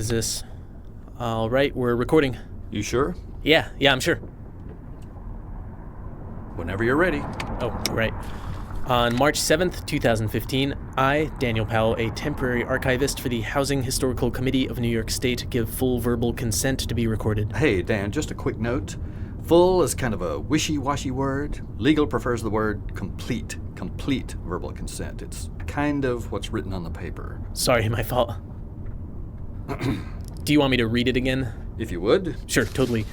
is this? All right, we're recording. You sure? Yeah, I'm sure. Whenever you're ready. Oh, right. On March 7th, 2015, I, Daniel Powell, a temporary archivist for the Housing Historical Committee of New York State, give full verbal consent to be recorded. Hey, Dan, just a quick note. Full is kind of a wishy-washy word. Legal prefers the word complete. Complete verbal consent. It's kind of what's written on the paper. Sorry, my fault. Do you want me to read it again? If you would. Sure, totally.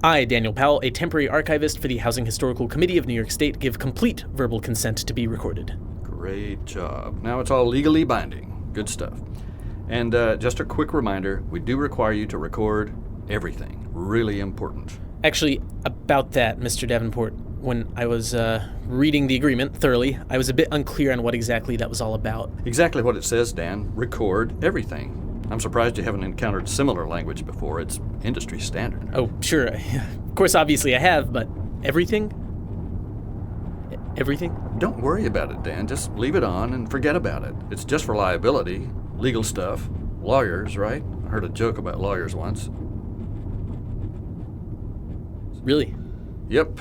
I, Daniel Powell, a temporary archivist for the Housing Historical Committee of New York State, give complete verbal consent to be recorded. Great job. Now it's all legally binding. Good stuff. And just a quick reminder, we do require you to record everything. Really important. Actually, about that, Mr. Davenport, when I was reading the agreement thoroughly, I was a bit unclear on what exactly that was all about. Exactly what it says, Dan. Record everything. I'm surprised you haven't encountered similar language before. It's industry standard. Oh, sure. Of course, obviously I have, but everything? Everything? Don't worry about it, Dan. Just leave it on and forget about it. It's just for liability, legal stuff, lawyers, right? I heard a joke about lawyers once. Really? Yep.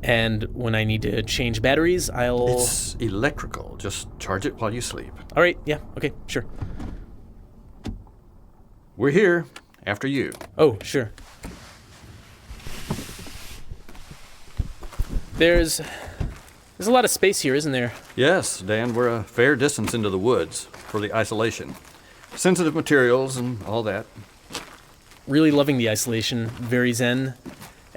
And when I need to change batteries, It's electrical. Just charge it while you sleep. All right, yeah, okay, sure. We're here after you. Oh, sure. There's a lot of space here, isn't there? Yes, Dan, we're a fair distance into the woods for the isolation. Sensitive materials and all that. Really loving the isolation, very zen.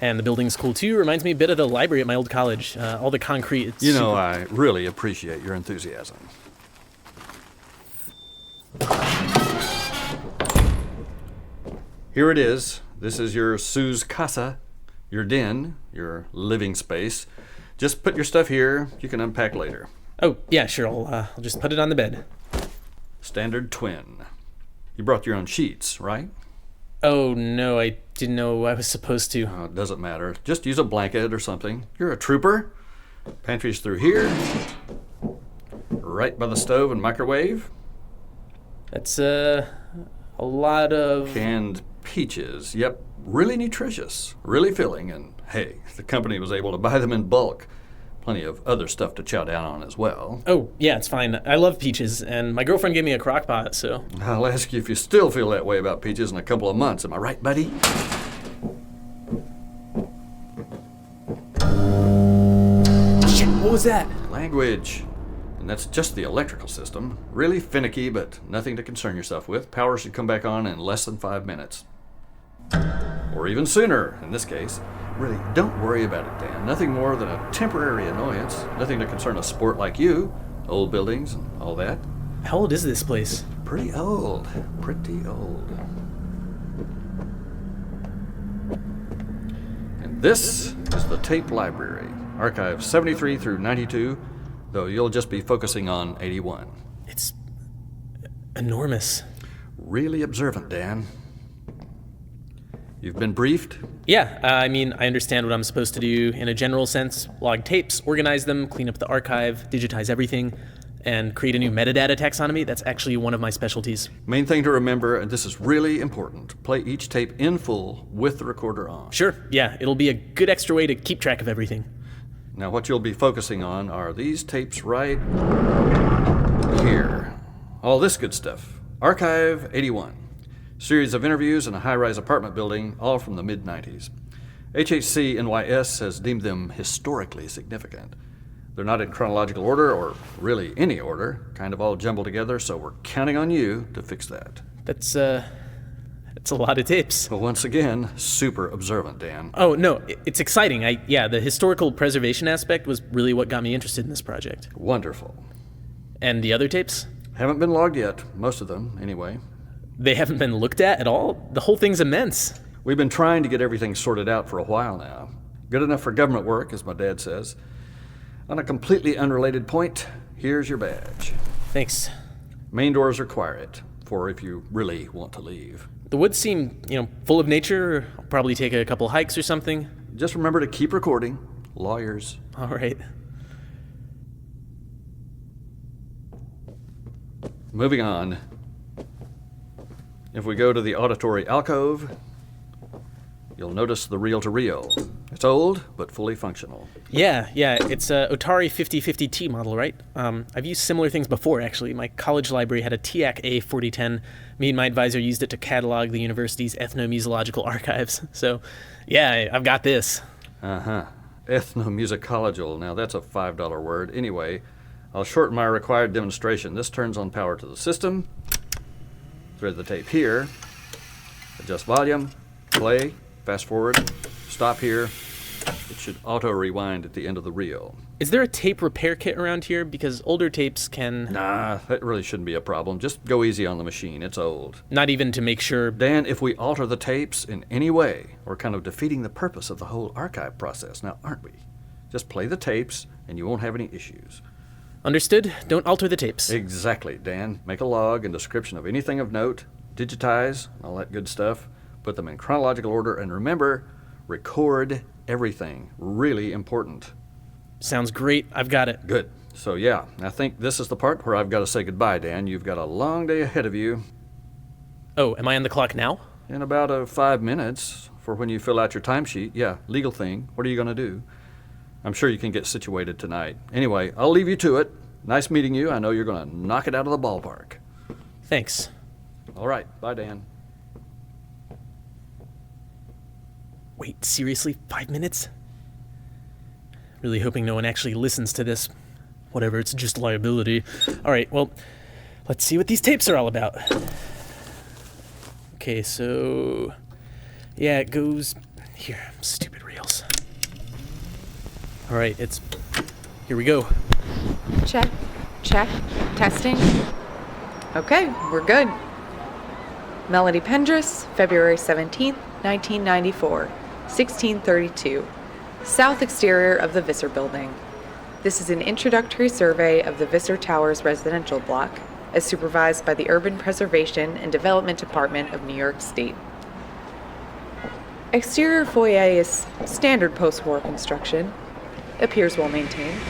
And the building's cool too. Reminds me a bit of the library at my old college. All the concrete. It's super... I really appreciate your enthusiasm. Here it is. This is your Sue's casa, your den, your living space. Just put your stuff here. You can unpack later. Oh, yeah, sure. I'll just put it on the bed. Standard twin. You brought your own sheets, right? Oh, no, I didn't know I was supposed to. Oh, it doesn't matter. Just use a blanket or something. You're a trooper. Pantry's through here. Right by the stove and microwave. That's, a lot of... Canned peaches. Yep, really nutritious, really filling, and hey, the company was able to buy them in bulk. Plenty of other stuff to chow down on as well. Oh, yeah, it's fine. I love peaches, and my girlfriend gave me a crock pot, so... I'll ask you if you still feel that way about peaches in a couple of months. Am I right, buddy? Shit, what was that? Language. And that's just the electrical system. Really finicky, but nothing to concern yourself with. Power should come back on in less than 5 minutes. Or even sooner, in this case. Really, don't worry about it, Dan. Nothing more than a temporary annoyance. Nothing to concern a sport like you. Old buildings and all that. How old is this place? Pretty old. Pretty old. And this is the tape library. Archive 73 through 92, though you'll just be focusing on 81. It's enormous. Really observant, Dan. You've been briefed? Yeah, I understand what I'm supposed to do in a general sense. Log tapes, organize them, clean up the archive, digitize everything, and create a new metadata taxonomy. That's actually one of my specialties. Main thing to remember, and this is really important, play each tape in full with the recorder on. Sure, yeah, it'll be a good extra way to keep track of everything. Now what you'll be focusing on are these tapes right here. All this good stuff. Archive 81. Series of interviews in a high-rise apartment building, all from the mid-90s. HHC NYS has deemed them historically significant. They're not in chronological order, or really any order, kind of all jumbled together, so we're counting on you to fix that. That's a lot of tapes. Well, once again, super observant, Dan. Oh, no, it's exciting. The historical preservation aspect was really what got me interested in this project. Wonderful. And the other tapes? Haven't been logged yet, most of them, anyway. They haven't been looked at all? The whole thing's immense. We've been trying to get everything sorted out for a while now. Good enough for government work, as my dad says. On a completely unrelated point, here's your badge. Thanks. Main doors require it, for if you really want to leave. The woods seem, full of nature. I'll probably take a couple hikes or something. Just remember to keep recording. Lawyers. All right. Moving on. If we go to the auditory alcove, you'll notice the reel-to-reel. It's old, but fully functional. Yeah, it's a Otari 5050T model, right? I've used similar things before, actually. My college library had a TIAC A4010. Me and my advisor used it to catalog the university's ethnomusicological archives. So, yeah, I've got this. Uh-huh. Ethnomusicological. Now, that's a $5 word. Anyway, I'll shorten my required demonstration. This turns on power to the system. Thread the tape here. Adjust volume. Play. Fast forward. Stop here. It should auto-rewind at the end of the reel. Is there a tape repair kit around here? Because older tapes can... Nah, that really shouldn't be a problem. Just go easy on the machine. It's old. Not even to make sure... Dan, if we alter the tapes in any way, we're kind of defeating the purpose of the whole archive process, now aren't we? Just play the tapes, and you won't have any issues. Understood. Don't alter the tapes. Exactly, Dan. Make a log and description of anything of note, digitize, all that good stuff, put them in chronological order, and remember, record everything. Really important. Sounds great. I've got it. Good. So yeah, I think this is the part where I've got to say goodbye, Dan. You've got a long day ahead of you. Oh, am I on the clock now? In about 5 minutes for when you fill out your timesheet. Yeah, legal thing. What are you going to do? I'm sure you can get situated tonight. Anyway, I'll leave you to it. Nice meeting you. I know you're going to knock it out of the ballpark. Thanks. All right. Bye, Dan. Wait, seriously? 5 minutes? Really hoping no one actually listens to this. Whatever, it's just liability. All right, well, let's see what these tapes are all about. Okay, so... yeah, it goes... here, stupid reels. All right, here we go. Check, testing. Okay, we're good. Melody Pendris, February 17th, 1994, 1632. South exterior of the Visser Building. This is an introductory survey of the Visser Towers residential block, as supervised by the Urban Preservation and Development Department of New York State. Exterior foyer is standard post-war construction. Appears well maintained.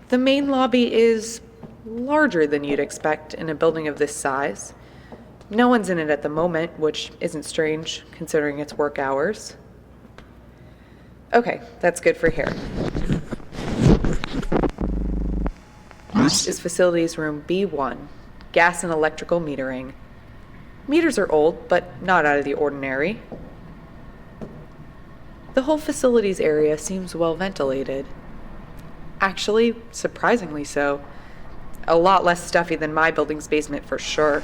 The main lobby is larger than you'd expect in a building of this size. No one's in it at the moment, which isn't strange considering its work hours. Okay, that's good for here. This is facilities room B1, gas and electrical metering. Meters are old, but not out of the ordinary. The whole facilities area seems well ventilated. Actually, surprisingly so. A lot less stuffy than my building's basement for sure.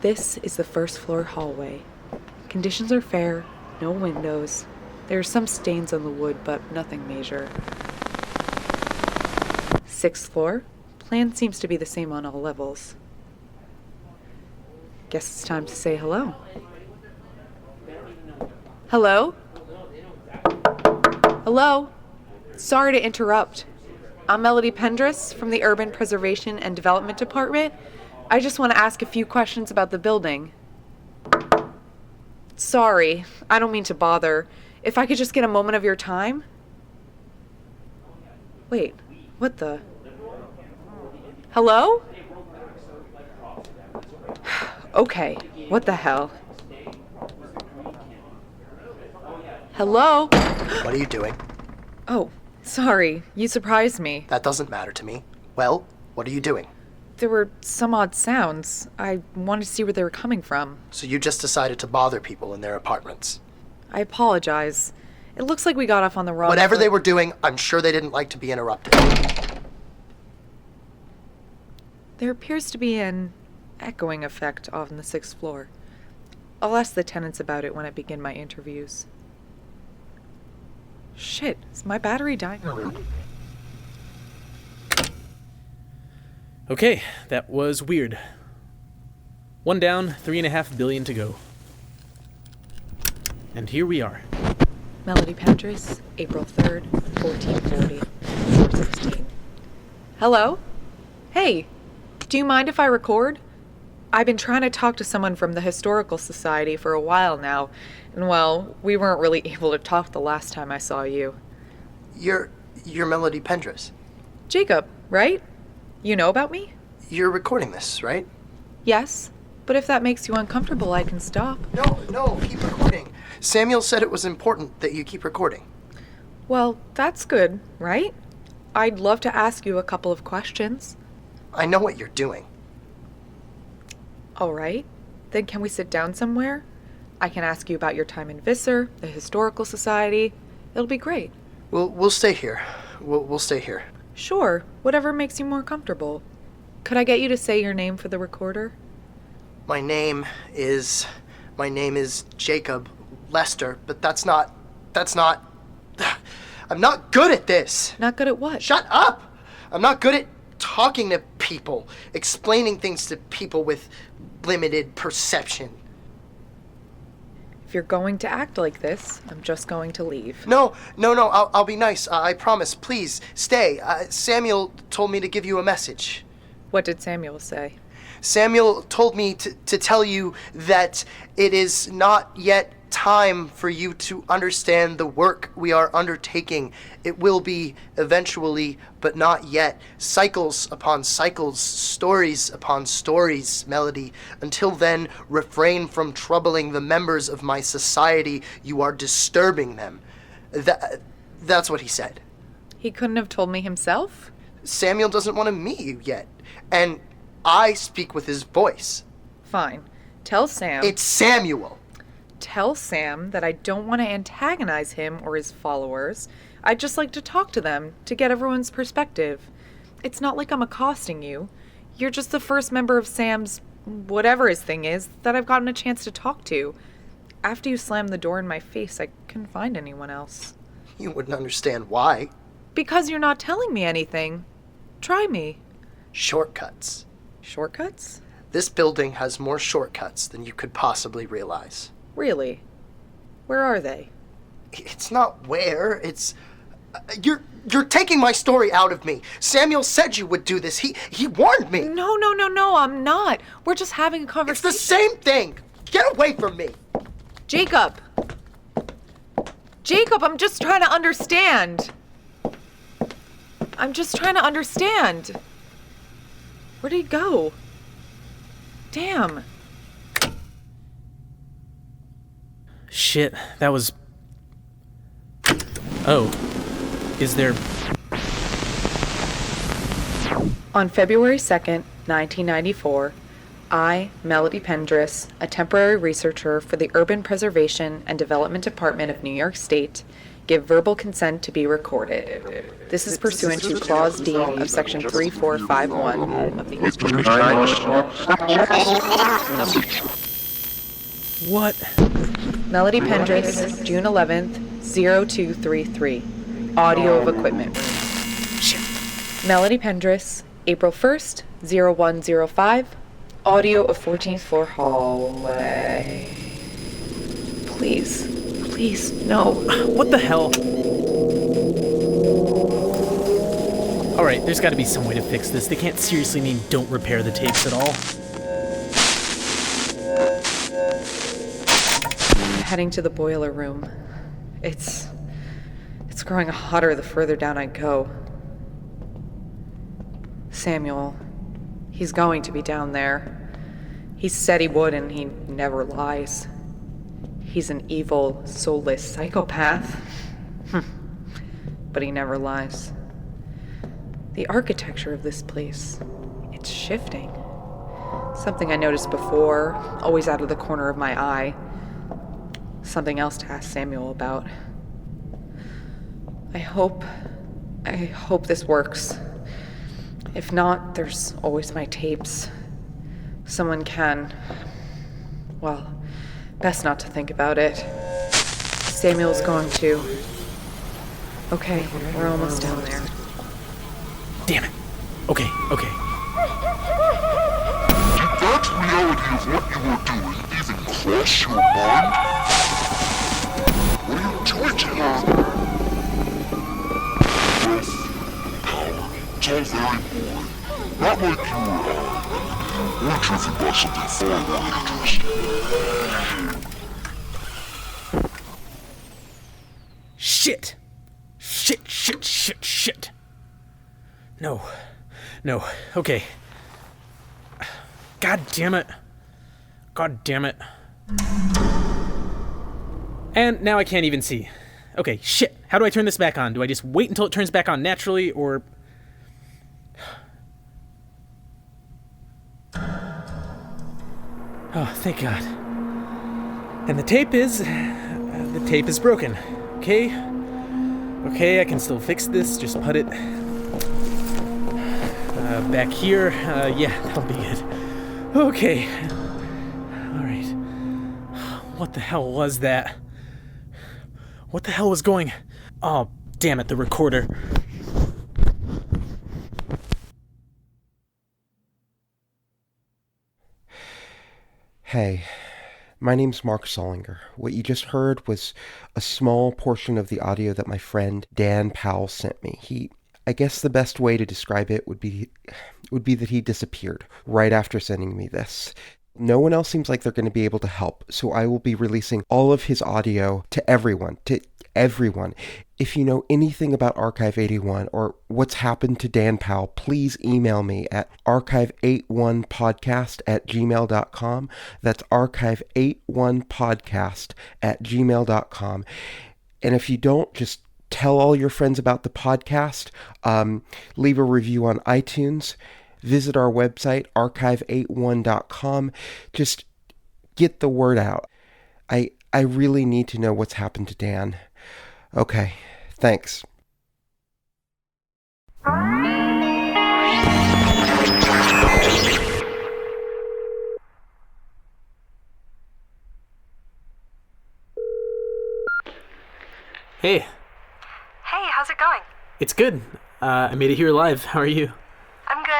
This is the first floor hallway. Conditions are fair, no windows. There are some stains on the wood, but nothing major. 6th floor. Plan seems to be the same on all levels. Guess it's time to say hello. Hello? Hello? Sorry to interrupt. I'm Melody Pendris from the Urban Preservation and Development Department. I just want to ask a few questions about the building. Sorry, I don't mean to bother. If I could just get a moment of your time? Wait, what the? Hello? Okay, what the hell? Hello? What are you doing? Oh, sorry, you surprised me. That doesn't matter to me. Well, what are you doing? There were some odd sounds. I wanted to see where they were coming from. So you just decided to bother people in their apartments. I apologize. It looks like we got off on the wrong Whatever foot. they were doing, I'm sure they didn't like to be interrupted. There appears to be an echoing effect on the 6th floor. I'll ask the tenants about it when I begin my interviews. Shit, is my battery dying? Okay, that was weird. 1 down, 3.5 billion to go. And here we are. Melody Pendris, April 3rd, 1440, 4:16. Hello? Hey, do you mind if I record? I've been trying to talk to someone from the Historical Society for a while now, and well, we weren't really able to talk the last time I saw you. You're Melody Pendris. Jacob, right? You know about me? You're recording this, right? Yes, but if that makes you uncomfortable, I can stop. No, keep recording. Samuel said it was important that you keep recording. Well, that's good, right? I'd love to ask you a couple of questions. I know what you're doing. All right. Then can we sit down somewhere? I can ask you about your time in Visser, the Historical Society. It'll be great. We'll stay here. We'll stay here. Sure, whatever makes you more comfortable. Could I get you to say your name for the recorder? My name is Jacob Lester, but that's not... I'm not good at this. Not good at what? Shut up! I'm not good at talking to people, explaining things to people with limited perception. If you're going to act like this, I'm just going to leave. No, I'll be nice. I promise. Please, stay. Samuel told me to give you a message. What did Samuel say? Samuel told me to tell you that it is not yet time for you to understand the work we are undertaking. It will be eventually, but not yet. Cycles upon cycles, stories upon stories, Melody. Until then, refrain from troubling the members of my society. You are disturbing them. That's what he said. He couldn't have told me himself? Samuel doesn't want to meet you yet. And I speak with his voice. Fine. Tell Sam. It's Samuel. Tell Sam that I don't want to antagonize him or his followers. I'd just like to talk to them to get everyone's perspective. It's not like I'm accosting you. You're just the first member of Sam's, whatever his thing is, that I've gotten a chance to talk to. After you slammed the door in my face, I couldn't find anyone else. You wouldn't understand why. Because you're not telling me anything. Try me. Shortcuts. Shortcuts? This building has more shortcuts than you could possibly realize. Really? Where are they? It's not where, it's... You're taking my story out of me. Samuel said you would do this. He warned me. No, I'm not. We're just having a It's conversation. the same thing. Get away from me. Jacob, I'm just trying to understand. Where'd he go? Damn. Shit, that was... Oh. Is there... On February 2nd, 1994, I, Melody Pendris, a temporary researcher for the Urban Preservation and Development Department of New York State, give verbal consent to be recorded. This is pursuant to Clause D of Section 3451 of the... What? Melody Pendris, June 11th, 0233. Audio of equipment. Shit. Melody Pendris, April 1st, 0105. Audio of 14th floor hallway. Please, no. What the hell? Alright, there's gotta be some way to fix this. They can't seriously mean don't repair the tapes at all. I'm heading to the boiler room. It's growing hotter the further down I go. Samuel, he's going to be down there. He said he would, and he never lies. He's an evil, soulless psychopath. But he never lies. The architecture of this place, it's shifting. Something I noticed before, always out of the corner of my eye. Something else to ask Samuel about. I hope this works. If not, there's always my tapes. Someone can... Well, best not to think about it. Samuel's going to... Okay, we're almost down there. Damn it. Okay. Did that reality of what you were doing even cross your mind? What are you doing to her? Wealth, power, it's all very boring. Not like you were driven by something far more interesting. Shit. No. Okay. God damn it. God damn it. And now I can't even see. Okay, shit. How do I turn this back on? Do I just wait until it turns back on naturally, or... Oh, thank God. And the tape is broken. Okay? Okay, I can still fix this. Just put it back here. Yeah, that'll be good. Okay. Alright. What the hell was that? What the hell was going... Oh, damn it, the recorder. Hey, my name's Mark Solinger. What you just heard was a small portion of the audio that my friend Dan Powell sent me. I guess the best way to describe it would be that he disappeared right after sending me this. No one else seems like they're going to be able to help, so I will be releasing all of his audio to everyone. If you know anything about Archive 81 or what's happened to Dan Powell, please email me at archive81podcast@gmail.com. That's archive81podcast@gmail.com. And if you don't, just tell all your friends about the podcast. Leave a review on iTunes. Visit our website, archive81.com. Just get the word out. I really need to know what's happened to Dan. Okay, thanks. Hey. Hey, how's it going? It's good. I made it here live. How are you? I'm good.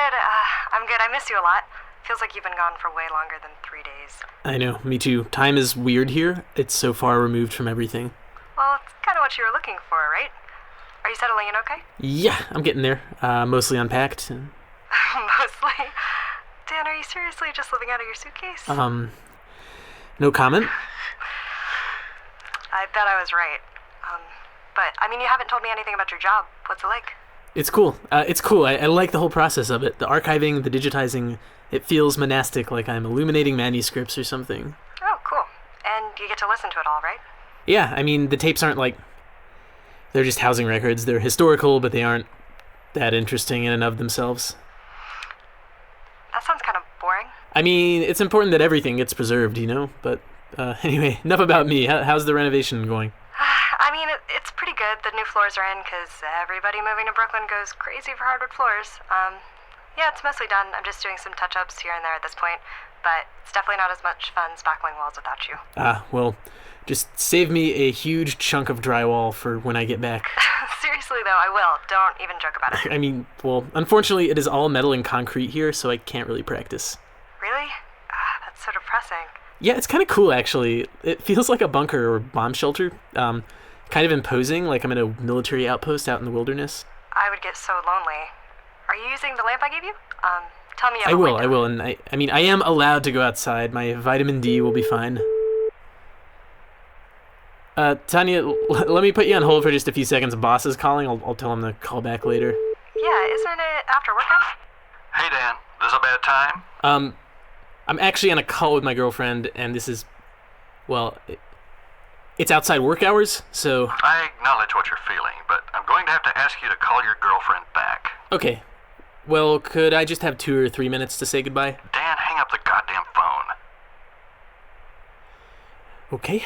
I miss you a lot. Feels like you've been gone for way longer than 3 days. I know, me too. Time is weird here. It's so far removed from everything. Well, it's kind of what you were looking for, right? Are you settling in okay? Yeah, I'm getting there. Mostly unpacked. Mostly? Dan, are you seriously just living out of your suitcase? No comment? I bet I was right. But, you haven't told me anything about your job. What's it like? It's cool. I like the whole process of it. The archiving, the digitizing. It feels monastic, like I'm illuminating manuscripts or something. Oh, cool. And you get to listen to it all, right? Yeah, the tapes aren't like... They're just housing records. They're historical, but they aren't that interesting in and of themselves. That sounds kind of boring. It's important that everything gets preserved, But, anyway, enough about me. How's the renovation going? It's pretty good. The new floors are in because everybody moving to Brooklyn goes crazy for hardwood floors. Yeah, it's mostly done. I'm just doing some touch-ups here and there at this point, but it's definitely not as much fun spackling walls without you. Well, just save me a huge chunk of drywall for when I get back. Seriously, though, I will. Don't even joke about it. Unfortunately, it is all metal and concrete here, so I can't really practice. Really? That's so depressing. Yeah, it's kind of cool, actually. It feels like a bunker or bomb shelter. Kind of imposing, like I'm in a military outpost out in the wilderness. I would get so lonely. Are you using the lamp I gave you? Tell me. I will, and I am allowed to go outside. My vitamin D will be fine. Tanya, let me put you on hold for just a few seconds. Boss is calling. I'll tell him to call back later. Yeah, isn't it after workout? Hey, Dan, this a bad time? I'm actually on a call with my girlfriend, and this is, it's outside work hours, so... I acknowledge what you're feeling, but I'm going to have to ask you to call your girlfriend back. Okay. Well, could I just have 2 or 3 minutes to say goodbye? Dan, hang up the goddamn phone. Okay.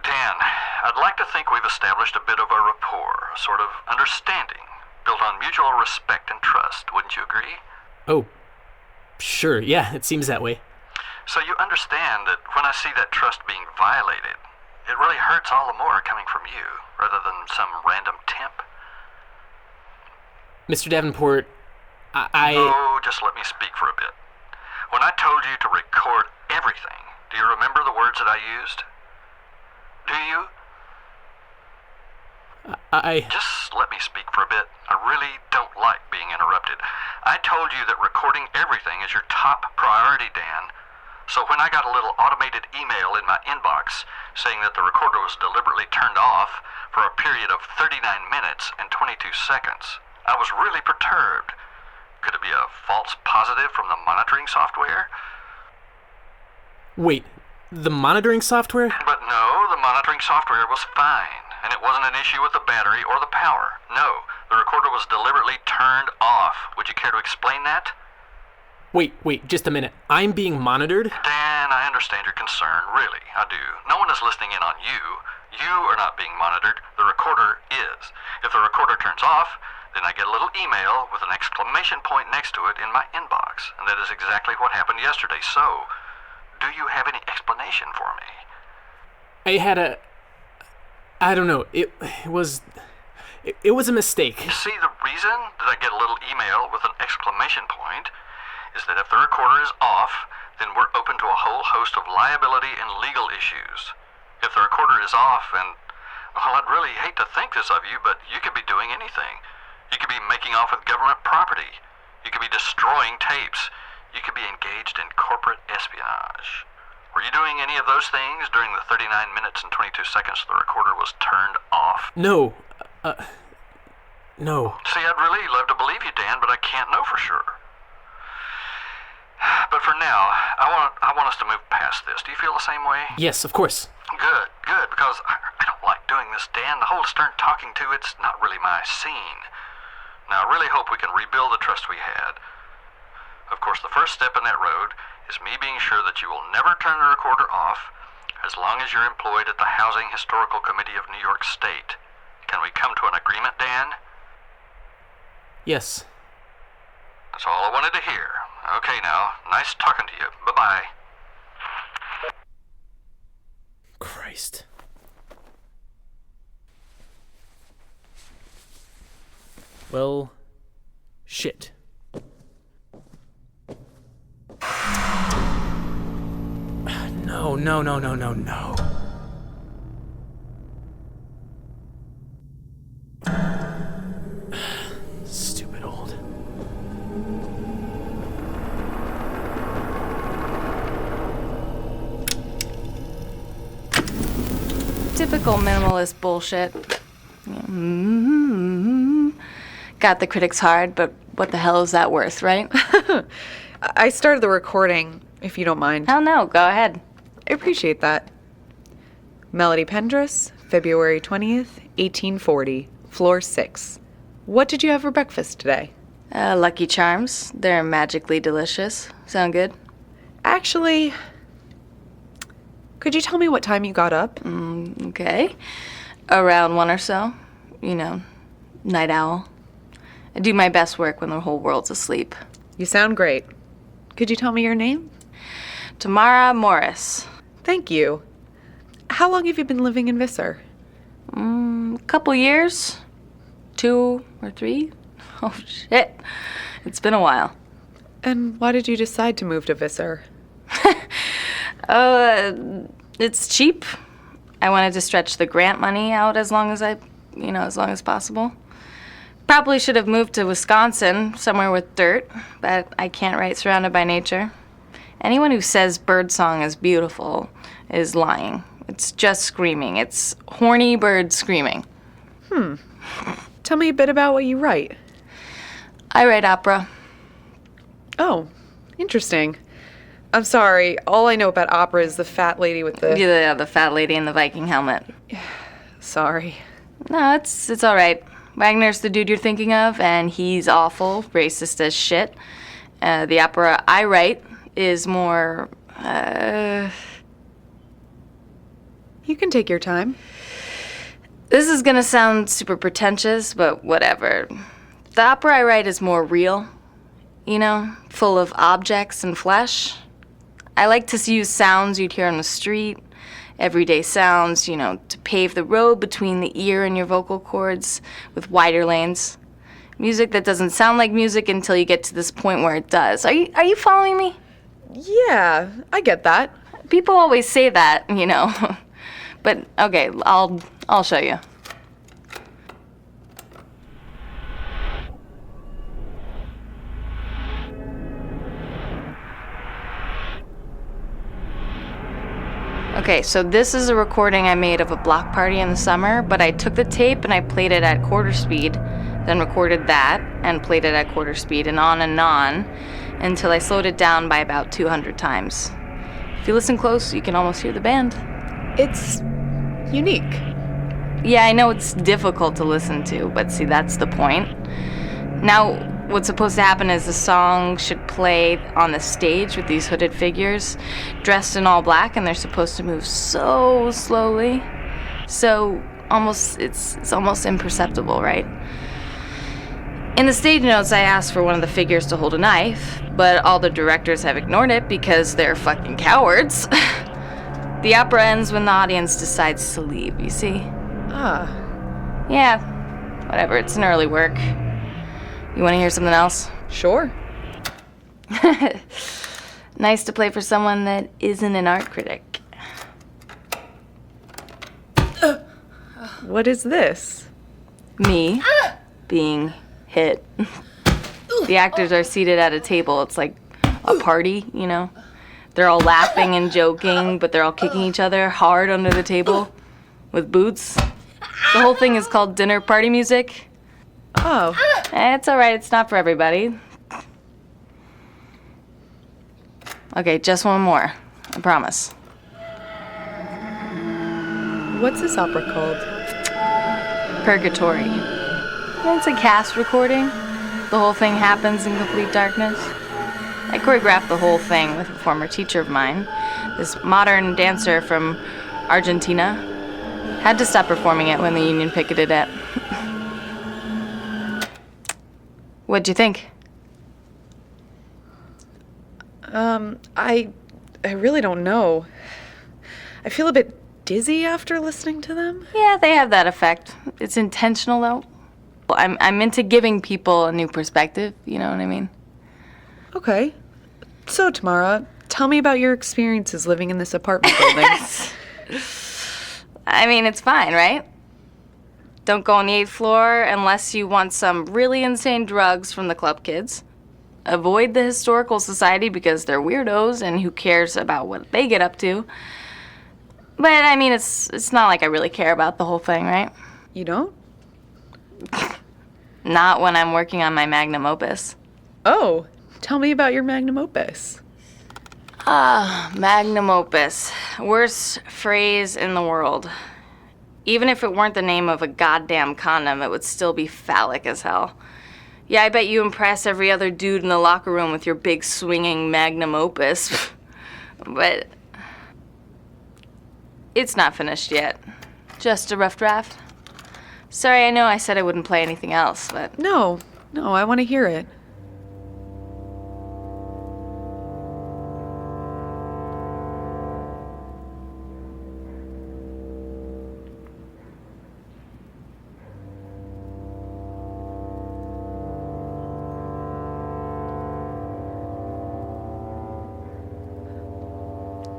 Dan, I'd like to think we've established a bit of a rapport, a sort of understanding, built on mutual respect and trust, wouldn't you agree? Oh, sure, yeah, it seems that way. So you understand that when I see that trust being violated, it really hurts all the more coming from you, rather than some random temp. Mr. Davenport, Oh, just let me speak for a bit. When I told you to record everything, do you remember the words that I used? Do you? Just let me speak for a bit. I really don't like being interrupted. I told you that recording everything is your top priority, Dan. So when I got a little automated email in my inbox saying that the recorder was deliberately turned off for a period of 39 minutes and 22 seconds, I was really perturbed. Could it be a false positive from the monitoring software? Wait, the monitoring software? But no, the monitoring software was fine, and it wasn't an issue with the battery or the power. No, the recorder was deliberately turned off. Would you care to explain that? Wait, just a minute. I'm being monitored? Dan, I understand your concern, really, I do. No one is listening in on you. You are not being monitored, the recorder is. If the recorder turns off, then I get a little email with an exclamation point next to it in my inbox, and that is exactly what happened yesterday. So, do you have any explanation for me? I don't know, it was a mistake. You see, the reason that I get a little email with an exclamation point is that if the recorder is off, then we're open to a whole host of liability and legal issues. If the recorder is off, and, well, I'd really hate to think this of you, but you could be doing anything. You could be making off with government property. You could be destroying tapes. You could be engaged in corporate espionage. Were you doing any of those things during the 39 minutes and 22 seconds the recorder was turned off? No. See, I'd really love to believe you, Dan, but I can't know for sure. But for now, I want us to move past this. Do you feel the same way? Yes, of course. Good, because I don't like doing this, Dan. The whole stern talking to, it's not really my scene. Now, I really hope we can rebuild the trust we had. Of course, the first step in that road is me being sure that you will never turn the recorder off as long as you're employed at the Housing Historical Committee of New York State. Can we come to an agreement, Dan? Yes. That's all I wanted to hear. Okay now, nice talking to you. Bye-bye. Christ. Well, shit. No. Stupid old. Typical minimalist bullshit. Got the critics hard, but what the hell is that worth, right? I started the recording, if you don't mind. Hell no, go ahead. I appreciate that. Melody Pendress, February 20th, 1840, floor 6. What did you have for breakfast today? Lucky Charms. They're magically delicious. Sound good? Actually, could you tell me what time you got up? Okay. Around 1 or so. You know, night owl. I do my best work when the whole world's asleep. You sound great. Could you tell me your name? Tamara Morris. Thank you. How long have you been living in Visser? Couple years. 2 or 3. Oh, shit. It's been a while. And why did you decide to move to Visser? It's cheap. I wanted to stretch the grant money out as long as possible. Probably should have moved to Wisconsin, somewhere with dirt, but I can't write surrounded by nature. Anyone who says birdsong is beautiful is lying. It's just screaming. It's horny birds screaming. Tell me a bit about what you write. I write opera. Oh, interesting. I'm sorry, all I know about opera is the fat lady with the... Yeah, the fat lady in the Viking helmet. Sorry. No, it's all right. Wagner's the dude you're thinking of, and he's awful, racist as shit. The opera I write is more, You can take your time. This is gonna sound super pretentious, but whatever. The opera I write is more real, full of objects and flesh. I like to use sounds you'd hear on the street, everyday sounds, to pave the road between the ear and your vocal cords with wider lanes. Music that doesn't sound like music until you get to this point where it does. Are you following me? Yeah, I get that. People always say that, But okay, I'll show you. Okay, so this is a recording I made of a block party in the summer, but I took the tape and I played it at quarter speed, then recorded that and played it at quarter speed and on until I slowed it down by about 200 times. If you listen close, you can almost hear the band. It's unique. Yeah, I know it's difficult to listen to, but see, that's the point. Now, what's supposed to happen is the song should play on the stage with these hooded figures dressed in all black, and they're supposed to move so slowly. So it's almost imperceptible, right? In the stage notes, I asked for one of the figures to hold a knife, but all the directors have ignored it because they're fucking cowards. The opera ends when the audience decides to leave, you see? Ah. Yeah, whatever, it's an early work. You want to hear something else? Sure. Nice to play for someone that isn't an art critic. What is this? Me being hit. The actors are seated at a table. It's like a party, you know? They're all laughing and joking, but they're all kicking each other hard under the table with boots. The whole thing is called dinner party music. Oh. It's all right. It's not for everybody. Okay, just one more. I promise. What's this opera called? Purgatory. It's a cast recording. The whole thing happens in complete darkness. I choreographed the whole thing with a former teacher of mine, this modern dancer from Argentina. Had to stop performing it when the union picketed it. What'd you think? I really don't know. I feel a bit dizzy after listening to them. Yeah, they have that effect. It's intentional, though. I'm into giving people a new perspective, you know what I mean? Okay. So, Tamara, tell me about your experiences living in this apartment building. I mean, it's fine, right? Don't go on the 8th floor unless you want some really insane drugs from the club kids. Avoid the historical society because they're weirdos and who cares about what they get up to. But, I mean, it's not like I really care about the whole thing, right? You don't? Not when I'm working on my magnum opus. Oh, tell me about your magnum opus. Magnum opus. Worst phrase in the world. Even if it weren't the name of a goddamn condom, it would still be phallic as hell. Yeah, I bet you impress every other dude in the locker room with your big swinging magnum opus. But it's not finished yet. Just a rough draft. Sorry, I know I said I wouldn't play anything else, but... No, I want to hear it.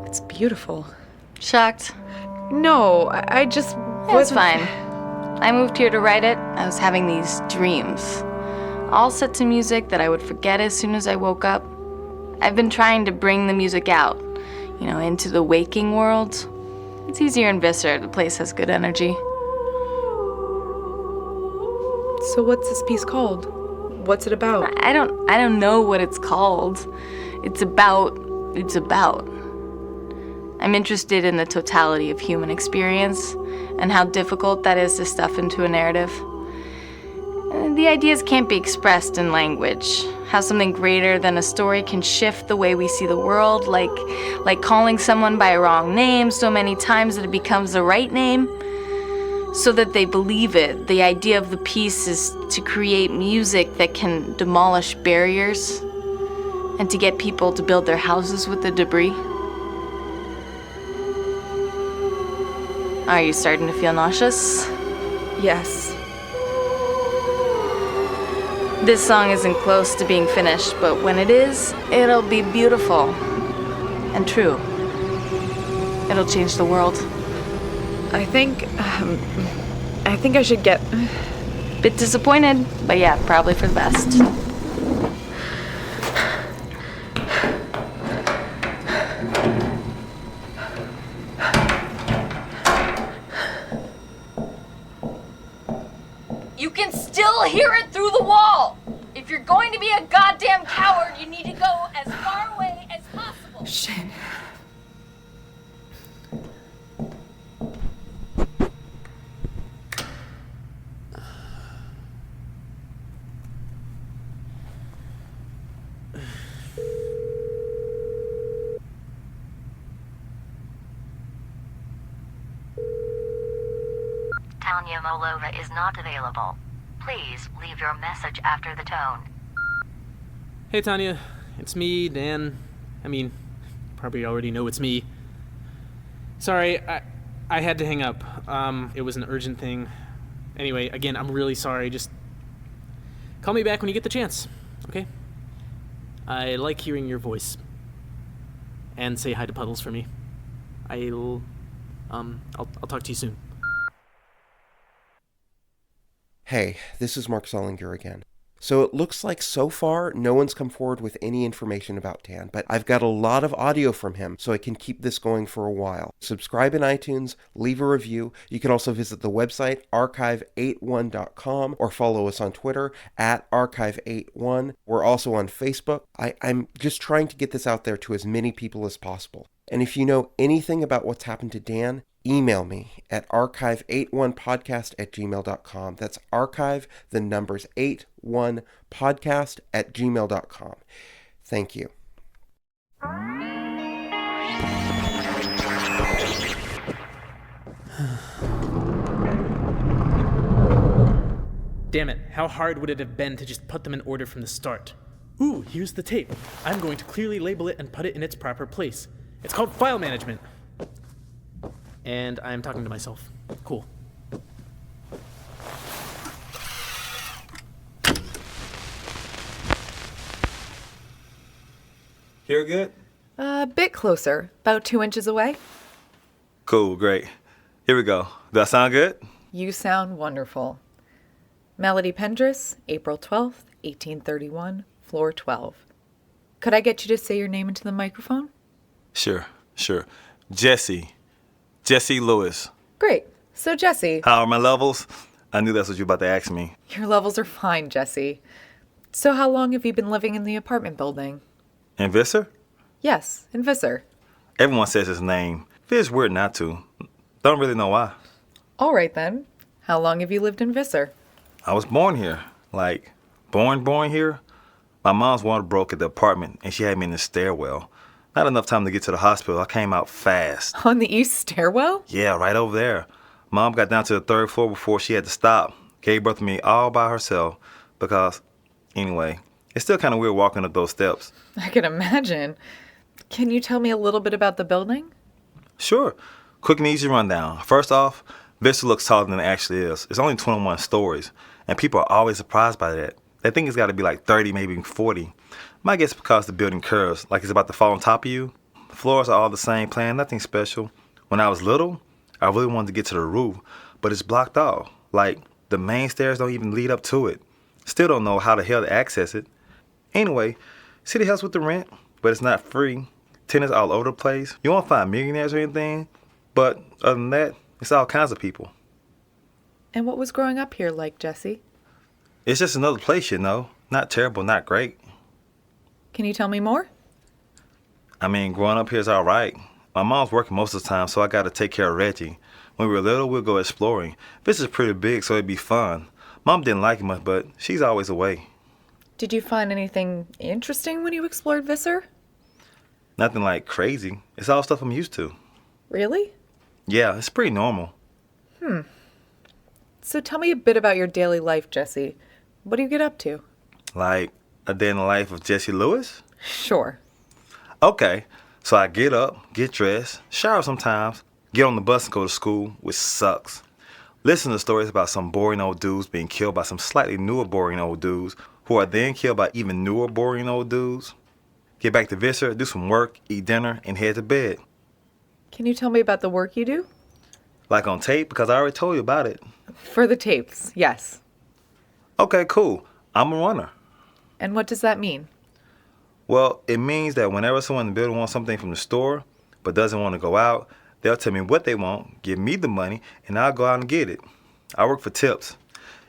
It's beautiful. Shocked? No, I just It's fine. I moved here to write it. I was having these dreams, all set to music that I would forget as soon as I woke up. I've been trying to bring the music out, you know, into the waking world. It's easier in Visser. The place has good energy. So what's this piece called? What's it about? I don't know what it's called. It's about. I'm interested in the totality of human experience and how difficult that is to stuff into a narrative. The ideas can't be expressed in language. How something greater than a story can shift the way we see the world, like calling someone by a wrong name so many times that it becomes the right name, so that they believe it. The idea of the piece is to create music that can demolish barriers and to get people to build their houses with the debris. Are you starting to feel nauseous? Yes. This song isn't close to being finished, but when it is, it'll be beautiful and true. It'll change the world. I think I should get... Bit disappointed, but yeah, probably for the best. You You can still hear it through the wall! If you're going to be a goddamn coward, you need to go as far away as possible. Shit. Tanya Molova is not available. Please leave your message after the tone. Hey, Tanya. It's me, Dan. I mean, you probably already know it's me. Sorry, I had to hang up. It was an urgent thing. Anyway, again, I'm really sorry. Just call me back when you get the chance, okay? I like hearing your voice. And say hi to Puddles for me. I'll talk to you soon. Hey, this is Mark Zollinger again. So it looks like so far no one's come forward with any information about Dan, but I've got a lot of audio from him, so I can keep this going for a while. Subscribe in iTunes, leave a review. You can also visit the website archive81.com or follow us on Twitter at archive81. We're also on Facebook. I'm just trying to get this out there to as many people as possible. And if you know anything about what's happened to Dan, email me at archive81podcast@gmail.com. That's archive, the numbers 81podcast@gmail.com. Thank you. Damn it, how hard would it have been to just put them in order from the start? Ooh, here's the tape. I'm going to clearly label it and put it in its proper place. It's called file management. And I'm talking to myself. Cool. Hear good? A bit closer, about 2 inches away. Cool, great. Here we go. Does that sound good? You sound wonderful. Melody Pendris, April 12th, 1831, floor 12. Could I get you to say your name into the microphone? Sure. Jesse Lewis. Great. So, Jesse. How are my levels? I knew that's what you were about to ask me. Your levels are fine, Jesse. So how long have you been living in the apartment building? In Visser? Yes, in Visser. Everyone says his name. Feels weird not to. Don't really know why. All right, then. How long have you lived in Visser? I was born here. Like, born here. My mom's water broke at the apartment, and she had me in the stairwell. Not enough time to get to the hospital. I came out fast. On the east stairwell? Yeah, right over there. Mom got down to the 3rd floor before she had to stop. Gave birth to me all by herself because, anyway, it's still kind of weird walking up those steps. I can imagine. Can you tell me a little bit about the building? Sure. Quick and easy rundown. First off, Vista looks taller than it actually is. It's only 21 stories, and people are always surprised by that. They think it's got to be like 30, maybe 40. My guess is because the building curves, like it's about to fall on top of you. The floors are all the same plan, nothing special. When I was little, I really wanted to get to the roof, but it's blocked off. Like, the main stairs don't even lead up to it. Still don't know how the hell to access it. Anyway, city helps with the rent, but it's not free. Tenants all over the place. You won't find millionaires or anything, but other than that, it's all kinds of people. And what was growing up here like, Jesse? It's just another place, you know. Not terrible, not great. Can you tell me more? I mean, growing up here is all right. My mom's working most of the time, so I got to take care of Reggie. When we were little, we'd go exploring. This is pretty big, so it'd be fun. Mom didn't like it much, but she's always away. Did you find anything interesting when you explored Visser? Nothing like crazy. It's all stuff I'm used to. Really? Yeah, it's pretty normal. So tell me a bit about your daily life, Jesse. What do you get up to? Like a day in the life of Jesse Lewis? Sure. Okay, so I get up, get dressed, shower sometimes, get on the bus and go to school, which sucks. Listen to stories about some boring old dudes being killed by some slightly newer boring old dudes who are then killed by even newer boring old dudes. Get back to Visser, do some work, eat dinner, and head to bed. Can you tell me about the work you do? Like on tape, because I already told you about it. For the tapes, yes. Okay, cool. I'm a runner. And what does that mean? Well, it means that whenever someone in the building wants something from the store but doesn't want to go out, they'll tell me what they want, give me the money, and I'll go out and get it. I work for tips.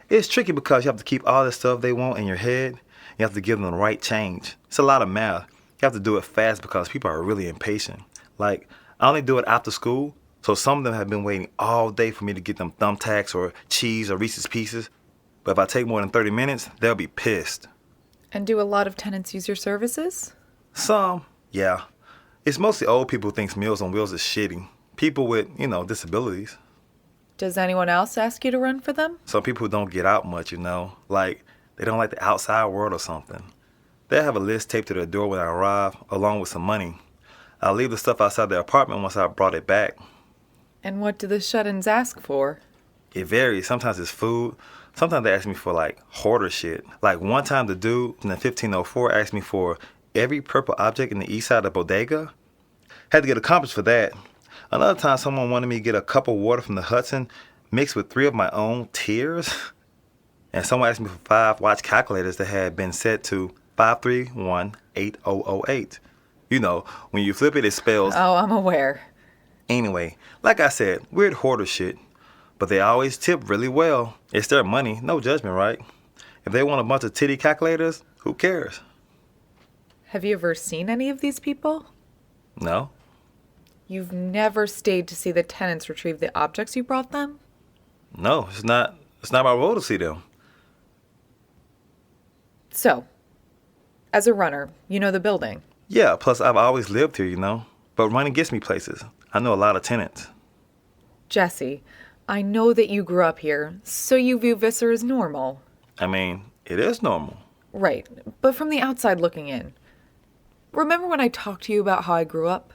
It's tricky because you have to keep all the stuff they want in your head. You have to give them the right change. It's a lot of math. You have to do it fast because people are really impatient. Like, I only do it after school, so some of them have been waiting all day for me to get them thumbtacks or cheese or Reese's Pieces. But if I take more than 30 minutes, they'll be pissed. And do a lot of tenants use your services? Some, yeah. It's mostly old people who think Meals on Wheels is shitty. People with, disabilities. Does anyone else ask you to run for them? Some people who don't get out much, like they don't like the outside world or something. They have a list taped to their door when I arrive, along with some money. I'll leave the stuff outside their apartment once I've brought it back. And what do the shut-ins ask for? It varies. Sometimes it's food. Sometimes they ask me for, hoarder shit. Like, one time the dude in the 1504 asked me for every purple object in the east side of the bodega. Had to get accomplished for that. Another time, someone wanted me to get a cup of water from the Hudson mixed with 3 of my own tears. And someone asked me for 5 watch calculators that had been set to 5318008. When you flip it, it spells... Oh, I'm aware. Anyway, like I said, weird hoarder shit. But they always tip really well. It's their money, no judgment, right? If they want a bunch of titty calculators, who cares? Have you ever seen any of these people? No. You've never stayed to see the tenants retrieve the objects you brought them? No, it's not my role to see them. So, as a runner, you know the building. Yeah, plus I've always lived here, But running gets me places. I know a lot of tenants. Jesse, I know that you grew up here, so you view Visser as normal. I mean, it is normal. Right, but from the outside looking in. Remember when I talked to you about how I grew up?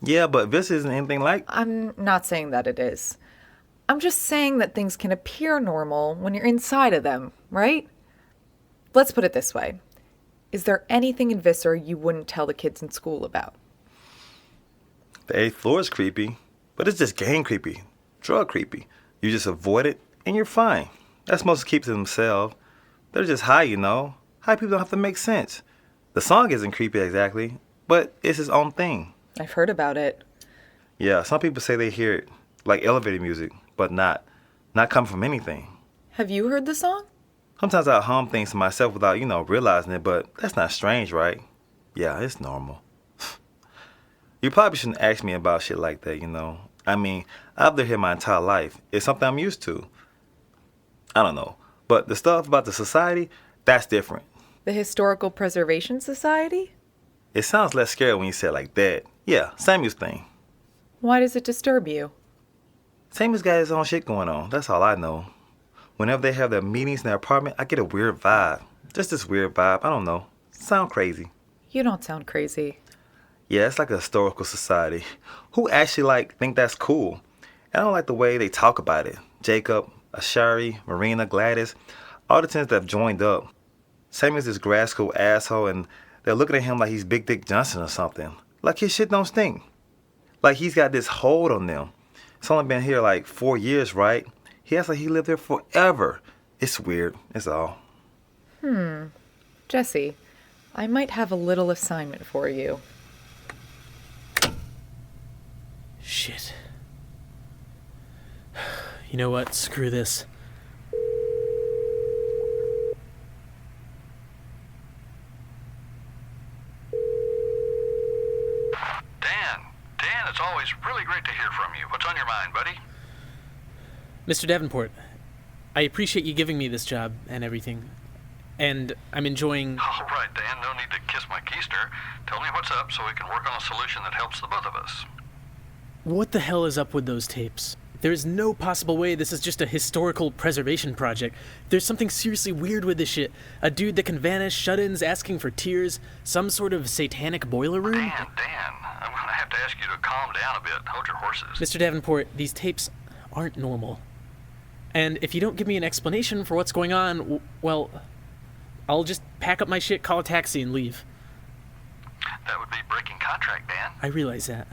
Yeah, but this isn't anything like... I'm not saying that it is. I'm just saying that things can appear normal when you're inside of them, right? Let's put it this way. Is there anything in Visser you wouldn't tell the kids in school about? The 8th floor is creepy, but it's just gang creepy, drug creepy. You just avoid it, and you're fine. That's most keep to themselves. They're just high, High people don't have to make sense. The song isn't creepy exactly, but it's his own thing. I've heard about it. Yeah, some people say they hear it, like elevator music, but not come from anything. Have you heard the song? Sometimes I hum things to myself without, realizing it, but that's not strange, right? Yeah, it's normal. You probably shouldn't ask me about shit like that, I mean, I've lived here my entire life. It's something I'm used to. I don't know. But the stuff about the society, that's different. The Historical Preservation Society? It sounds less scary when you say it like that. Yeah, Samuel's thing. Why does it disturb you? Samuel's got his own shit going on. That's all I know. Whenever they have their meetings in their apartment, I get a weird vibe. Just this weird vibe. I don't know. Sound crazy. You don't sound crazy. Yeah, it's like a historical society. Who actually, think that's cool? I don't like the way they talk about it. Jacob, Ashari, Marina, Gladys, all the tenants that have joined up. Samuel's this grad school asshole, and they're looking at him like he's Big Dick Johnson or something. Like his shit don't stink. Like he's got this hold on them. It's only been here 4 years, right? He acts like he lived there forever. It's weird, it's all. Jesse, I might have a little assignment for you. Shit. You know what? Screw this. Dan, it's always really great to hear from you. What's on your mind, buddy? Mr. Davenport, I appreciate you giving me this job and everything. And I'm enjoying... All right, Dan, no need to kiss my keister. Tell me what's up so we can work on a solution that helps the both of us. What the hell is up with those tapes? There is no possible way this is just a historical preservation project. There's something seriously weird with this shit. A dude that can vanish, shut-ins asking for tears, some sort of satanic boiler room. Dan, I'm going to have to ask you to calm down a bit. Hold your horses. Mr. Davenport, these tapes aren't normal. And if you don't give me an explanation for what's going on, well, I'll just pack up my shit, call a taxi, and leave. That would be breaking contract, Dan. I realize that.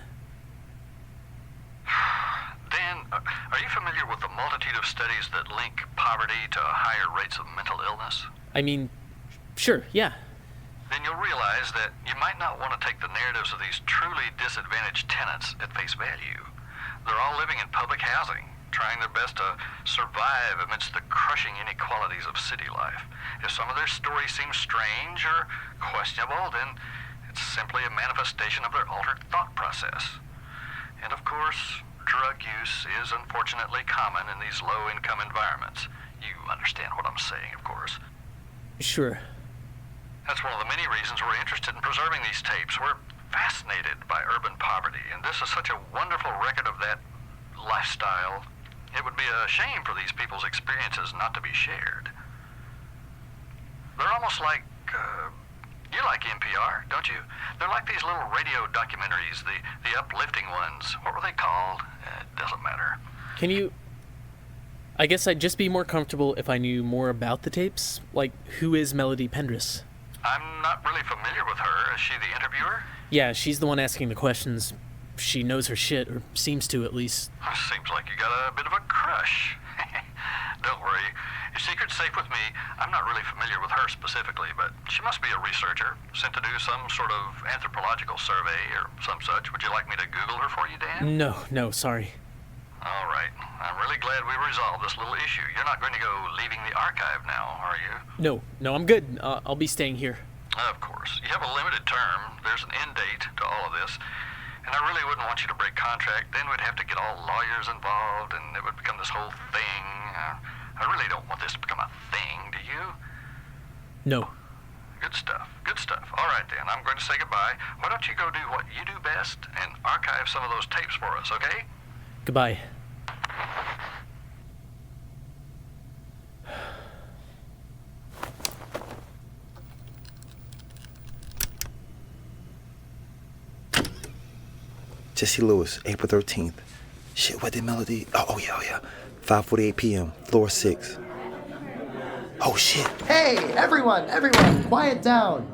Dan, are you familiar with the multitude of studies that link poverty to higher rates of mental illness? I mean, sure, yeah. Then you'll realize that you might not want to take the narratives of these truly disadvantaged tenants at face value. They're all living in public housing. trying their best to survive amidst the crushing inequalities of city life. If some of their stories seem strange or questionable, then it's simply a manifestation of their altered thought process. And of course, drug use is unfortunately common in these low-income environments. You understand what I'm saying, of course. Sure. That's one of the many reasons we're interested in preserving these tapes. We're fascinated by urban poverty, and this is such a wonderful record of that lifestyle. It would be a shame for these people's experiences not to be shared. They're almost like, you like NPR, don't you? They're like these little radio documentaries, the uplifting ones. What were they called? It doesn't matter. Can you... I guess I'd just be more comfortable if I knew more about the tapes. Like, who is Melody Pendris? I'm not really familiar with her. Is she the interviewer? Yeah, she's the one asking the questions. She knows her shit, or seems to at least. Seems like you got a bit of a crush. Don't worry. Your secret's safe with me. I'm not really familiar with her specifically, but she must be a researcher, sent to do some sort of anthropological survey or some such. Would you like me to Google her for you, Dan? No, sorry. All right. I'm really glad we resolved this little issue. You're not going to go leaving the archive now, are you? No, I'm good. I'll be staying here. Of course. You have a limited term. There's an end date to all of this. And I really wouldn't want you to break contract. Then we'd have to get all lawyers involved, and it would become this whole thing. I really don't want this to become a thing, do you? No. Good stuff. All right, Dan, I'm going to say goodbye. Why don't you go do what you do best and archive some of those tapes for us, okay? Goodbye. Jesse Lewis, April 13th. Shit, what did Melody? Oh yeah. 5:48 p.m., floor 6. Oh, shit. Hey, everyone, quiet down.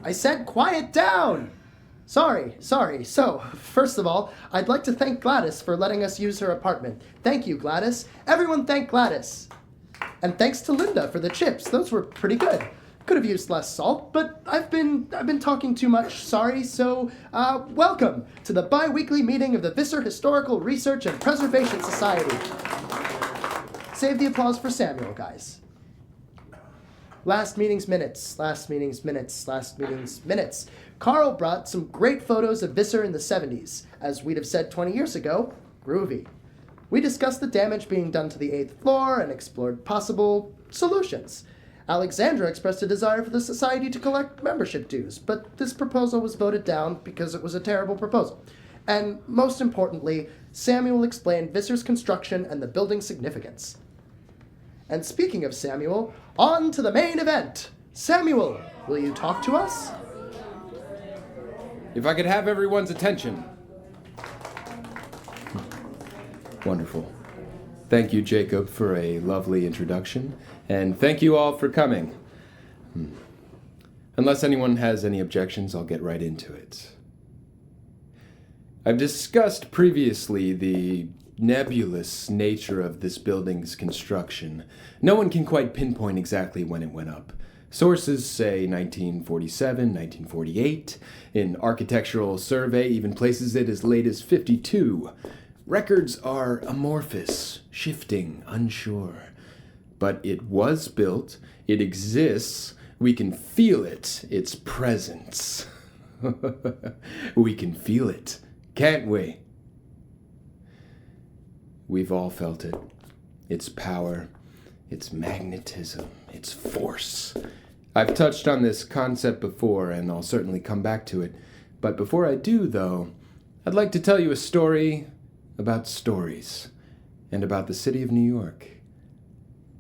I said quiet down. Sorry. So, first of all, I'd like to thank Gladys for letting us use her apartment. Thank you, Gladys. Everyone thank Gladys. And thanks to Linda for the chips. Those were pretty good. Could have used less salt, but I've been talking too much, sorry, so, welcome to the bi-weekly meeting of the Visser Historical Research and Preservation Society. Save the applause for Samuel, guys. Last meeting's minutes. Carl brought some great photos of Visser in the 70s. As we'd have said 20 years ago, groovy. We discussed the damage being done to the 8th floor and explored possible solutions. Alexandra expressed a desire for the society to collect membership dues, but this proposal was voted down because it was a terrible proposal. And most importantly, Samuel explained Visser's construction and the building's significance. And speaking of Samuel, on to the main event. Samuel, will you talk to us? If I could have everyone's attention. Wonderful. Thank you, Jacob, for a lovely introduction, and thank you all for coming. Unless anyone has any objections, I'll get right into it. I've discussed previously the nebulous nature of this building's construction. No one can quite pinpoint exactly when it went up. Sources say 1947, 1948. An architectural survey even places it as late as 52. Records are amorphous, shifting, unsure. But it was built, it exists, we can feel it, its presence. We can feel it, can't we? We've all felt it. Its power, its magnetism, its force. I've touched on this concept before, and I'll certainly come back to it. But before I do, though, I'd like to tell you a story about stories, and about the city of New York.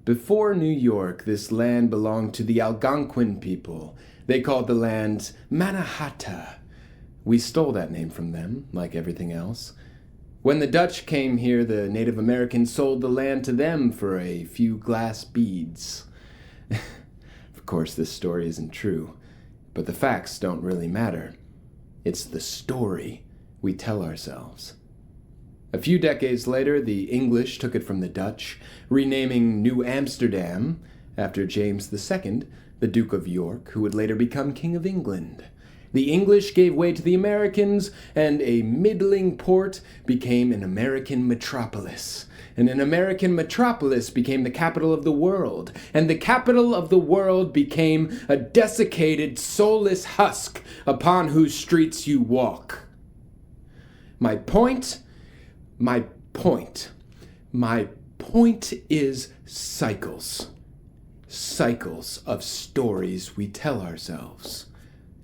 Before New York, this land belonged to the Algonquin people. They called the land Mannahatta. We stole that name from them, like everything else. When the Dutch came here, the Native Americans sold the land to them for a few glass beads. Of course, this story isn't true, but the facts don't really matter. It's the story we tell ourselves. A few decades later, the English took it from the Dutch, renaming New Amsterdam after James II, the Duke of York, who would later become King of England. The English gave way to the Americans, and a middling port became an American metropolis. and an American metropolis became the capital of the world, and the capital of the world became a desiccated, soulless husk upon whose streets you walk. My point is cycles. Cycles of stories we tell ourselves.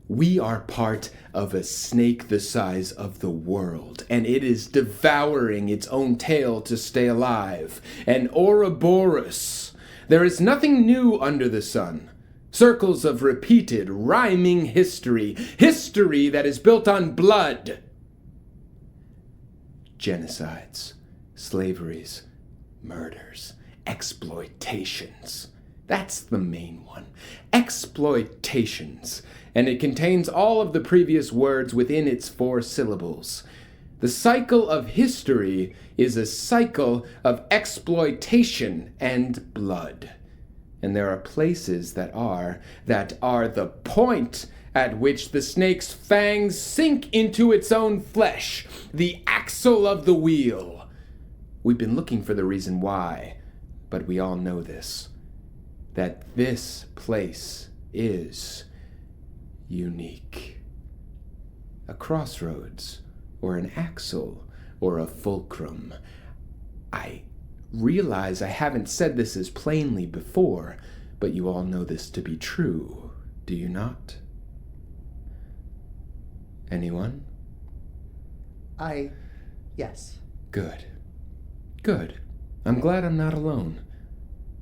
We are part of a snake the size of the world, and it is devouring its own tail to stay alive. An Ouroboros. There is nothing new under the sun. Circles of repeated, rhyming history. History that is built on blood. Genocides, slaveries, murders, exploitations. That's the main one. Exploitations. And it contains all of the previous words within its 4 syllables. The cycle of history is a cycle of exploitation and blood. And there are places that are the point at which the snake's fangs sink into its own flesh, the axle of the wheel. We've been looking for the reason why, but we all know this. That this place is unique. A crossroads, or an axle, or a fulcrum. I realize I haven't said this as plainly before, but you all know this to be true, do you not? Anyone? Yes. Good. Good. I'm glad I'm not alone.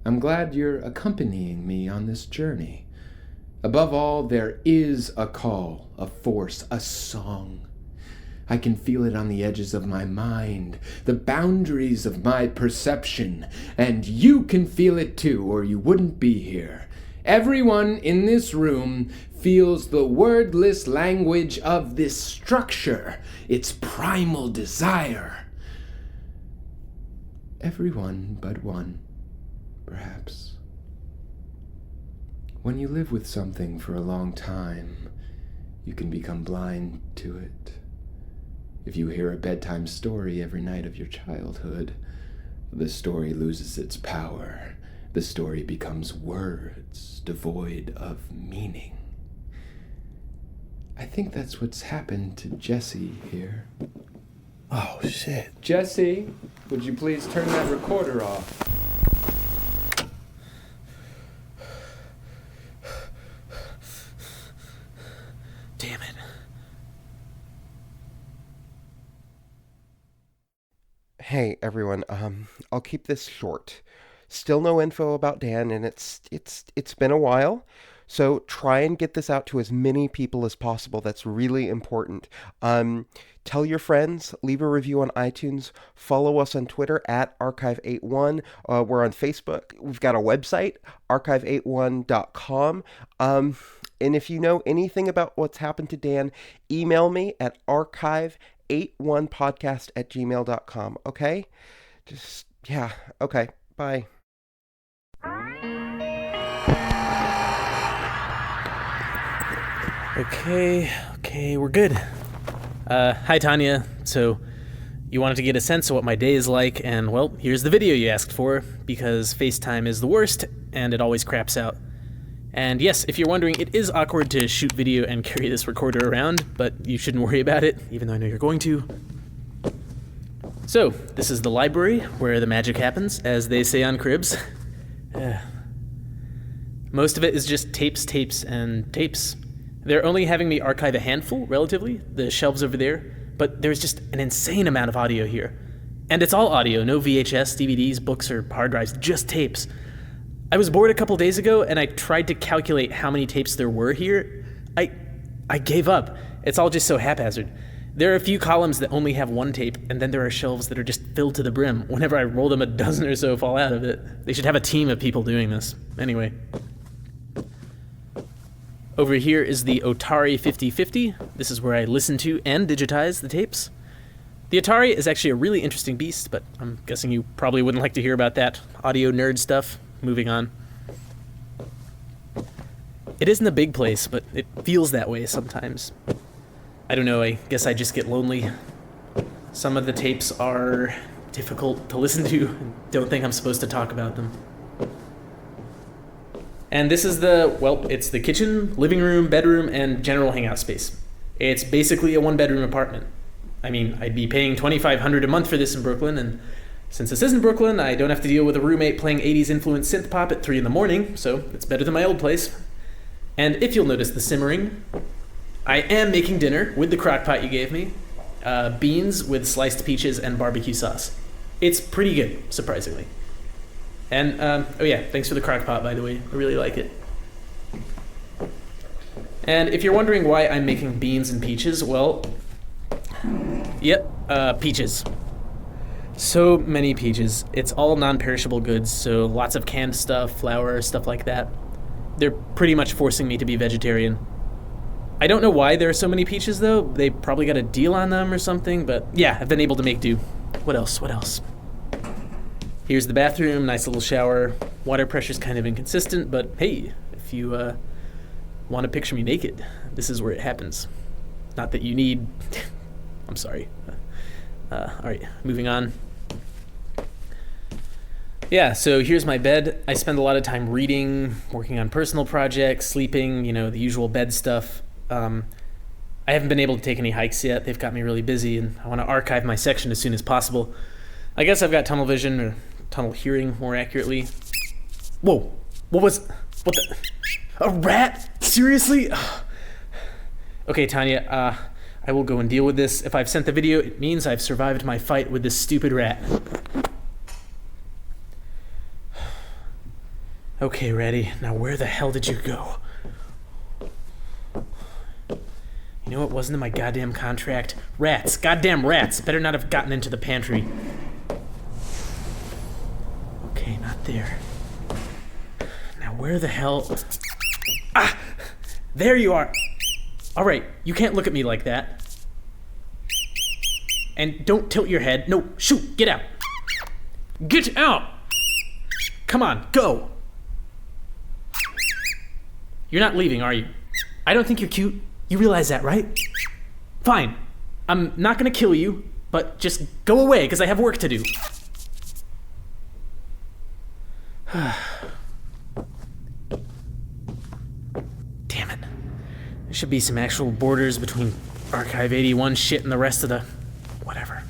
I'm glad you're accompanying me on this journey. Above all, there is a call, a force, a song. I can feel it on the edges of my mind, the boundaries of my perception, and you can feel it too, or you wouldn't be here. Everyone in this room feels the wordless language of this structure, its primal desire. Everyone but one, perhaps. When you live with something for a long time, you can become blind to it. If you hear a bedtime story every night of your childhood, the story loses its power. The story becomes words devoid of meaning. I think that's what's happened to Jesse here. Oh, shit. Jesse, would you please turn that recorder off? Damn it. Hey everyone, I'll keep this short. Still no info about Dan, and it's been a while. So try and get this out to as many people as possible. That's really important. Tell your friends, leave a review on iTunes, follow us on Twitter at Archive81. We're on Facebook. We've got a website, archive81.com. And if you know anything about what's happened to Dan, email me at archive81podcast@gmail.com. Okay? Okay. Bye. Okay, we're good. Hi, Tanya. So, you wanted to get a sense of what my day is like, and, well, here's the video you asked for, because FaceTime is the worst, and it always craps out. And yes, if you're wondering, it is awkward to shoot video and carry this recorder around, but you shouldn't worry about it, even though I know you're going to. So, this is the library, where the magic happens, as they say on Cribs. Most of it is just tapes, and tapes. They're only having me archive a handful, relatively, the shelves over there, but there's just an insane amount of audio here. And it's all audio, no VHS, DVDs, books, or hard drives, just tapes. I was bored a couple days ago, and I tried to calculate how many tapes there were here. I gave up. It's all just so haphazard. There are a few columns that only have one tape, and then there are shelves that are just filled to the brim. Whenever I roll them, a dozen or so fall out of it. They should have a team of people doing this. Anyway. Over here is the Atari 5050. This is where I listen to and digitize the tapes. The Atari is actually a really interesting beast, but I'm guessing you probably wouldn't like to hear about that audio nerd stuff. Moving on. It isn't a big place, but it feels that way sometimes. I don't know, I guess I just get lonely. Some of the tapes are difficult to listen to and don't think I'm supposed to talk about them. And this is it's the kitchen, living room, bedroom, and general hangout space. It's basically a one-bedroom apartment. I mean, I'd be paying $2,500 a month for this in Brooklyn, and since this isn't Brooklyn, I don't have to deal with a roommate playing 80s influenced synth pop at 3 a.m, so it's better than my old place. And if you'll notice the simmering, I am making dinner with the crock pot you gave me. Beans with sliced peaches and barbecue sauce. It's pretty good, surprisingly. And, thanks for the crock pot, by the way. I really like it. And if you're wondering why I'm making beans and peaches, well, peaches. So many peaches. It's all non-perishable goods, so lots of canned stuff, flour, stuff like that. They're pretty much forcing me to be vegetarian. I don't know why there are so many peaches, though. They probably got a deal on them or something, but yeah, I've been able to make do. What else? Here's the bathroom, nice little shower. Water pressure's kind of inconsistent, but hey, if you want to picture me naked, this is where it happens. Not that you need... I'm sorry. Alright, moving on. Yeah, so here's my bed. I spend a lot of time reading, working on personal projects, sleeping, the usual bed stuff. I haven't been able to take any hikes yet. They've got me really busy, and I want to archive my section as soon as possible. I guess I've got tunnel vision, or tunnel hearing, more accurately. Whoa! What the? A rat? Seriously? Okay, Tanya, I will go and deal with this. If I've sent the video, it means I've survived my fight with this stupid rat. Okay, ready. Now where the hell did you go? You know what wasn't in my goddamn contract? Rats. Goddamn rats. Better not have gotten into the pantry. Okay, not there. Now where the hell... Ah! There you are! Alright, you can't look at me like that. And don't tilt your head. No, shoot! Get out! Get out! Come on, go! You're not leaving, are you? I don't think you're cute. You realize that, right? Fine. I'm not gonna kill you, but just go away, because I have work to do. Damn it. There should be some actual borders between Archive 81 shit and the rest of the... whatever.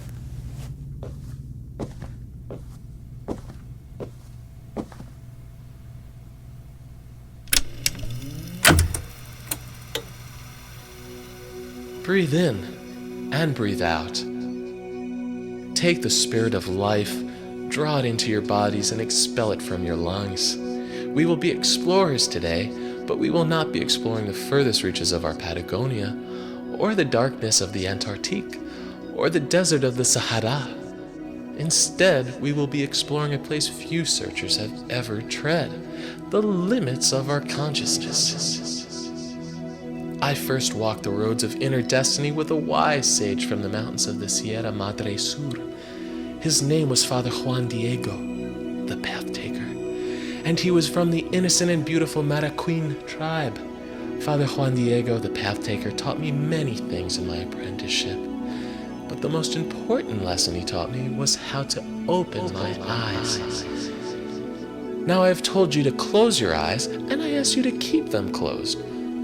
Breathe in and breathe out. Take the spirit of life, draw it into your bodies, and expel it from your lungs. We will be explorers today, but we will not be exploring the furthest reaches of our Patagonia, or the darkness of the Antarctique, or the desert of the Sahara. Instead, we will be exploring a place few searchers have ever tread, the limits of our consciousness. I first walked the roads of inner destiny with a wise sage from the mountains of the Sierra Madre Sur. His name was Father Juan Diego, the Path Taker, and he was from the innocent and beautiful Maracuin tribe. Father Juan Diego, the Path Taker, taught me many things in my apprenticeship, but the most important lesson he taught me was how to open my eyes. Now I have told you to close your eyes, and I ask you to keep them closed.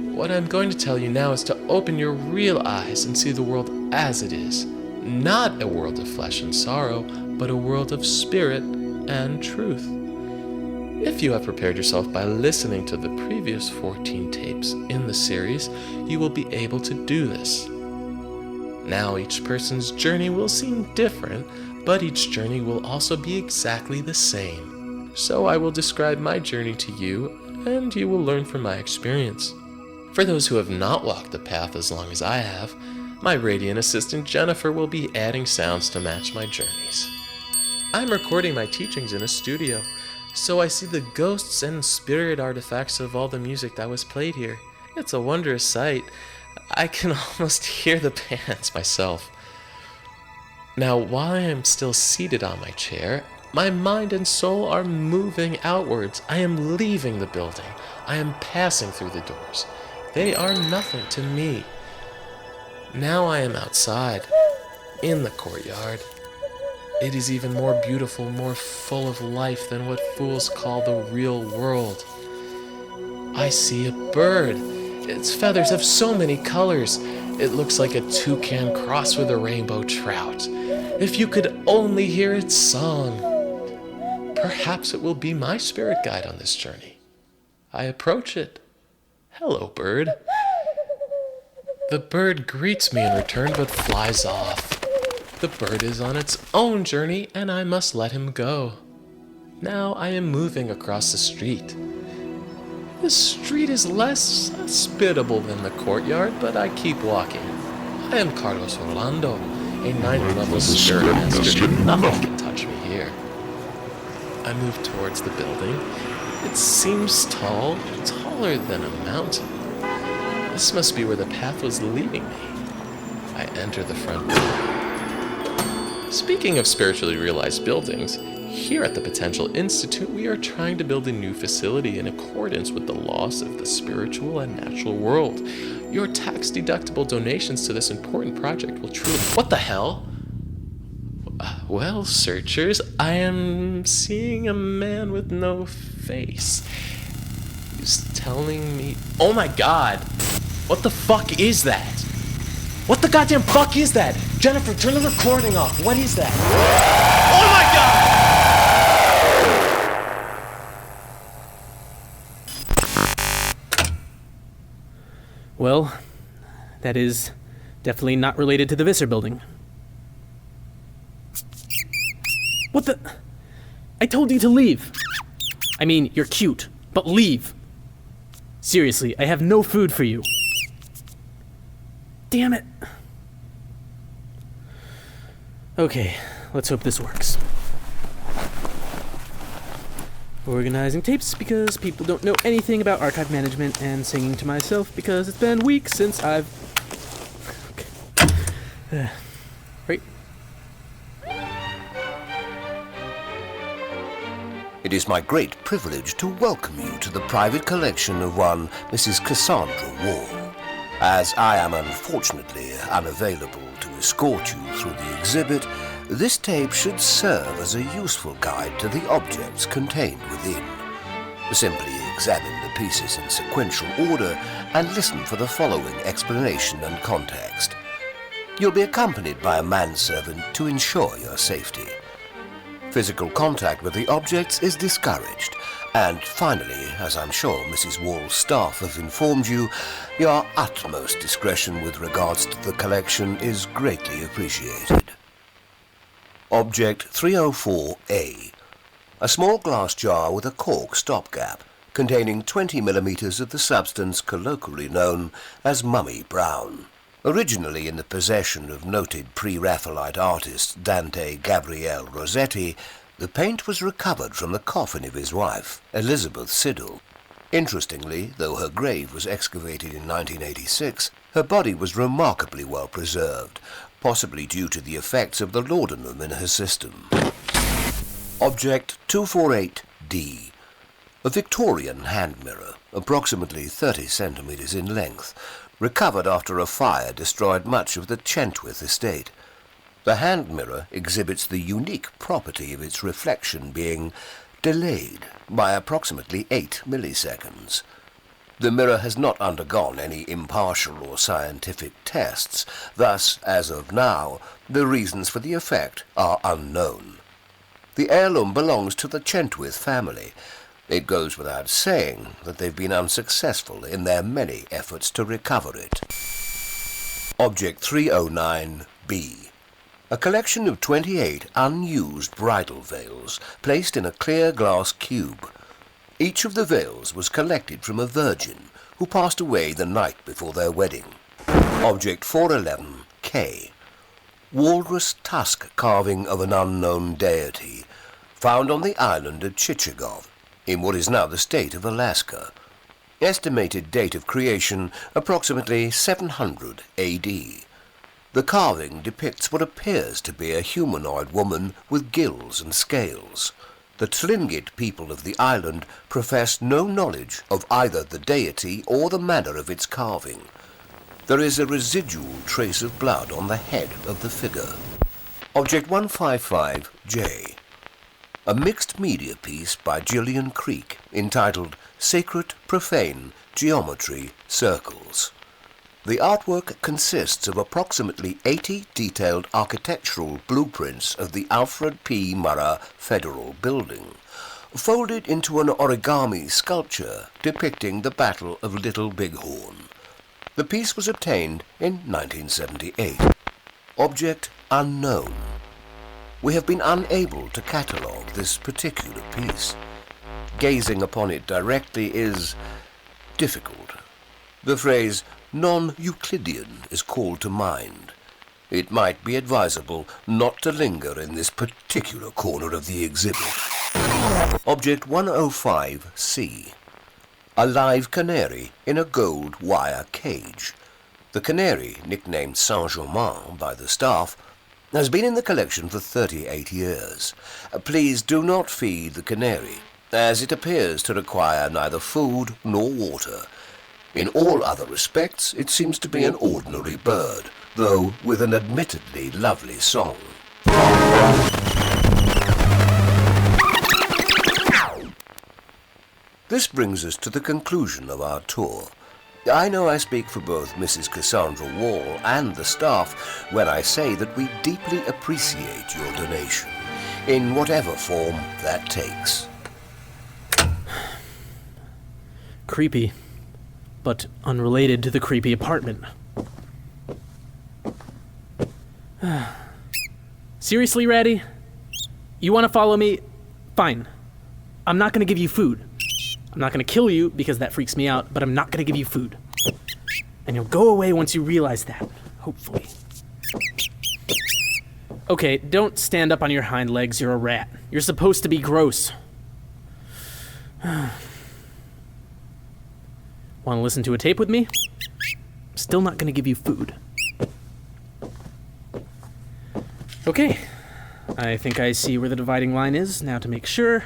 What I'm going to tell you now is to open your real eyes and see the world as it is. Not a world of flesh and sorrow, but a world of spirit and truth. If you have prepared yourself by listening to the previous 14 tapes in the series, you will be able to do this. Now each person's journey will seem different, but each journey will also be exactly the same. So I will describe my journey to you, and you will learn from my experience. For those who have not walked the path as long as I have, my radiant assistant Jennifer will be adding sounds to match my journeys. I'm recording my teachings in a studio, so I see the ghosts and spirit artifacts of all the music that was played here. It's a wondrous sight. I can almost hear the bands myself. Now, while I am still seated on my chair, my mind and soul are moving outwards. I am leaving the building. I am passing through the doors. They are nothing to me. Now I am outside, in the courtyard. It is even more beautiful, more full of life than what fools call the real world. I see a bird. Its feathers have so many colors. It looks like a toucan crossed with a rainbow trout. If you could only hear its song. Perhaps it will be my spirit guide on this journey. I approach it. Hello, bird. The bird greets me in return but flies off. The bird is on its own journey and I must let him go. Now I am moving across the street. The street is less hospitable than the courtyard, but I keep walking. I am Carlos Orlando, a 9th level spirit master. Nothing can touch me here. I move towards the building. It seems tall, taller than a mountain. This must be where the path was leading me. I enter the front door. Speaking of spiritually realized buildings, here at the Potential Institute, we are trying to build a new facility in accordance with the laws of the spiritual and natural world. Your tax-deductible donations to this important project will truly... What the hell? Well, searchers, I am seeing a man with no face. He's telling me... Oh my god! What the fuck is that? What the goddamn fuck is that? Jennifer, turn the recording off. What is that? Oh my god! Well, that is definitely not related to the Visser building. What the? I told you to leave. I mean, you're cute, but leave. Seriously, I have no food for you. Damn it. Okay, let's hope this works. Organizing tapes because people don't know anything about archive management, and singing to myself because it's been weeks since I've... Okay. Right. It is my great privilege to welcome you to the private collection of one Mrs. Cassandra Wall. As I am unfortunately unavailable to escort you through the exhibit, this tape should serve as a useful guide to the objects contained within. Simply examine the pieces in sequential order and listen for the following explanation and context. You'll be accompanied by a manservant to ensure your safety. Physical contact with the objects is discouraged. And finally, as I'm sure Mrs. Wall's staff have informed you, your utmost discretion with regards to the collection is greatly appreciated. Object 304A. A small glass jar with a cork stopgap containing 20 millimeters of the substance colloquially known as mummy brown. Originally in the possession of noted pre-Raphaelite artist Dante Gabriele Rossetti, the paint was recovered from the coffin of his wife, Elizabeth Siddall. Interestingly, though her grave was excavated in 1986, her body was remarkably well preserved, possibly due to the effects of the laudanum in her system. Object 248D. A Victorian hand mirror, approximately 30 centimeters in length, recovered after a fire destroyed much of the Chentwith estate. The hand mirror exhibits the unique property of its reflection being delayed by approximately 8 milliseconds. The mirror has not undergone any impartial or scientific tests, thus, as of now, the reasons for the effect are unknown. The heirloom belongs to the Chentwith family. It goes without saying that they've been unsuccessful in their many efforts to recover it. Object 309B. A collection of 28 unused bridal veils placed in a clear glass cube. Each of the veils was collected from a virgin who passed away the night before their wedding. Object 411K. Walrus tusk carving of an unknown deity, found on the island of Chichagov, in what is now the state of Alaska. Estimated date of creation approximately 700 AD. The carving depicts what appears to be a humanoid woman with gills and scales. The Tlingit people of the island profess no knowledge of either the deity or the manner of its carving. There is a residual trace of blood on the head of the figure. Object 155J. A mixed media piece by Gillian Creek entitled Sacred Profane Geometry Circles. The artwork consists of approximately 80 detailed architectural blueprints of the Alfred P. Murrah Federal Building, folded into an origami sculpture depicting the Battle of Little Bighorn. The piece was obtained in 1978. Object unknown. We have been unable to catalogue this particular piece. Gazing upon it directly is difficult. The phrase non-Euclidean is called to mind. It might be advisable not to linger in this particular corner of the exhibit. Object 105C. A live canary in a gold wire cage. The canary, nicknamed Saint-Germain by the staff, has been in the collection for 38 years. Please do not feed the canary, as it appears to require neither food nor water. In all other respects, it seems to be an ordinary bird, though with an admittedly lovely song. This brings us to the conclusion of our tour. I know I speak for both Mrs. Cassandra Wall and the staff when I say that we deeply appreciate your donation, in whatever form that takes. Creepy, but unrelated to the creepy apartment. Seriously, Ratty? You want to follow me? Fine. I'm not going to give you food. I'm not going to kill you because that freaks me out, but I'm not going to give you food. And you'll go away once you realize that, hopefully. Okay, don't stand up on your hind legs, you're a rat. You're supposed to be gross. Want to listen to a tape with me? Still not going to give you food. Okay, I think I see where the dividing line is. Now to make sure.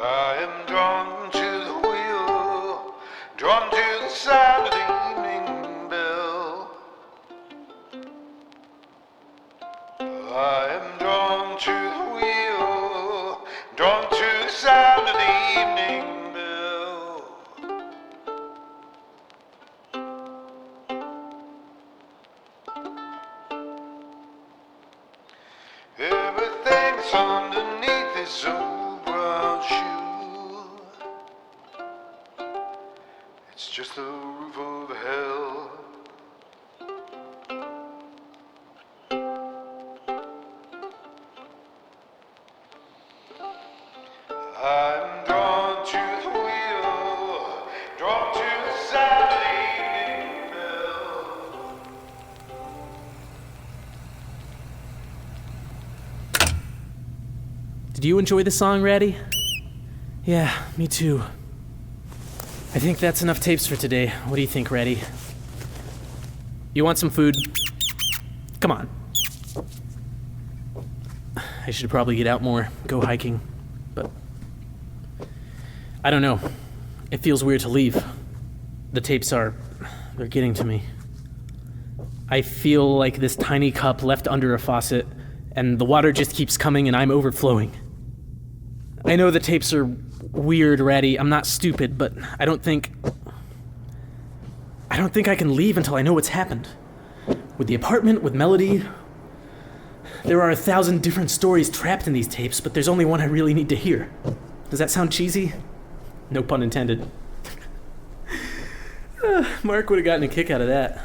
I am drawn to the wheel, drawn to the sound of the evening bell. I am drawn to the wheel, drawn to the sound of the evening bell. Everything's underneath this old brown shoe. It's just the roof of hell. I'm drawn to the wheel, drawn to the sound of the evening bell. Did you enjoy the song, Ratty? Yeah, me too. I think that's enough tapes for today. What do you think, Ratty? You want some food? Come on. I should probably get out more, go hiking, but I don't know. It feels weird to leave. The tapes they're getting to me. I feel like this tiny cup left under a faucet, and the water just keeps coming and I'm overflowing. I know the tapes are weird, Ratty. I'm not stupid, but I don't think I can leave until I know what's happened. With the apartment, with Melody, there are 1,000 different stories trapped in these tapes, but there's only one I really need to hear. Does that sound cheesy? No pun intended. Mark would have gotten a kick out of that.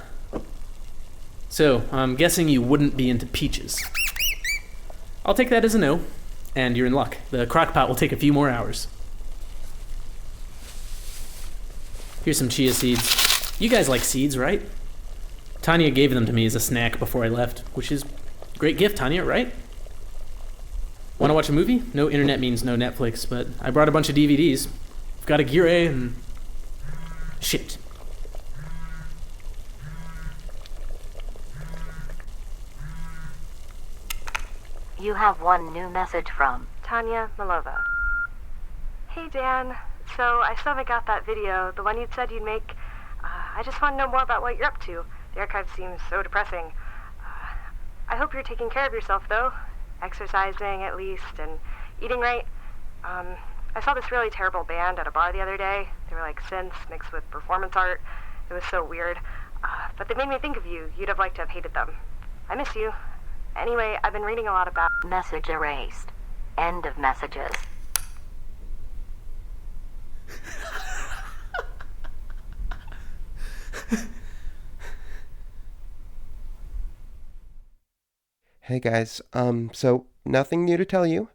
So, I'm guessing you wouldn't be into peaches. I'll take that as a no, and you're in luck. The crock-pot will take a few more hours. Here's some chia seeds. You guys like seeds, right? Tanya gave them to me as a snack before I left, which is a great gift, Tanya, right? Want to watch a movie? No internet means no Netflix, but I brought a bunch of DVDs. I've got a Gear A and... shit. You have one new message from Tanya Malova. Hey Dan, so I still haven't got that video, the one you'd said you'd make. I just want to know more about what you're up to. The archive seems so depressing. I hope you're taking care of yourself though. Exercising at least, and eating right. I saw this really terrible band at a bar the other day. They were like synths mixed with performance art. It was so weird. But they made me think of you. You'd have liked to have hated them. I miss you. Anyway, I've been reading a lot about... message erased. End of messages. Hey guys, so nothing new to tell you.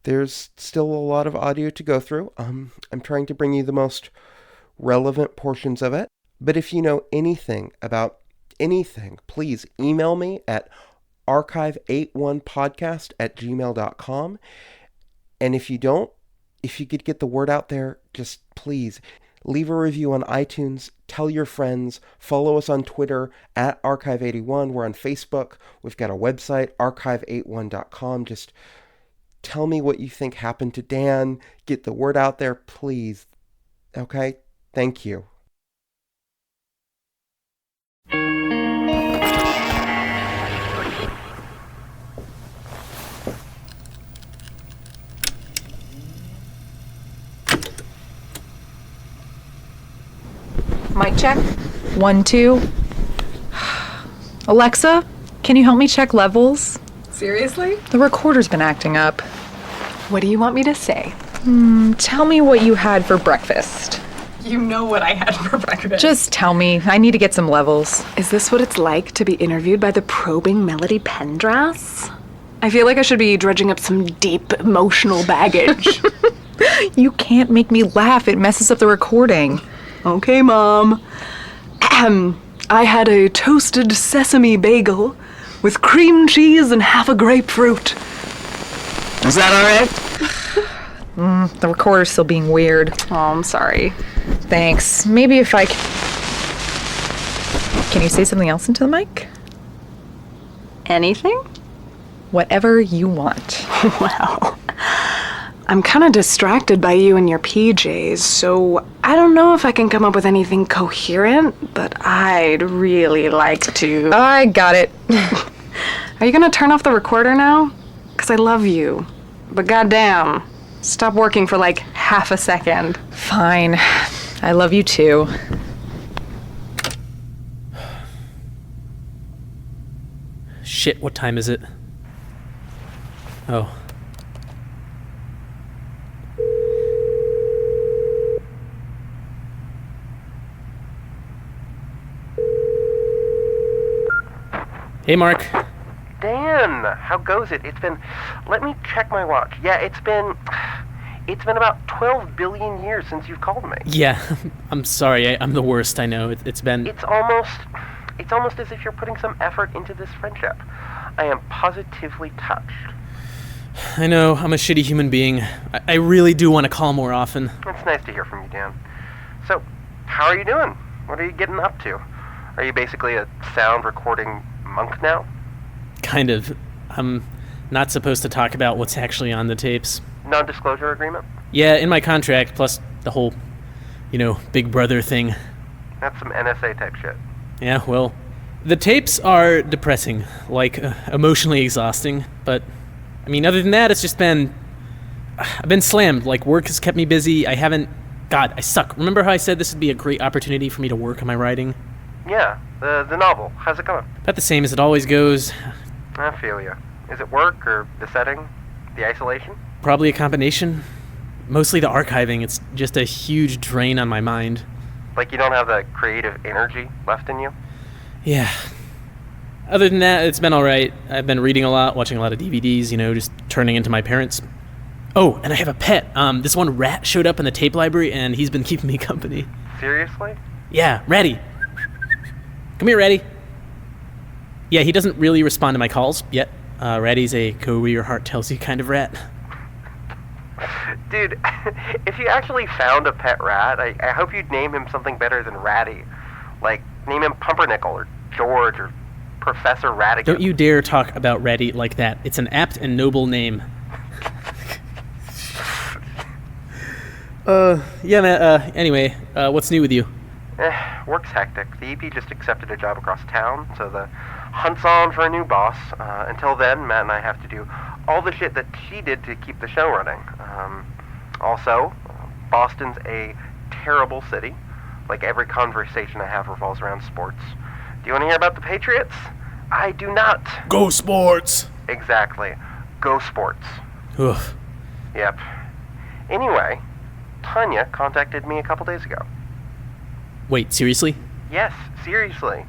There's still a lot of audio to go through. I'm trying to bring you the most relevant portions of it. But if you know anything about anything, please email me at archive81podcast@gmail.com. And if you don't, if you could get the word out there, just please leave a review on iTunes, tell your friends, follow us on Twitter at Archive81. We're on Facebook. We've got a website, archive81.com. Just tell me what you think happened to Dan. Get the word out there, please. Okay? Thank you. Mic check. 1, 2. Alexa, can you help me check levels? Seriously? The recorder's been acting up. What do you want me to say? Tell me what you had for breakfast. You know what I had for breakfast. Just tell me. I need to get some levels. Is this what it's like to be interviewed by the probing Melody Pendrass? I feel like I should be dredging up some deep emotional baggage. You can't make me laugh. It messes up the recording. Okay, Mom. I had a toasted sesame bagel with cream cheese and half a grapefruit. Is that all right? The recorder's still being weird. Oh, I'm sorry. Thanks. Maybe if I Can you say something else into the mic? Anything? Whatever you want. Well, I'm kind of distracted by you and your PJs, so I don't know if I can come up with anything coherent, but I'd really like to... I got it. Are you gonna turn off the recorder now? 'Cause I love you. But goddamn, stop working for like half a second. Fine. I love you too. Shit, what time is it? Oh. Hey, Mark. Dan, how goes it? Let me check my watch. Yeah, it's been about 12 billion years since you've called me. Yeah, I'm sorry. I'm the worst, I know. It's been... It's almost as if you're putting some effort into this friendship. I am positively touched. I know, I'm a shitty human being. I really do want to call more often. It's nice to hear from you, Dan. So, how are you doing? What are you getting up to? Are you basically a sound recording monk now? Kind of. I'm not supposed to talk about what's actually on the tapes. Non-disclosure agreement? Yeah, in my contract, plus the whole, Big Brother thing. That's some NSA type shit. Yeah, well, the tapes are depressing, emotionally exhausting, but, other than that, it's just been... I've been slammed, work has kept me busy, God, I suck. Remember how I said this would be a great opportunity for me to work on my writing? Yeah, the novel. How's it going? About the same as it always goes. I feel you. Is it work, or the setting? The isolation? Probably a combination. Mostly the archiving. It's just a huge drain on my mind. Like you don't have the creative energy left in you? Yeah. Other than that, it's been alright. I've been reading a lot, watching a lot of DVDs, just turning into my parents. Oh, and I have a pet. This one rat showed up in the tape library, and he's been keeping me company. Seriously? Yeah, Ratty. Come here, Ratty. Yeah, he doesn't really respond to my calls yet. Ratty's a go where your heart tells you kind of rat. Dude, if you actually found a pet rat, I hope you'd name him something better than Ratty. Like, name him Pumpernickel or George or Professor Ratigan. Don't you dare talk about Ratty like that. It's an apt and noble name. Yeah, man, anyway, what's new with you? Work's hectic. The EP just accepted a job across town, so the hunt's on for a new boss. Until then, Matt and I have to do all the shit that she did to keep the show running. Also, Boston's a terrible city. Like, every conversation I have revolves around sports. Do you want to hear about the Patriots? I do not. Go sports! Exactly. Go sports. Oof. Yep. Anyway, Tanya contacted me a couple days ago. Wait, seriously? Yes, seriously.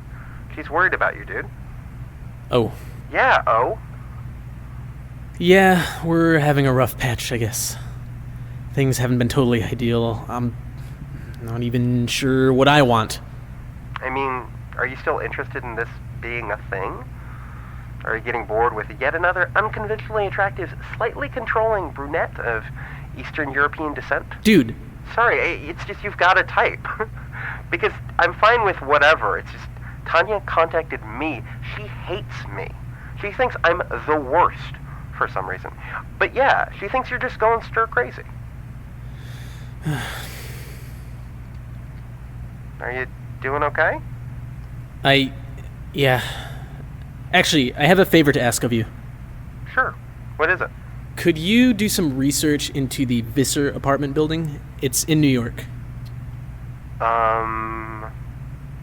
She's worried about you, dude. Oh. Yeah, oh? Yeah, we're having a rough patch, I guess. Things haven't been totally ideal. I'm not even sure what I want. I mean, are you still interested in this being a thing? Are you getting bored with yet another unconventionally attractive, slightly controlling brunette of Eastern European descent? Dude. Sorry, it's just you've got a type. Because I'm fine with whatever. It's just Tanya contacted me. She hates me. She thinks I'm the worst for some reason. But yeah, she thinks you're just going stir crazy. Are you doing okay? Yeah. Actually, I have a favor to ask of you. Sure. What is it? Could you do some research into the Visser apartment building? It's in New York.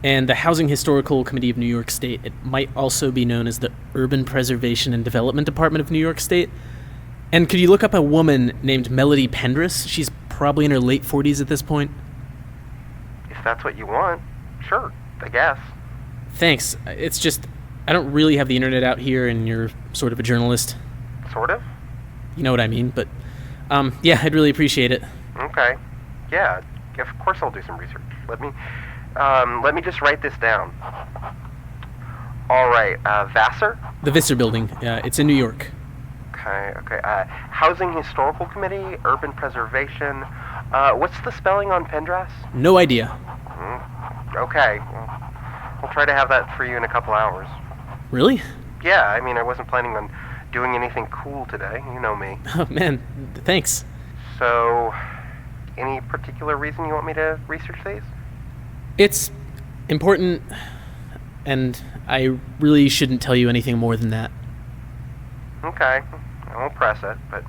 And the Housing Historical Committee of New York State. It might also be known as the Urban Preservation and Development Department of New York State. And could you look up a woman named Melody Pendris? She's probably in her late 40s at this point. If that's what you want, sure, I guess. Thanks. It's just, I don't really have the internet out here, and you're sort of a journalist. Sort of? You know what I mean, but, yeah, I'd really appreciate it. Okay. Yeah, of course I'll do some research. Let me just write this down. All right, Vassar? The Visser building. It's in New York. Okay. Housing Historical Committee, Urban Preservation. What's the spelling on Pendras? No idea. Okay. We'll try to have that for you in a couple hours. Really? Yeah, I mean, I wasn't planning on doing anything cool today. You know me. Oh, man. Thanks. So, any particular reason you want me to research these? It's important, and I really shouldn't tell you anything more than that. Okay. I won't press it, but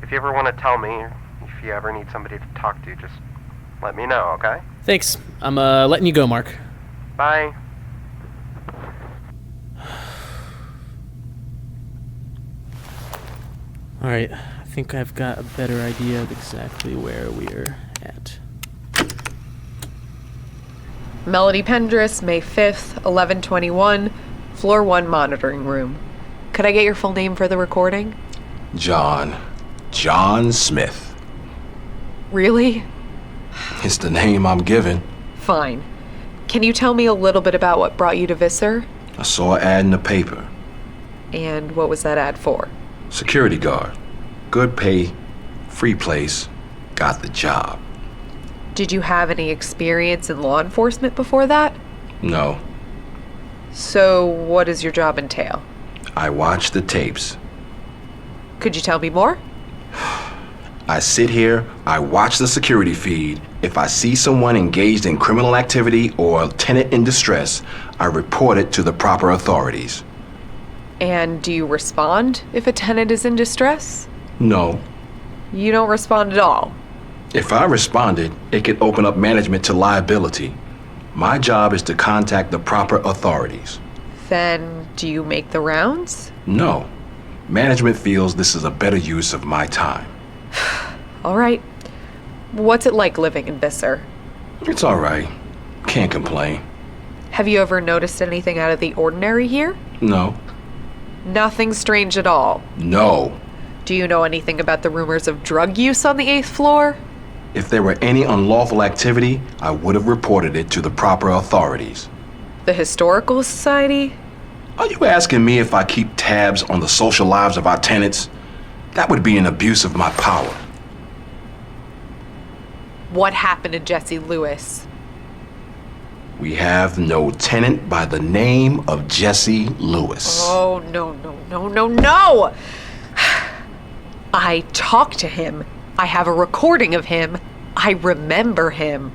if you ever want to tell me, or if you ever need somebody to talk to, just let me know, okay? Thanks. I'm letting you go, Mark. Bye. Alright, I think I've got a better idea of exactly where we're at. Melody Pendris, May 5th, 11:21, floor 1 monitoring room. Could I get your full name for the recording? John Smith. Really? It's the name I'm given. Fine. Can you tell me a little bit about what brought you to Visser? I saw an ad in the paper. And what was that ad for? Security guard. Good pay, free place, got the job. Did you have any experience in law enforcement before that? No. So what does your job entail? I watch the tapes. Could you tell me more? I sit here, I watch the security feed. If I see someone engaged in criminal activity or a tenant in distress, I report it to the proper authorities. And do you respond if a tenant is in distress? No. You don't respond at all? If I responded, it could open up management to liability. My job is to contact the proper authorities. Then do you make the rounds? No. Management feels this is a better use of my time. All right. What's it like living in Visser? It's all right. Can't complain. Have you ever noticed anything out of the ordinary here? No. Nothing strange at all? No. Do you know anything about the rumors of drug use on the 8th floor? If there were any unlawful activity, I would have reported it to the proper authorities. The Historical Society? Are you asking me if I keep tabs on the social lives of our tenants? That would be an abuse of my power. What happened to Jesse Lewis? We have no tenant by the name of Jesse Lewis. Oh, no. I talked to him. I have a recording of him. I remember him.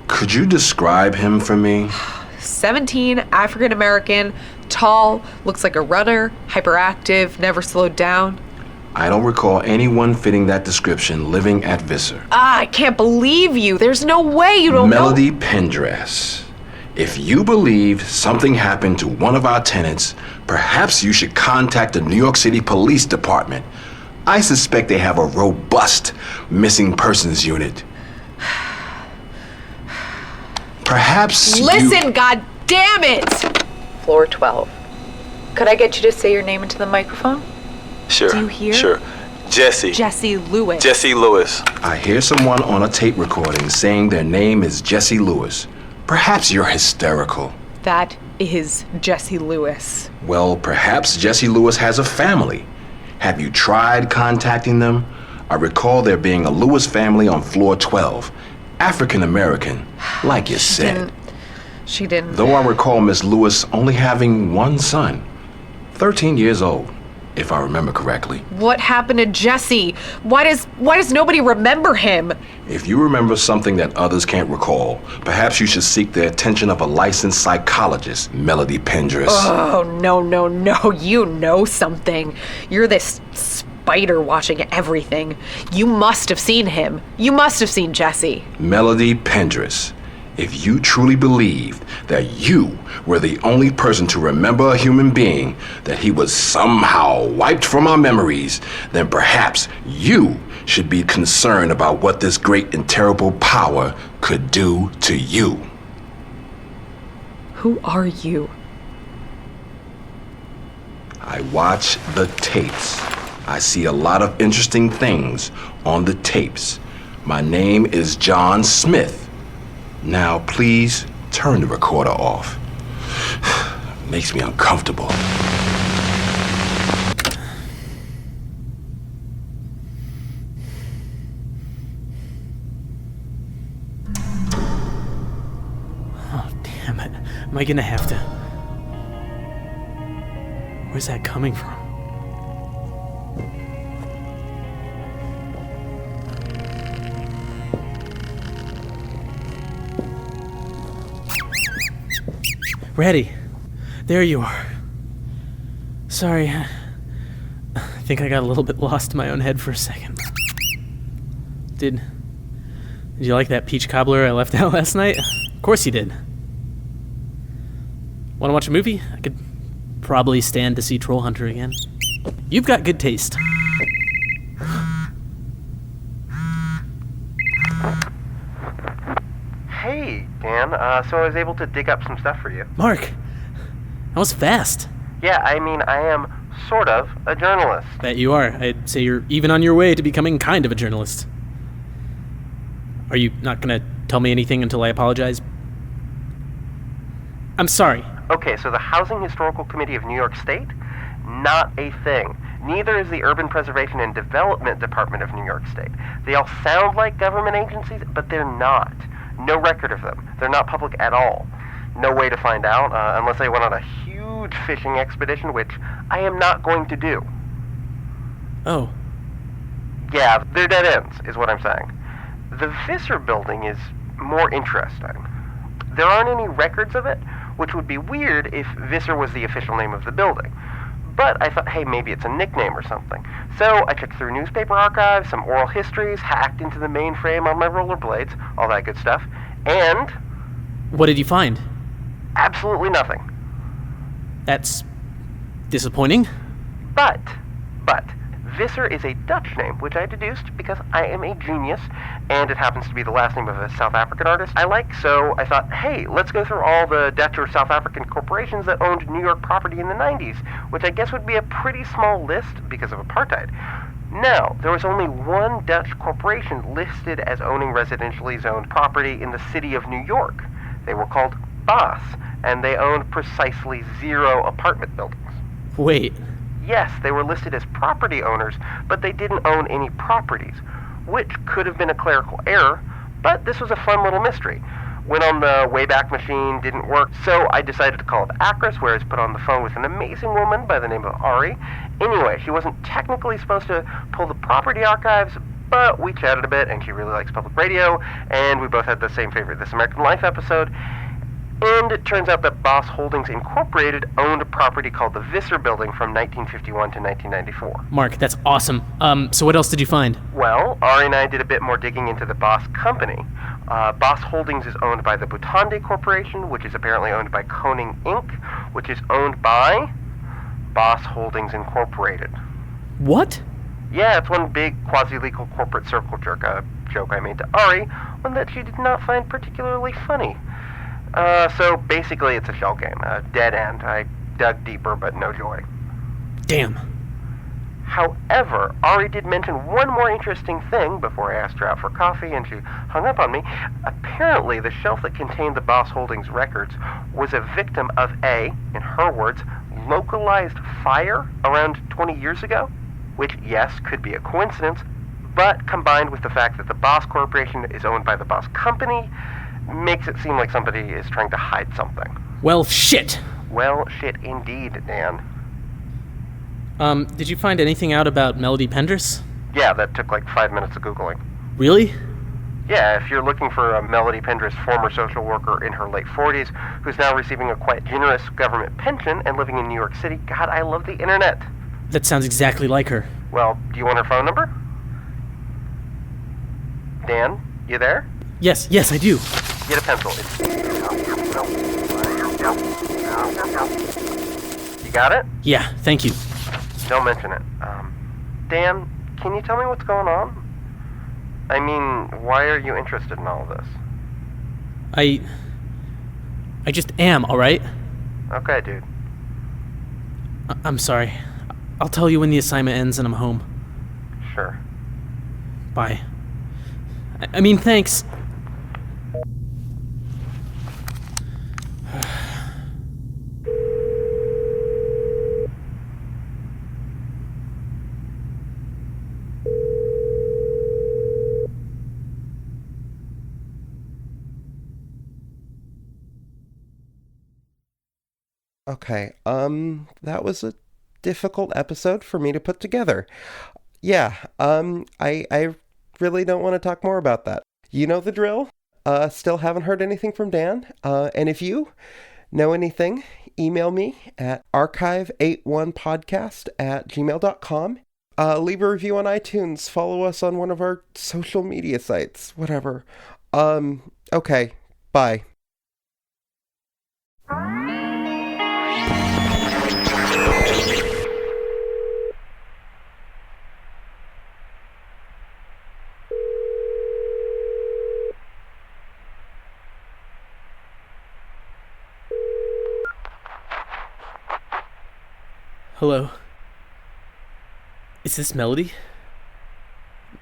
Could you describe him for me? 17, African American, tall, looks like a runner, hyperactive, never slowed down. I don't recall anyone fitting that description living at Visser. I can't believe you. There's no way you don't Melody know. Pendress. If you believe something happened to one of our tenants, perhaps you should contact the New York City Police Department. I suspect they have a robust missing persons unit. Perhaps Listen, God damn it! Floor 12. Could I get you to say your name into the microphone? Sure. Do you hear? Sure. Jesse Lewis. Jesse Lewis. I hear someone on a tape recording saying their name is Jesse Lewis. Perhaps you're hysterical. That is Jesse Lewis. Well, perhaps Jesse Lewis has a family. Have you tried contacting them? I recall there being a Lewis family on floor 12. African American, like you said. She didn't. Though I recall Miss Lewis only having one son, 13 years old, if I remember correctly. What happened to Jesse? Why does nobody remember him? If you remember something that others can't recall, perhaps you should seek the attention of a licensed psychologist, Melody Pendress. Oh, no. You know something. You're this spider watching everything. You must have seen him. You must have seen Jesse. Melody Pendress. If you truly believed that you were the only person to remember a human being, that he was somehow wiped from our memories, then perhaps you should be concerned about what this great and terrible power could do to you. Who are you? I watch the tapes. I see a lot of interesting things on the tapes. My name is John Smith. Now, please turn the recorder off. Makes me uncomfortable. Oh, damn it. Am I gonna have to... Where's that coming from? Ready. There you are. Sorry. I think I got a little bit lost in my own head for a second. Did you like that peach cobbler I left out last night? Of course you did. Want to watch a movie? I could probably stand to see Troll Hunter again. You've got good taste. Hey, Dan. So I was able to dig up some stuff for you. Mark, that was fast. Yeah, I mean, I am sort of a journalist. That you are. I'd say you're even on your way to becoming kind of a journalist. Are you not gonna tell me anything until I apologize? I'm sorry. Okay, so the Housing Historical Committee of New York State? Not a thing. Neither is the Urban Preservation and Development Department of New York State. They all sound like government agencies, but they're not. No record of them. They're not public at all. No way to find out, unless I went on a huge fishing expedition, which I am not going to do. Oh. Yeah, they're dead ends, is what I'm saying. The Visser building is more interesting. There aren't any records of it, which would be weird if Visser was the official name of the building. But I thought, hey, maybe it's a nickname or something. So I checked through newspaper archives, some oral histories, hacked into the mainframe on my rollerblades, all that good stuff, and... What did you find? Absolutely nothing. That's disappointing. But, Visser is a Dutch name, which I deduced because I am a genius, and it happens to be the last name of a South African artist I like, so I thought, hey, let's go through all the Dutch or South African corporations that owned New York property in the 90s, which I guess would be a pretty small list because of apartheid. Now, there was only one Dutch corporation listed as owning residentially zoned property in the city of New York. They were called boss, and they owned precisely 0 apartment buildings. Wait. Yes, they were listed as property owners, but they didn't own any properties, which could have been a clerical error, but this was a fun little mystery. Went on the Wayback Machine, didn't work, so I decided to call up Acris, where I was put on the phone with an amazing woman by the name of Ari. Anyway, she wasn't technically supposed to pull the property archives, but we chatted a bit, and she really likes public radio, and we both had the same favorite This American Life episode. And it turns out that Boss Holdings Incorporated owned a property called the Visser Building from 1951 to 1994. Mark, that's awesome. So what else did you find? Well, Ari and I did a bit more digging into the Boss Company. Boss Holdings is owned by the Butande Corporation, which is apparently owned by Koning Inc., which is owned by Boss Holdings Incorporated. What? Yeah, it's one big quasi-legal corporate circle jerk, a joke I made to Ari, one that she did not find particularly funny. So basically it's a shell game, a dead end. I dug deeper, but no joy. Damn. However, Ari did mention one more interesting thing before I asked her out for coffee and she hung up on me. Apparently, the shelf that contained the Boss Holdings records was a victim of a, in her words, localized fire around 20 years ago, which, yes, could be a coincidence, but combined with the fact that the Boss Corporation is owned by the Boss Company, makes it seem like somebody is trying to hide something. Well, shit. Well, shit indeed, Dan. Did you find anything out about Melody Pendris? Yeah, that took like 5 minutes of Googling. Really? Yeah, if you're looking for a Melody Pendris former social worker in her late 40s who's now receiving a quite generous government pension and living in New York City, God, I love the internet. That sounds exactly like her. Well, do you want her phone number? Dan, you there? Yes, I do. Get a pencil. You got it? Yeah, thank you. Don't mention it. Dan, can you tell me what's going on? I mean, why are you interested in all of this? I just am, alright? Okay, dude. I'm sorry. I'll tell you when the assignment ends and I'm home. Sure. Bye. I mean, thanks. Okay, that was a difficult episode for me to put together. Yeah, I really don't want to talk more about that. You know the drill. Still haven't heard anything from Dan. And if you know anything, email me at archive81podcast@gmail.com. Leave a review on iTunes. Follow us on one of our social media sites. Whatever. Okay, bye. Hello. Is this Melody?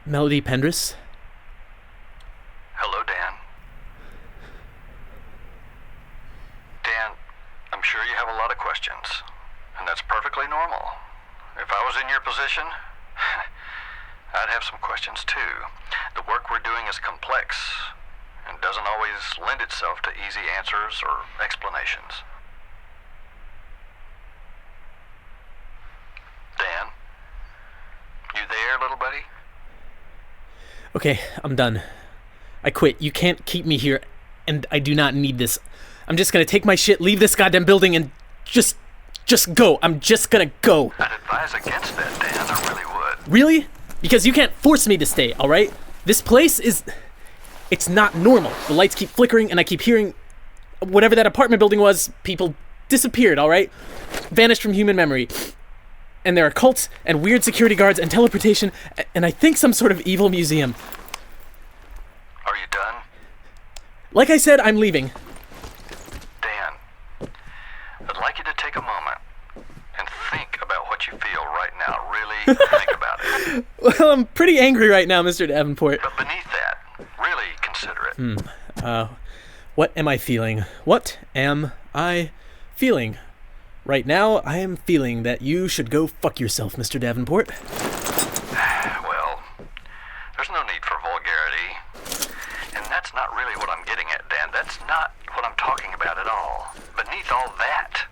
Melody Pendris? Hello, Dan. Dan, I'm sure you have a lot of questions, and that's perfectly normal. If I was in your position, I'd have some questions too. The work we're doing is complex and doesn't always lend itself to easy answers or explanations. Dan? You there, little buddy? Okay, I'm done. I quit. You can't keep me here, and I do not need this. I'm just gonna take my shit, leave this goddamn building, and just go. I'm just gonna go. I'd advise against that, Dan. I really would. Really? Because you can't force me to stay, alright? This place it's not normal. The lights keep flickering, and I keep hearing whatever that apartment building was, people disappeared, alright? Vanished from human memory. And there are cults, and weird security guards, and teleportation, and I think some sort of evil museum. Are you done? Like I said, I'm leaving. Dan, I'd like you to take a moment and think about what you feel right now. Really think about it. Well, I'm pretty angry right now, Mr. Davenport. But beneath that, really consider it. What am I feeling? What am I feeling? Right now, I am feeling that you should go fuck yourself, Mr. Davenport. Well, there's no need for vulgarity. And that's not really what I'm getting at, Dan. That's not what I'm talking about at all. Beneath all that,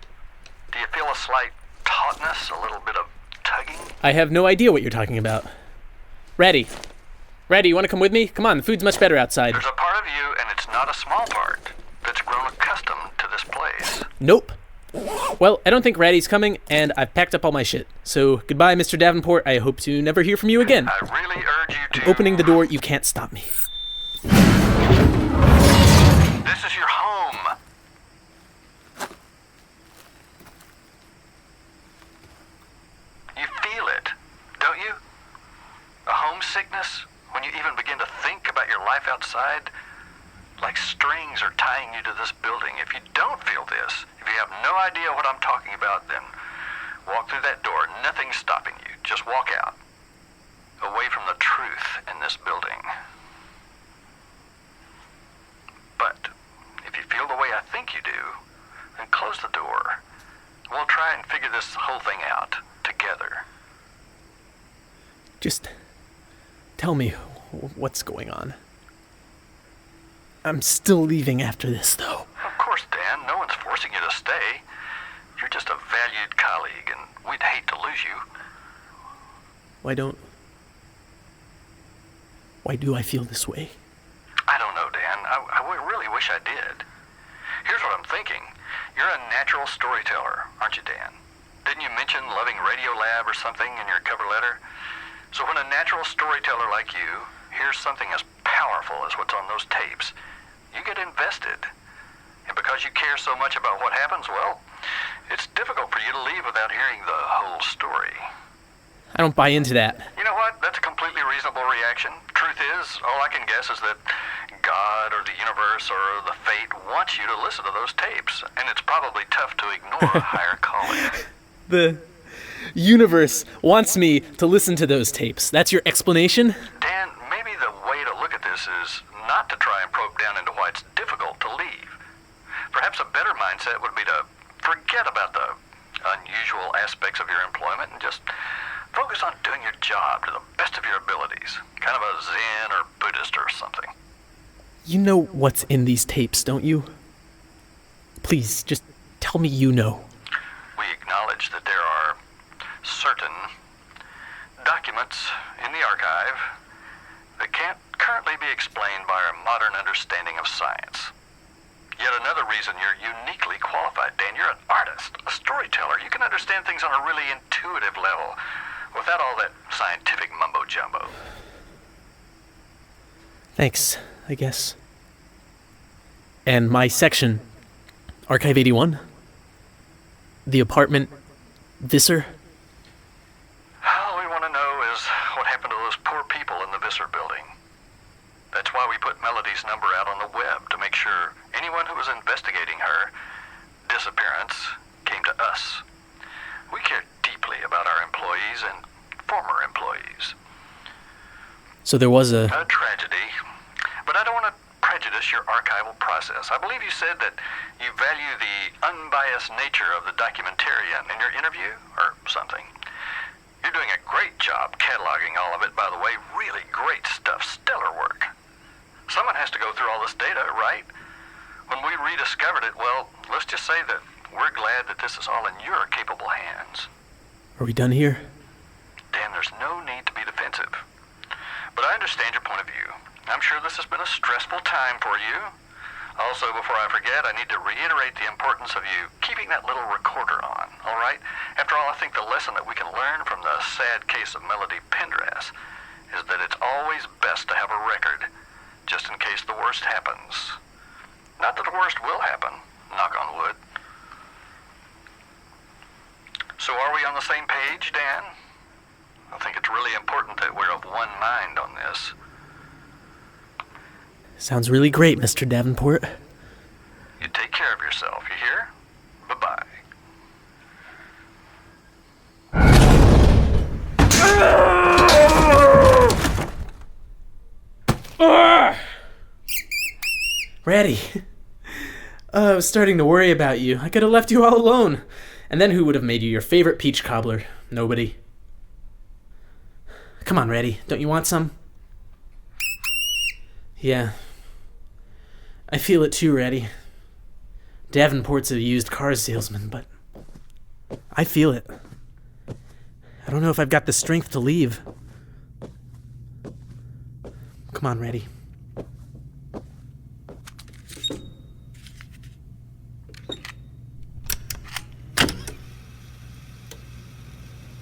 do you feel a slight tautness, a little bit of tugging? I have no idea what you're talking about. Ratty, you want to come with me? Come on, the food's much better outside. There's a part of you, and it's not a small part, that's grown accustomed to this place. Nope. Well, I don't think Ratty's coming, and I've packed up all my shit. So, goodbye, Mr. Davenport. I hope to never hear from you again. I really urge you to... Opening the door, you can't stop me. This is your home. You feel it, don't you? A homesickness when you even begin to think about your life outside? Like strings are tying you to this building. If you don't feel this, if you have no idea what I'm talking about, then walk through that door. Nothing's stopping you. Just walk out. Away from the truth in this building. But if you feel the way I think you do, then close the door. We'll try and figure this whole thing out together. Just tell me what's going on. I'm still leaving after this, though. Of course, Dan. No one's forcing you to stay. You're just a valued colleague, and we'd hate to lose you. Why do I feel this way? I don't know, Dan. I really wish I did. Here's what I'm thinking. You're a natural storyteller, aren't you, Dan? Didn't you mention loving Radiolab or something in your cover letter? So when a natural storyteller like you hears something as powerful as what's on those tapes, you get invested. And because you care so much about what happens, well, it's difficult for you to leave without hearing the whole story. I don't buy into that. You know what? That's a completely reasonable reaction. Truth is, all I can guess is that God or the universe or the fate wants you to listen to those tapes, and it's probably tough to ignore a higher calling. The universe wants me to listen to those tapes. That's your explanation? Dan, maybe the way to look at this is not to try and probe down into why it's difficult to leave. Perhaps a better mindset would be to forget about the unusual aspects of your employment and just focus on doing your job to the best of your abilities. Kind of a Zen or Buddhist or something. You know what's in these tapes, don't you? Please, just tell me you know. We acknowledge that there are certain documents in the archive that can't currently be explained by our modern understanding of science. Yet another reason you're uniquely qualified, Dan. You're an artist, a storyteller. You can understand things on a really intuitive level without all that scientific mumbo-jumbo. Thanks, I guess. And my section, Archive 81? The apartment, Visser? All we want to know is what happened to those poor people in the Visser building. That's why we put Melody's number out on the web, to make sure anyone who was investigating her disappearance came to us. We care deeply about our employees and former employees. So there was a tragedy, but I don't want to prejudice your archival process. I believe you said that you value the unbiased nature of the documentarian in your interview, or something. You're doing a great job cataloging all of it, by the way. Really great stuff, stellar work. Someone has to go through all this data, right? When we rediscovered it, well, let's just say that we're glad that this is all in your capable hands. Are we done here? Dan, there's no need to be defensive. But I understand your point of view. I'm sure this has been a stressful time for you. Also, before I forget, I need to reiterate the importance of you keeping that little recorder on, all right? After all, I think the lesson that we can learn from the sad case of Melody Pendergrass is that it's always best to have a record, just in case the worst happens. Not that the worst will happen, knock on wood. So are we on the same page, Dan? I think it's really important that we're of one mind on this. Sounds really great, Mr. Davenport. You take care of yourself, you hear? Bye-bye. Ratty, I was starting to worry about you. I could have left you all alone. And then who would have made you your favorite peach cobbler? Nobody. Come on, Reddy. Don't you want some? Yeah. I feel it too, Reddy. Davenport's a used car salesman, but I feel it. I don't know if I've got the strength to leave. Come on, Reddy.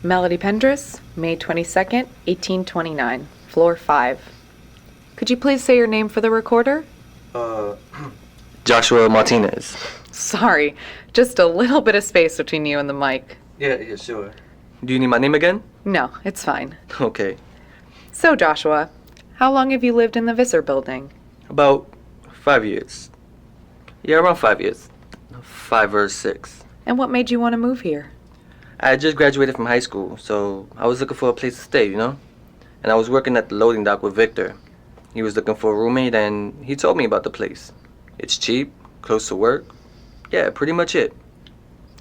Melody Pendris, May 22nd, 1829, floor 5. Could you please say your name for the recorder? Joshua Martinez. Sorry, just a little bit of space between you and the mic. Yeah, sure. Do you need my name again? No, it's fine. Okay. So, Joshua, how long have you lived in the Visser building? About 5 years. Yeah, around 5 years. 5 or 6. And what made you want to move here? I had just graduated from high school, so I was looking for a place to stay, you know? And I was working at the loading dock with Victor. He was looking for a roommate, and he told me about the place. It's cheap, close to work. Yeah, pretty much it.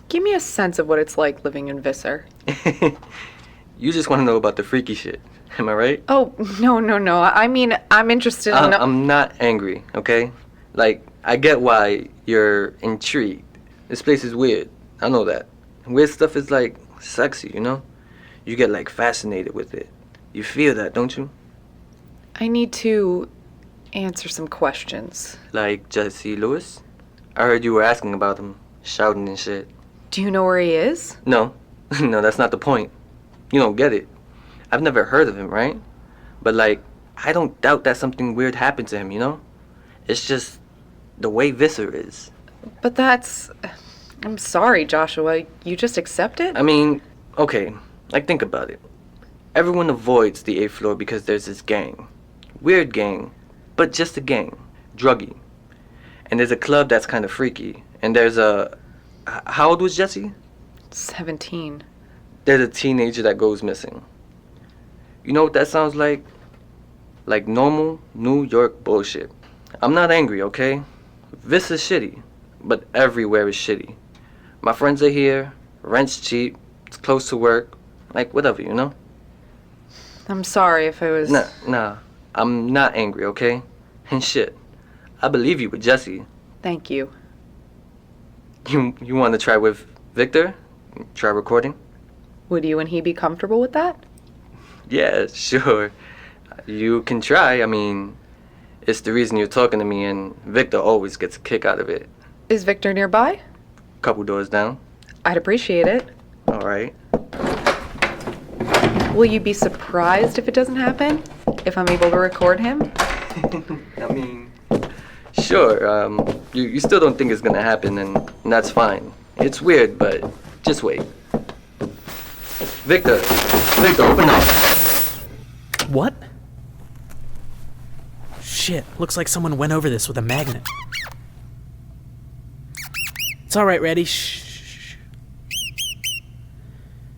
Give me a sense of what it's like living in Visser. You just want to know about the freaky shit, am I right? Oh, no. I mean, I'm interested in... I'm not angry, okay? Like, I get why you're intrigued. This place is weird. I know that. Weird stuff is, like, sexy, you know? You get, like, fascinated with it. You feel that, don't you? I need to answer some questions. Like Jesse Lewis? I heard you were asking about him, shouting and shit. Do you know where he is? No. No, that's not the point. You don't get it. I've never heard of him, right? But, like, I don't doubt that something weird happened to him, you know? It's just the way Visser is. But that's... I'm sorry, Joshua. You just accept it? I mean, okay, like, think about it. Everyone avoids the 8th floor because there's this gang. Weird gang, but just a gang. Druggy. And there's a club that's kind of freaky. And there's a... How old was Jesse? 17. There's a teenager that goes missing. You know what that sounds like? Like normal New York bullshit. I'm not angry, okay? This is shitty, but everywhere is shitty. My friends are here, rent's cheap, it's close to work, like whatever, you know? I'm sorry if I was... Nah, I'm not angry, okay? And shit, I believe you with Jesse. Thank you. You want to try with Victor? Try recording? Would you and he be comfortable with that? Yeah, sure. You can try, I mean, it's the reason you're talking to me, and Victor always gets a kick out of it. Is Victor nearby? Couple doors down. I'd appreciate it. All right. Will you be surprised if it doesn't happen? If I'm able to record him? I mean, sure. You still don't think it's gonna happen, and that's fine. It's weird, but just wait. Victor, open up. What? Shit, looks like someone went over this with a magnet. It's alright, Reddy. Shh.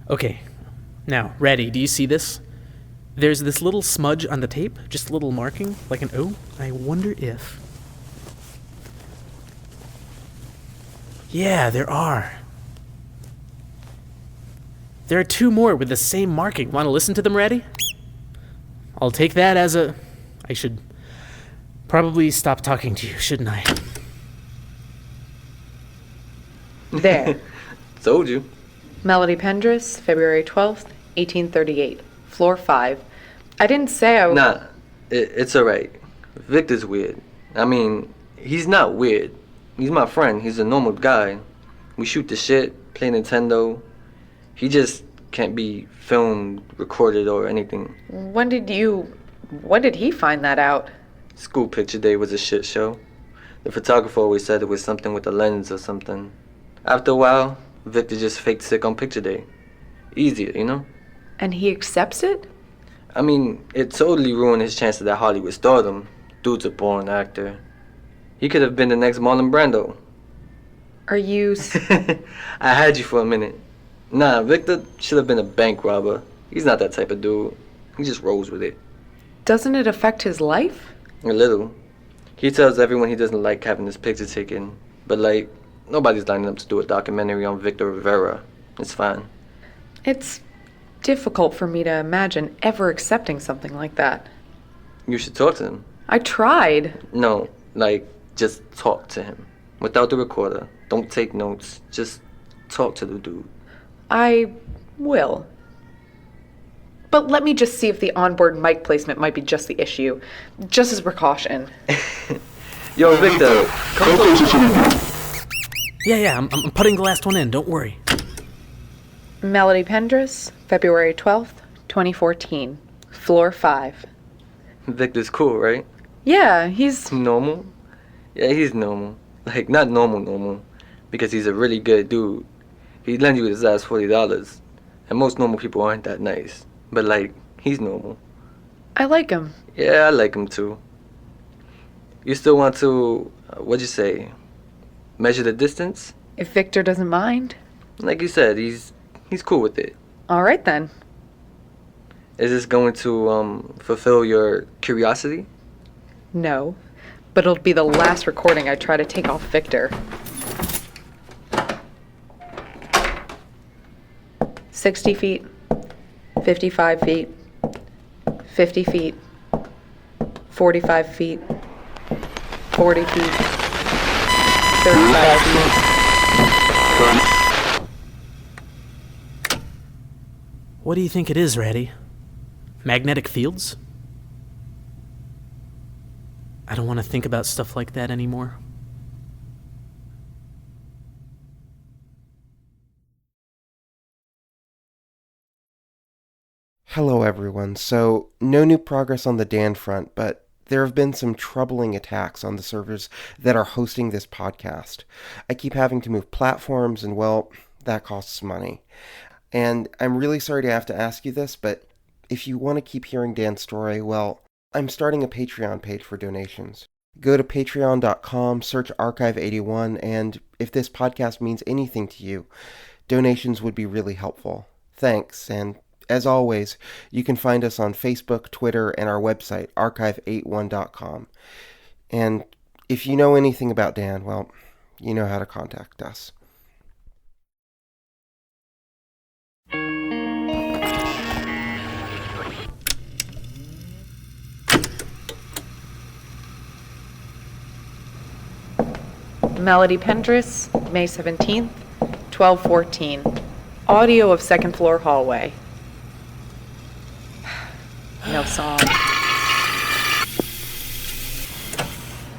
Okay. Now, Reddy, do you see this? There's this little smudge on the tape, just a little marking, like an O. I wonder if... Yeah, there are. There are 2 more with the same marking. Want to listen to them, Reddy? I'll take that as a... I should probably stop talking to you, shouldn't I? There. Told you. Melody Pendris, February 12th, 1838. Floor 5. I didn't say I was... Nah, it's alright. Victor's weird. I mean, he's not weird. He's my friend. He's a normal guy. We shoot the shit, play Nintendo. He just can't be filmed, recorded, or anything. When did he find that out? School picture day was a shit show. The photographer always said it was something with a lens or something. After a while, Victor just faked sick on picture day. Easier, you know? And he accepts it? I mean, it totally ruined his chances at Hollywood stardom. Dude's a born actor. He could have been the next Marlon Brando. Are you... I had you for a minute. Nah, Victor should have been a bank robber. He's not that type of dude. He just rolls with it. Doesn't it affect his life? A little. He tells everyone he doesn't like having his picture taken, But, like, nobody's lining up to do a documentary on Victor Rivera. It's fine. It's difficult for me to imagine ever accepting something like that. You should talk to him. I tried. No, like, just talk to him. Without the recorder. Don't take notes. Just talk to the dude. I will. But let me just see if the onboard mic placement might be just the issue. Just as a precaution. Yo, Victor, come close. Yeah, I'm putting the last one in, don't worry. Melody Pendris, February 12th, 2014. Floor 5. Victor's cool, right? Yeah, he's... Normal? Yeah, he's normal. Like, not normal, because he's a really good dude. He'd lend you his last $40, and most normal people aren't that nice. But, like, he's normal. I like him. Yeah, I like him too. You still want to, what'd you say, measure the distance? If Victor doesn't mind. Like you said, he's cool with it. All right, then. Is this going to fulfill your curiosity? No, but it'll be the last recording I try to take off Victor. 60 feet, 55 feet, 50 feet, 45 feet, 40 feet, 35 feet. What do you think it is, Ratty? Magnetic fields? I don't want to think about stuff like that anymore. Hello everyone. So, no new progress on the Dan front, but there have been some troubling attacks on the servers that are hosting this podcast. I keep having to move platforms and, well, that costs money. And I'm really sorry to have to ask you this, but if you want to keep hearing Dan's story, well, I'm starting a Patreon page for donations. Go to patreon.com, search Archive81, and if this podcast means anything to you, donations would be really helpful. Thanks, and as always, you can find us on Facebook, Twitter, and our website, archive81.com. And if you know anything about Dan, well, you know how to contact us. Melody Pendris, May 17th, 12:14. Audio of second floor hallway. No song.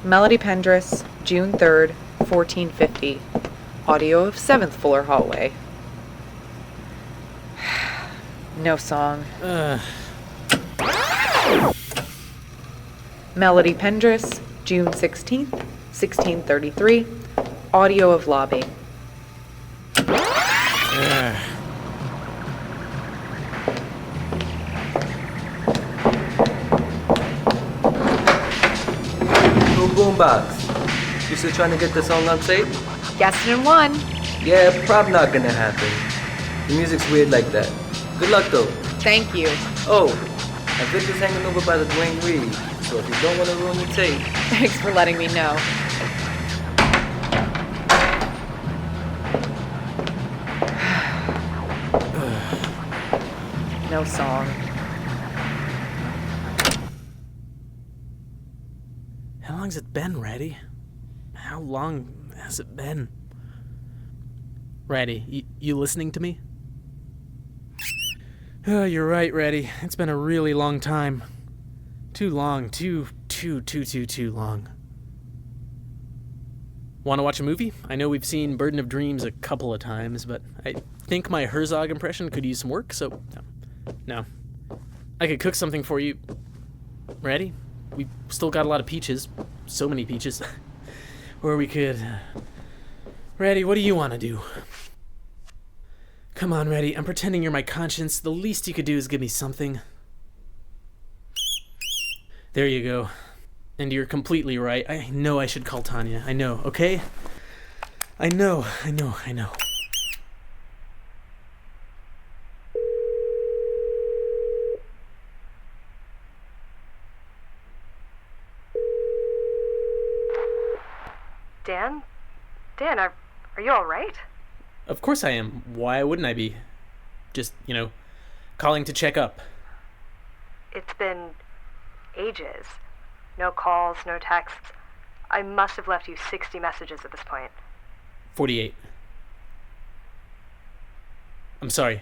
Melody Pendris, June 3rd, 14:50. Audio of 7th floor hallway. No song. Melody Pendris, June 16th, 16:33. Audio of lobby. Boombox. You still trying to get the song on tape? Guessed in one. Yeah, probably not gonna happen. The music's weird like that. Good luck though. Thank you. Oh, and Victor's hanging over by the Dwayne Reed, so if you don't want to ruin your tape. Thanks for letting me know. No song. How long's it been, Ratty? How long has it been? Ratty, you listening to me? Oh, you're right, Ratty. It's been a really long time. Too long. Too long. Want to watch a movie? I know we've seen Burden of Dreams a couple of times, but I think my Herzog impression could use some work, so no. I could cook something for you. Ready? We've still got a lot of peaches. So many peaches. Or we could... Ready, what do you want to do? Come on, Ready. I'm pretending you're my conscience. The least you could do is give me something. There you go. And you're completely right. I know I should call Tanya. I know, okay? I know. Dan? Dan, are you alright? Of course I am. Why wouldn't I be? Just, calling to check up. It's been ages. No calls, no texts. I must have left you 60 messages at this point. 48. I'm sorry.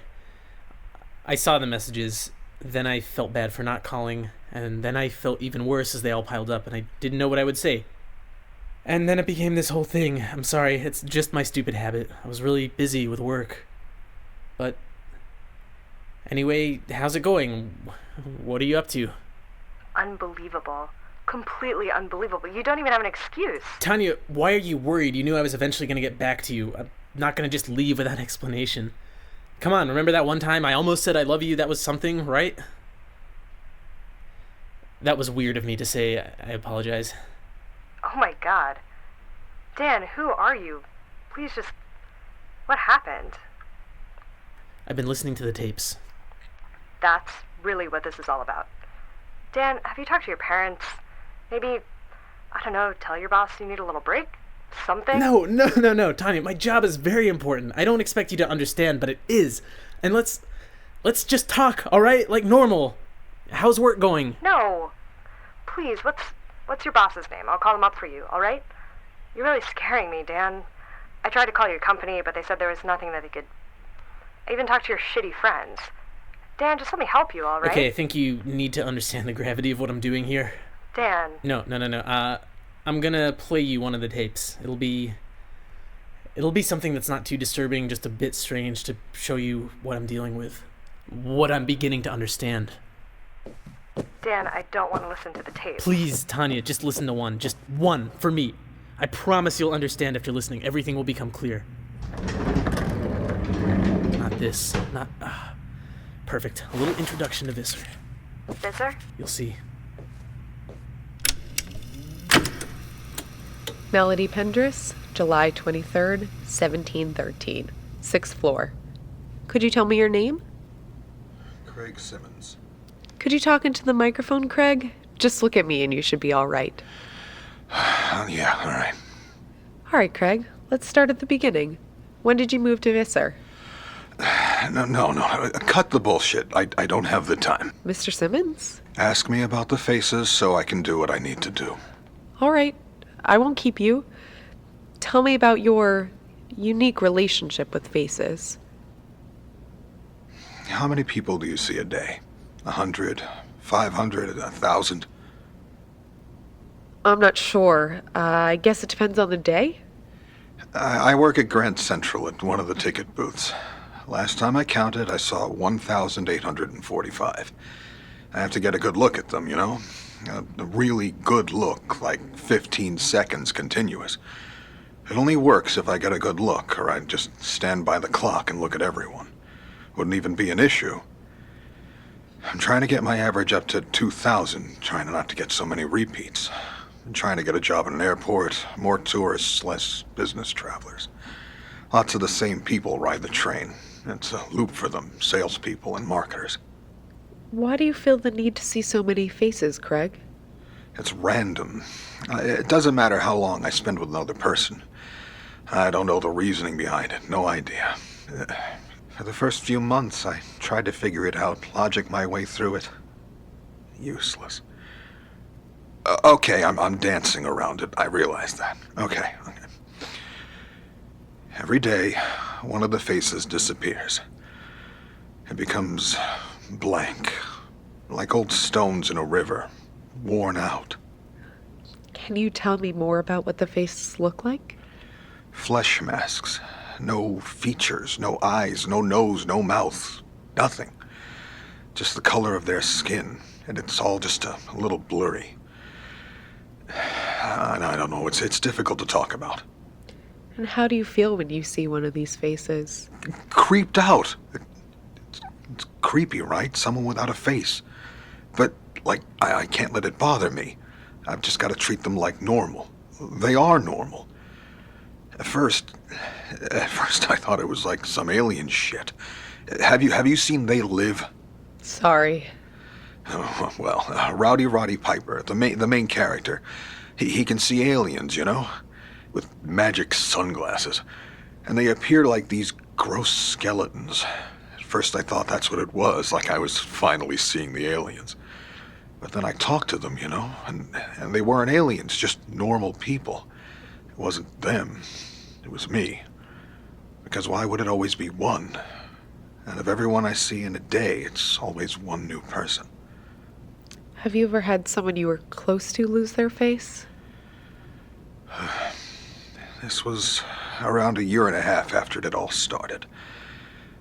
I saw the messages, then I felt bad for not calling, and then I felt even worse as they all piled up, and I didn't know what I would say. And then it became this whole thing. I'm sorry, it's just my stupid habit. I was really busy with work. But anyway, how's it going? What are you up to? Unbelievable. Completely unbelievable. You don't even have an excuse. Tanya, why are you worried? You knew I was eventually going to get back to you. I'm not going to just leave without explanation. Come on, remember that one time I almost said I love you? That was something, right? That was weird of me to say. I apologize. Oh my god. Dan, who are you? Please just... What happened? I've been listening to the tapes. That's really what this is all about. Dan, have you talked to your parents? Maybe, I don't know, tell your boss you need a little break? Something? No, Tanya, my job is very important. I don't expect you to understand, but it is. And let's just talk, alright? Like normal. How's work going? No. Please, what's your boss's name? I'll call him up for you, alright? You're really scaring me, Dan. I tried to call your company, but they said there was nothing that they could... I even talked to your shitty friends. Dan, just let me help you, alright? Okay, I think you need to understand the gravity of what I'm doing here. Dan. No. I'm gonna play you one of the tapes. It'll be something that's not too disturbing, just a bit strange to show you what I'm dealing with. What I'm beginning to understand. Dan, I don't want to listen to the tape. Please, Tanya, just listen to one. Just one, for me. I promise you'll understand after listening. Everything will become clear. Not this. Not... perfect. A little introduction to Visser. Visser? You'll see. Melody Pendris, July 23rd, 1713. 6th floor. Could you tell me your name? Craig Simmons. Could you talk into the microphone, Craig? Just look at me and you should be all right. Yeah, all right. All right, Craig. Let's start at the beginning. When did you move to Visser? No. Cut the bullshit. I don't have the time. Mr. Simmons? Ask me about the faces so I can do what I need to do. All right. I won't keep you. Tell me about your unique relationship with faces. How many people do you see a day? 100, 500, 1,000? I'm not sure. I guess it depends on the day. I work at Grand Central at one of the ticket booths. Last time I counted, I saw 1,845. I have to get a good look at them, A really good look, like 15 seconds continuous. It only works if I get a good look, or I'd just stand by the clock and look at everyone. Wouldn't even be an issue. I'm trying to get my average up to 2,000, trying not to get so many repeats. I'm trying to get a job in an airport, more tourists, less business travelers. Lots of the same people ride the train. It's a loop for them, salespeople and marketers. Why do you feel the need to see so many faces, Craig? It's random. It doesn't matter how long I spend with another person. I don't know the reasoning behind it. No idea. For the first few months, I tried to figure it out, logic my way through it. Useless. Okay, I'm dancing around it. I realize that. Okay. Every day, one of the faces disappears. It becomes blank, like old stones in a river, worn out. Can you tell me more about what the faces look like? Flesh masks. No features, no eyes, no nose, no mouth. Nothing. Just the color of their skin, and it's all just a little blurry. I don't know, it's difficult to talk about. And how do you feel when you see one of these faces? Creeped out. It's creepy, right? Someone without a face. But, I can't let it bother me. I've just got to treat them like normal. They are normal. At first I thought it was like some alien shit. Have you seen They Live? Sorry. Oh, well, Rowdy Roddy Piper, the main character, he can see aliens, with magic sunglasses, and they appear like these gross skeletons. At first I thought that's what it was, like I was finally seeing the aliens. But then I talked to them, and they weren't aliens, just normal people. It wasn't them, it was me. Because why would it always be one? And of everyone I see in a day, it's always one new person. Have you ever had someone you were close to lose their face? This was around a year and a half after it all started.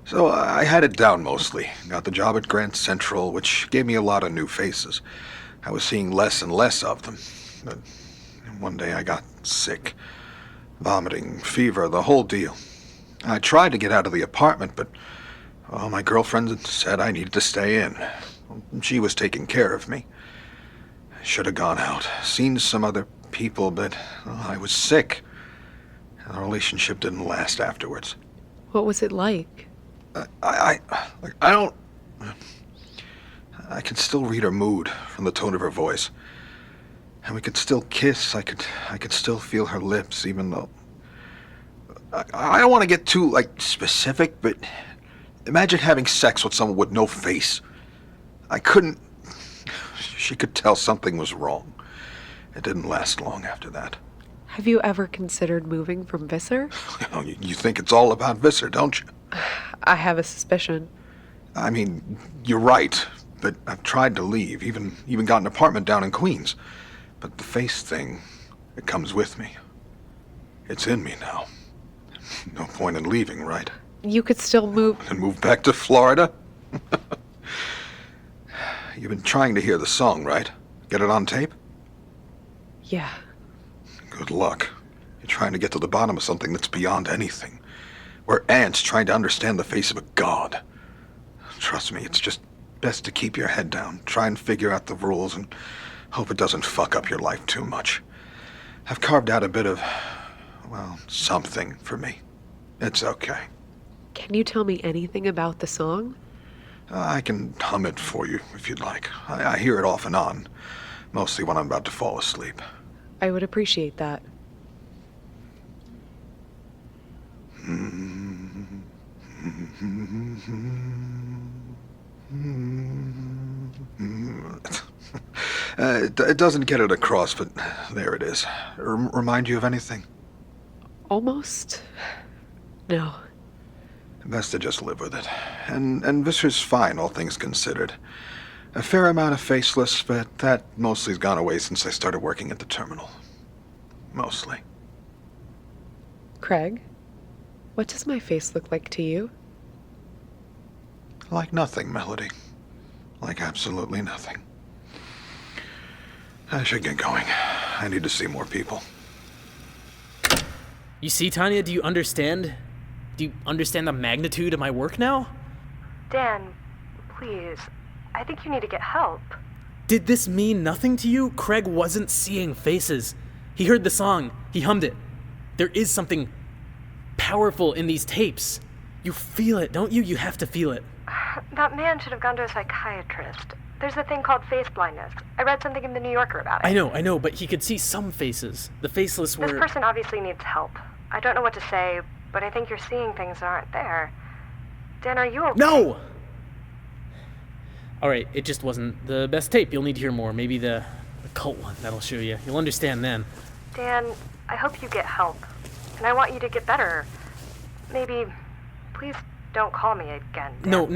So I had it down mostly. Got the job at Grand Central, which gave me a lot of new faces. I was seeing less and less of them. But one day I got sick. Vomiting, fever, the whole deal. I tried to get out of the apartment, but my girlfriend said I needed to stay in. She was taking care of me. I should have gone out, seen some other people, but I was sick. And the relationship didn't last afterwards. What was it like? I could still read her mood from the tone of her voice. And we could still kiss. I could still feel her lips, even though... I don't want to get too, specific, but imagine having sex with someone with no face. I couldn't... She could tell something was wrong. It didn't last long after that. Have you ever considered moving from Visser? You think it's all about Visser, don't you? I have a suspicion. I mean, you're right, but I've tried to leave, even got an apartment down in Queens. But the face thing, it comes with me. It's in me now. No point in leaving, right? You could still move... And move back to Florida? You've been trying to hear the song, right? Get it on tape? Yeah. Good luck. You're trying to get to the bottom of something that's beyond anything. We're ants trying to understand the face of a god. Trust me, it's just best to keep your head down, try and figure out the rules, and hope it doesn't fuck up your life too much. I've carved out a bit of, something for me. It's okay. Can you tell me anything about the song? I can hum it for you if you'd like. I hear it off and on, mostly when I'm about to fall asleep. I would appreciate that. It doesn't get it across, but there it is. Remind you of anything? Almost. No. Best to just live with it. And Visser's fine, all things considered. A fair amount of faceless, but that mostly's gone away since I started working at the terminal. Mostly. Craig, what does my face look like to you? Like nothing, Melody. Like absolutely nothing. I should get going. I need to see more people. You see, Tanya, do you understand? Do you understand the magnitude of my work now? Dan, please. I think you need to get help. Did this mean nothing to you? Craig wasn't seeing faces. He heard the song. He hummed it. There is something powerful in these tapes. You feel it, don't you? You have to feel it. That man should have gone to a psychiatrist. There's a thing called face blindness. I read something in the New Yorker about it. I know, but he could see some faces. The faceless were... This person obviously needs help. I don't know what to say, but I think you're seeing things that aren't there. Dan, are you okay? No! Alright, it just wasn't the best tape. You'll need to hear more. Maybe the cult one. That'll show you. You'll understand then. Dan, I hope you get help. And I want you to get better. Maybe, please don't call me again, Dan. No.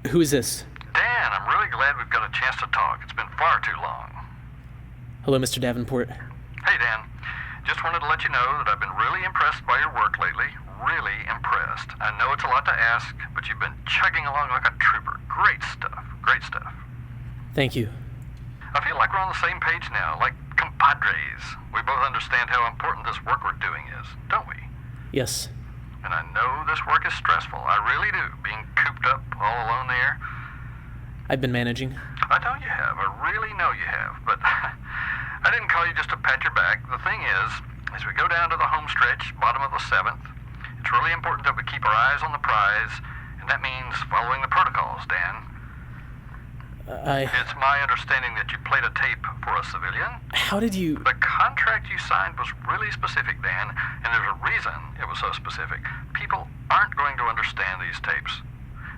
Who is this? Dan, I'm really glad we've got a chance to talk. It's been far too long. Hello, Mr. Davenport. Hey, Dan. Just wanted to let you know that I've been really impressed by your work lately. Really impressed. I know it's a lot to ask, but you've been chugging along like a trooper. Great stuff. Great stuff. Thank you. I feel like we're on the same page now, like compadres. We both understand how important this work we're doing is, don't we? Yes. And I know this work is stressful. I really do. Being cooped up all alone there. I've been managing. I know you have. I really know you have. But I didn't call you just to pat your back. The thing is, as we go down to the home stretch, bottom of the 7th, it's really important that we keep our eyes on the prize and That means following the protocols, Dan. It's my understanding that you played a tape for a civilian. How did you... The contract you signed was really specific, Dan, and there's a reason it was so specific. People aren't going to understand these tapes.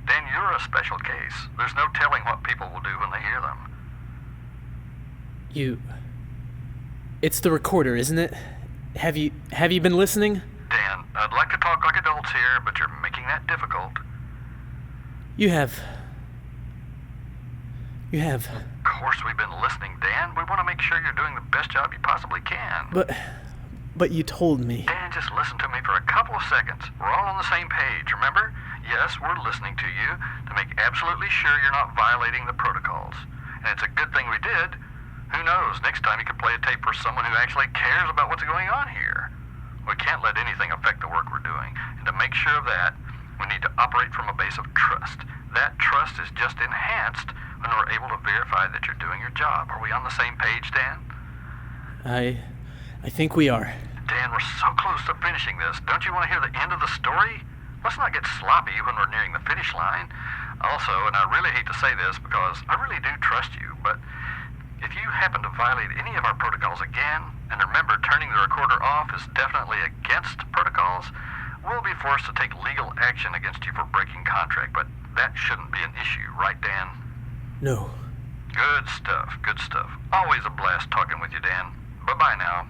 Dan, you're a special case. There's no telling what people will do when they hear them. It's the recorder, isn't it? Have you been listening? Dan, I'd like to talk like adults here, but you're making that difficult. You have. Of course we've been listening, Dan. We want to make sure you're doing the best job you possibly can. But you told me. Dan, just listen to me for a couple of seconds. We're all on the same page, remember? Yes, we're listening to you to make absolutely sure you're not violating the protocols. And it's a good thing we did. Who knows, next time you can play a tape for someone who actually cares about what's going on here. We can't let anything affect the work we're doing. And to make sure of that, we need to operate from a base of trust. That trust is just enhanced when we're able to verify that you're doing your job. Are we on the same page, Dan? I think we are. Dan, we're so close to finishing this. Don't you want to hear the end of the story? Let's not get sloppy when we're nearing the finish line. Also, and I really hate to say this because I really do trust you, but if you happen to violate any of our protocols again, and remember turning the recorder off is definitely against protocols, we'll be forced to take legal action against you for breaking contract, but that shouldn't be an issue, right, Dan? No. Good stuff, good stuff. Always a blast talking with you, Dan. Bye-bye now.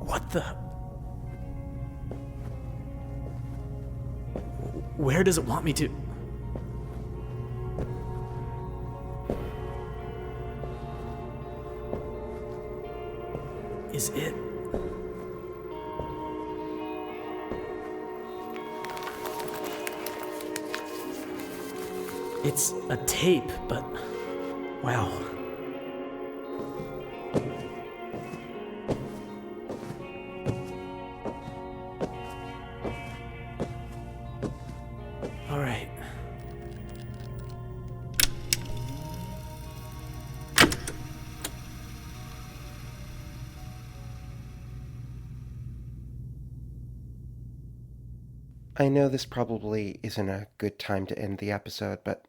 What the... Where does it want me to... Is it... It's a tape, but... Wow. All right. I know this probably isn't a good time to end the episode, but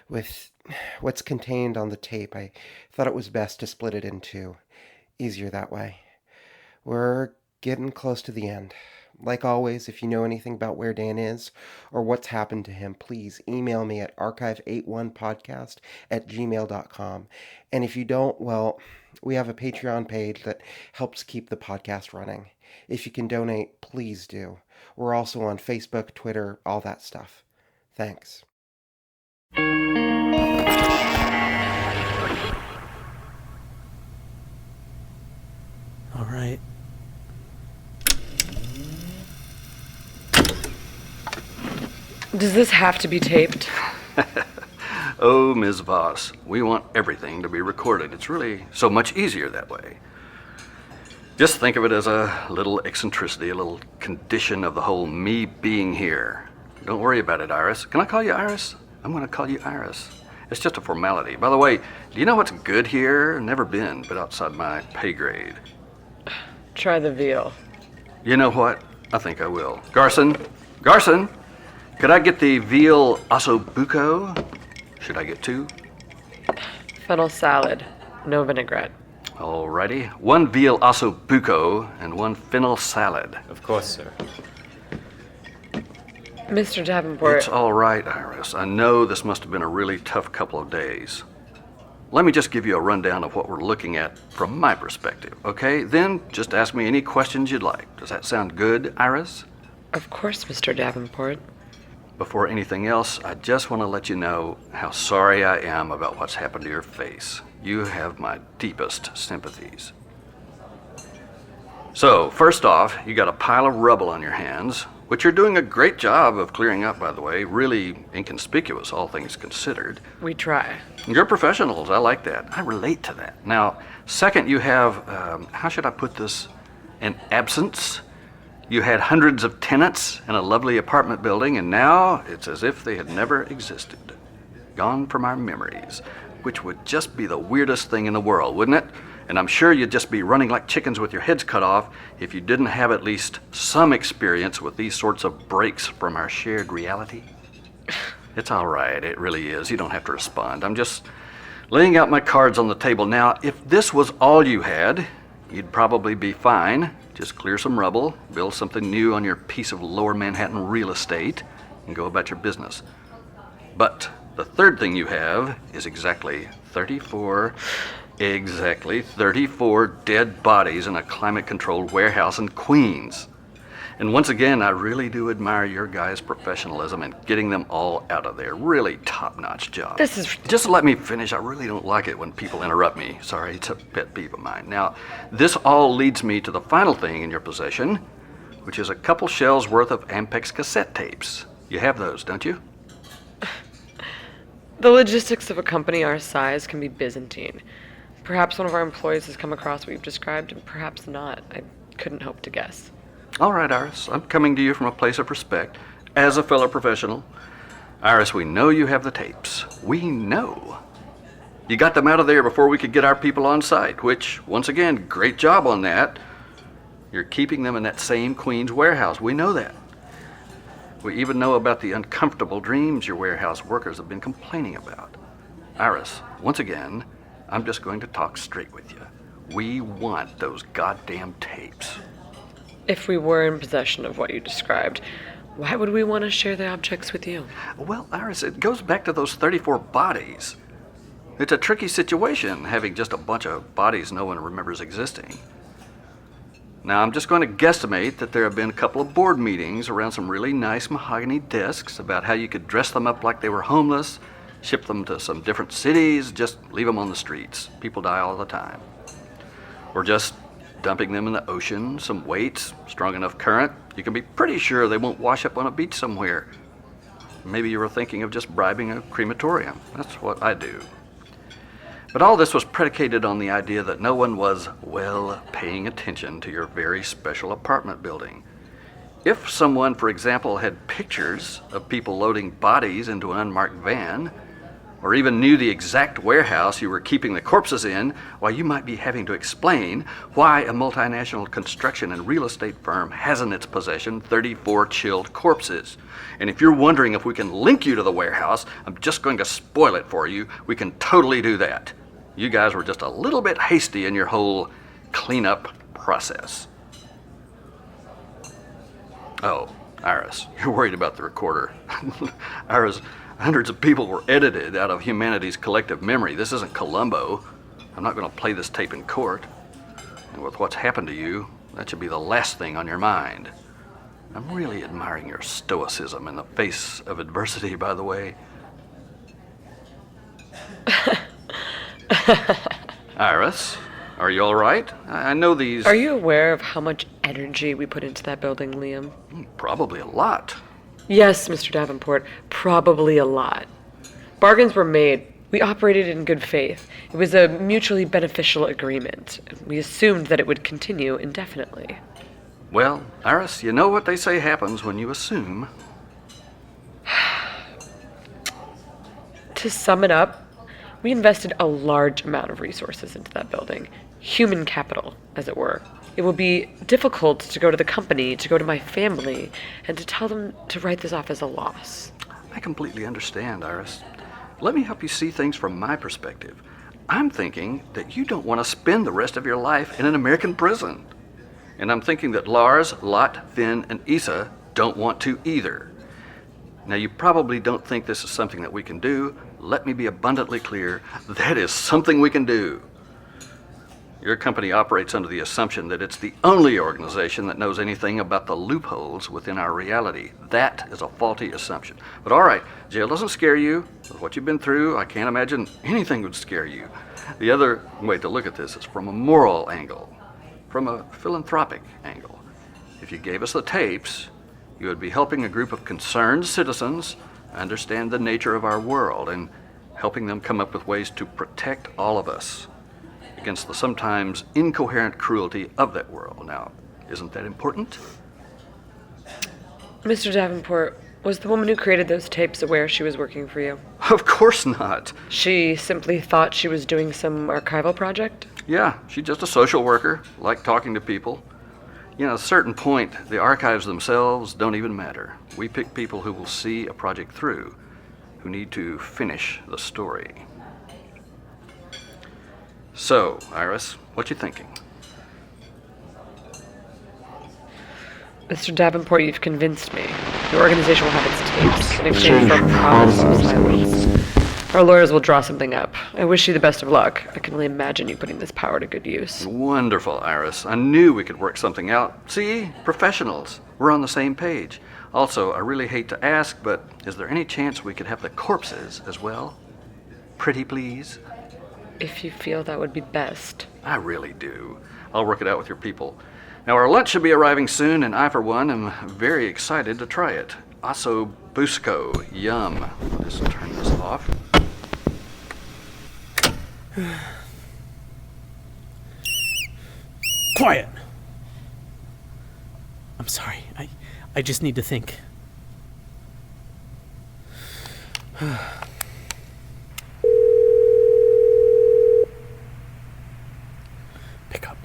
with what's contained on the tape, I thought it was best to split it in two. Easier that way. We're getting close to the end. Like always, if you know anything about where Dan is or what's happened to him, please email me at archive81podcast@gmail.com. And if you don't, well, we have a Patreon page that helps keep the podcast running. If you can donate, please do. We're also on Facebook, Twitter, all that stuff. Thanks. All right. Does this have to be taped? Oh, Ms. Voss, we want everything to be recorded. It's really so much easier that way. Just think of it as a little eccentricity, a little condition of the whole me being here. Don't worry about it, Iris. Can I call you Iris? I'm going to call you Iris. It's just a formality. By the way, do you know what's good here? Never been, but outside my pay grade. Try the veal. You know what? I think I will. Garson! Garson! Could I get the veal ossobuco? Should I get two? Fennel salad. No vinaigrette. Alrighty. One veal ossobuco and one fennel salad. Of course, sir. Mr. Davenport. It's all right, Iris. I know this must have been a really tough couple of days. Let me just give you a rundown of what we're looking at from my perspective, okay? Then just ask me any questions you'd like. Does that sound good, Iris? Of course, Mr. Davenport. Before anything else, I just want to let you know how sorry I am about what's happened to your face. You have my deepest sympathies. So, first off, you got a pile of rubble on your hands, which you're doing a great job of clearing up, by the way. Really inconspicuous, all things considered. We try. You're professionals. I like that. I relate to that. Now, second, you have, how should I put this, an absence. You had hundreds of tenants in a lovely apartment building, and now it's as if they had never existed. Gone from our memories, which would just be the weirdest thing in the world, wouldn't it? And I'm sure you'd just be running like chickens with your heads cut off if you didn't have at least some experience with these sorts of breaks from our shared reality. It's all right, it really is. You don't have to respond. I'm just laying out my cards on the table. Now, if this was all you had, you'd probably be fine. Just clear some rubble, build something new on your piece of lower Manhattan real estate, and go about your business. But the third thing you have is exactly 34 dead bodies in a climate-controlled warehouse in Queens. And once again, I really do admire your guys' professionalism in getting them all out of there. Really top-notch job. This is... Just let me finish. I really don't like it when people interrupt me. Sorry, it's a pet peeve of mine. Now, this all leads me to the final thing in your possession, which is a couple shells worth of Ampex cassette tapes. You have those, don't you? The logistics of a company our size can be Byzantine. Perhaps one of our employees has come across what you've described, and perhaps not. I couldn't hope to guess. All right, Iris. I'm coming to you from a place of respect, as a fellow professional. Iris, we know you have the tapes. We know. You got them out of there before we could get our people on site, which, once again, great job on that. You're keeping them in that same Queens warehouse. We know that. We even know about the uncomfortable dreams your warehouse workers have been complaining about. Iris, once again, I'm just going to talk straight with you. We want those goddamn tapes. If we were in possession of what you described, why would we want to share the objects with you? Well, Iris, it goes back to those 34 bodies. It's a tricky situation, having just a bunch of bodies no one remembers existing. Now, I'm just going to guesstimate that there have been a couple of board meetings around some really nice mahogany desks about how you could dress them up like they were homeless, ship them to some different cities, just leave them on the streets. People die all the time. Or just dumping them in the ocean, some weights, strong enough current, you can be pretty sure they won't wash up on a beach somewhere. Maybe you were thinking of just bribing a crematorium. That's what I do. But all this was predicated on the idea that no one was, well, paying attention to your very special apartment building. If someone, for example, had pictures of people loading bodies into an unmarked van, or even knew the exact warehouse you were keeping the corpses in, why, you might be having to explain why a multinational construction and real estate firm has in its possession 34 chilled corpses. And if you're wondering if we can link you to the warehouse, I'm just going to spoil it for you. We can totally do that. You guys were just a little bit hasty in your whole cleanup process. Oh, Iris, you're worried about the recorder. Iris, hundreds of people were edited out of humanity's collective memory. This isn't Columbo. I'm not going to play this tape in court. And with what's happened to you, that should be the last thing on your mind. I'm really admiring your stoicism in the face of adversity, by the way. Iris, are you all right? I know these... Are you aware of how much energy we put into that building, Liam? Probably a lot. Yes, Mr. Davenport, probably a lot. Bargains were made. We operated in good faith. It was a mutually beneficial agreement. We assumed that it would continue indefinitely. Well, Iris, you know what they say happens when you assume. To sum it up, we invested a large amount of resources into that building. Human capital, as it were. It will be difficult to go to the company, to go to my family, and to tell them to write this off as a loss. I completely understand, Iris. Let me help you see things from my perspective. I'm thinking that you don't want to spend the rest of your life in an American prison. And I'm thinking that Lars, Lot, Finn, and Issa don't want to either. Now, you probably don't think this is something that we can do. Let me be abundantly clear. That is something we can do. Your company operates under the assumption that it's the only organization that knows anything about the loopholes within our reality. That is a faulty assumption. But all right, jail doesn't scare you. With what you've been through, I can't imagine anything would scare you. The other way to look at this is from a moral angle, from a philanthropic angle. If you gave us the tapes, You would be helping a group of concerned citizens understand the nature of our world and helping them come up with ways to protect all of us against the sometimes incoherent cruelty of that world. Now, isn't that important? Mr. Davenport, was the woman who created those tapes aware she was working for you? Of course not. She simply thought she was doing some archival project? Yeah, she's just a social worker, like talking to people. You know, at a certain point, the archives themselves don't even matter. We pick people who will see a project through, who need to finish the story. So, Iris, what you thinking? Mr. Davenport, you've convinced me. The organization will have its tapes in exchange for a promise of silence. Our lawyers will draw something up. I wish you the best of luck. I can only imagine you putting this power to good use. Wonderful, Iris. I knew we could work something out. See? Professionals. We're on the same page. Also, I really hate to ask, but is there any chance we could have the corpses as well? Pretty please? If you feel that would be best. I really do. I'll work it out with your people. Now, our lunch should be arriving soon, and I, for one, am very excited to try it. Osso Busco. Yum. I'll just turn this off. Quiet! I'm sorry. I just need to think. Pick up.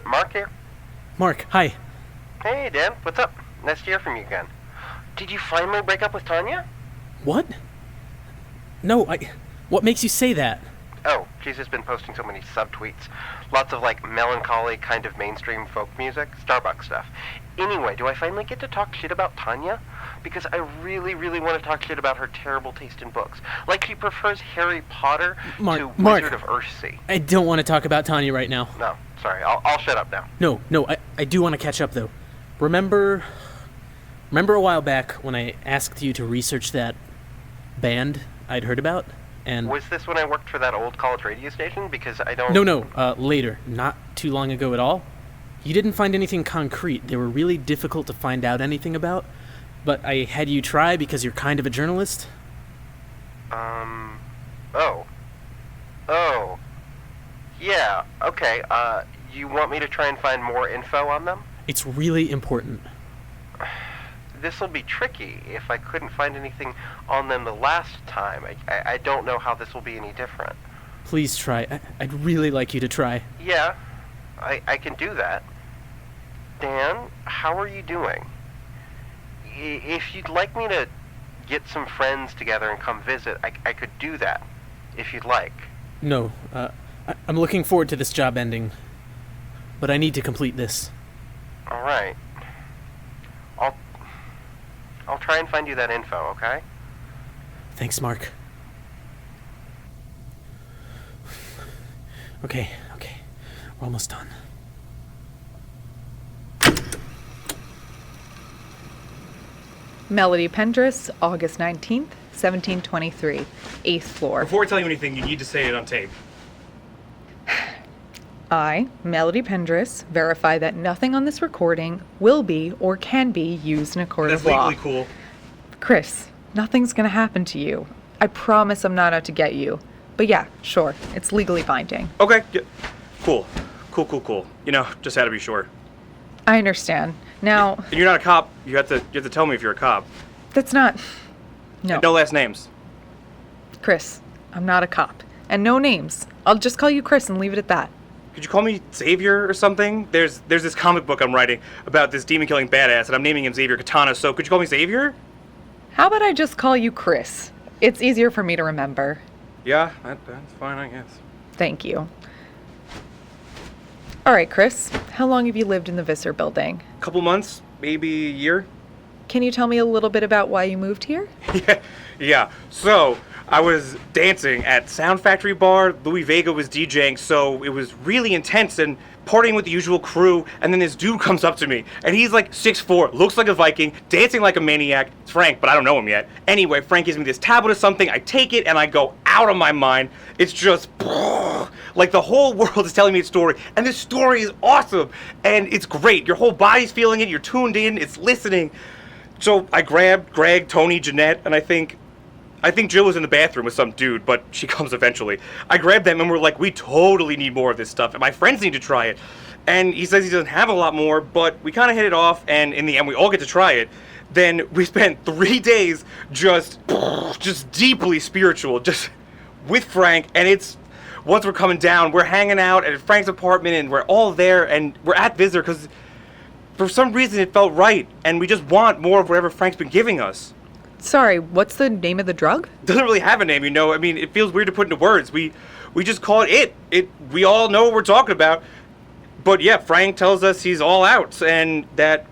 Mark here? Mark, hi. Hey, Dan. What's up? Nice to hear from you again. Did you finally break up with Tanya? What? No, what makes you say that? Oh, she's just been posting so many subtweets. Lots of, melancholy kind of mainstream folk music, Starbucks stuff. Anyway, do I finally get to talk shit about Tanya? Because I really, really want to talk shit about her terrible taste in books. Like she prefers Harry Potter to Wizard of Earthsea. I don't want to talk about Tanya right now. No, sorry. I'll shut up now. No, I do want to catch up, though. Remember a while back when I asked you to research that band I'd heard about? And was this when I worked for that old college radio station? Because I don't... No, later. Not too long ago at all. You didn't find anything concrete. They were really difficult to find out anything about. But I had you try because you're kind of a journalist. Oh. Yeah, okay. You want me to try and find more info on them? It's really important. This'll be tricky if I couldn't find anything on them the last time. I don't know how this will be any different. Please try. I'd really like you to try. Yeah, I can do that. Dan, how are you doing? If you'd like me to get some friends together and come visit, I could do that, if you'd like. No, I'm looking forward to this job ending, but I need to complete this. All right. I'll try and find you that info, okay? Thanks, Mark. Okay. We're almost done. Melody Pendris, August 19th, 1723, 8th floor. Before I tell you anything, you need to say it on tape. I, Melody Pendris, verify that nothing on this recording will be or can be used in a court of law. That's legally cool. Chris, nothing's gonna happen to you. I promise I'm not out to get you. But yeah, sure, it's legally binding. Okay, yeah. Cool. You know, just had to be sure. I understand. Now... And you're not a cop. You have to tell me if you're a cop. That's not... No. And no last names. Chris, I'm not a cop. And no names. I'll just call you Chris and leave it at that. Could you call me Xavier or something? There's this comic book I'm writing about this demon-killing badass, and I'm naming him Xavier Katana, so could you call me Xavier? How about I just call you Chris? It's easier for me to remember. Yeah, that's fine, I guess. Thank you. All right, Chris, how long have you lived in the Visser building? A couple months, maybe a year. Can you tell me a little bit about why you moved here? Yeah. So, I was dancing at Sound Factory Bar, Louis Vega was DJing, so it was really intense and partying with the usual crew, and then this dude comes up to me, and he's like 6'4", looks like a Viking, dancing like a maniac. It's Frank, but I don't know him yet. Anyway, Frank gives me this tablet or something, I take it, and I go, out of my mind. It's just like the whole world is telling me a story, and this story is awesome, and it's great. Your whole body's feeling it. You're tuned in. It's listening. So I grabbed Greg, Tony, Jeanette, and I think Jill was in the bathroom with some dude, but she comes eventually. I grabbed them and we're like, we totally need more of this stuff, and my friends need to try it. And he says he doesn't have a lot more, but we kind of hit it off, and in the end, we all get to try it. Then we spent 3 days just deeply spiritual, just with Frank, and it's, once we're coming down, we're hanging out at Frank's apartment, and we're all there, and we're at Visitor, because for some reason it felt right, and we just want more of whatever Frank's been giving us. Sorry, what's the name of the drug? Doesn't really have a name, you know. I mean, it feels weird to put into words. We just call it. We all know what we're talking about. But yeah, Frank tells us he's all out and that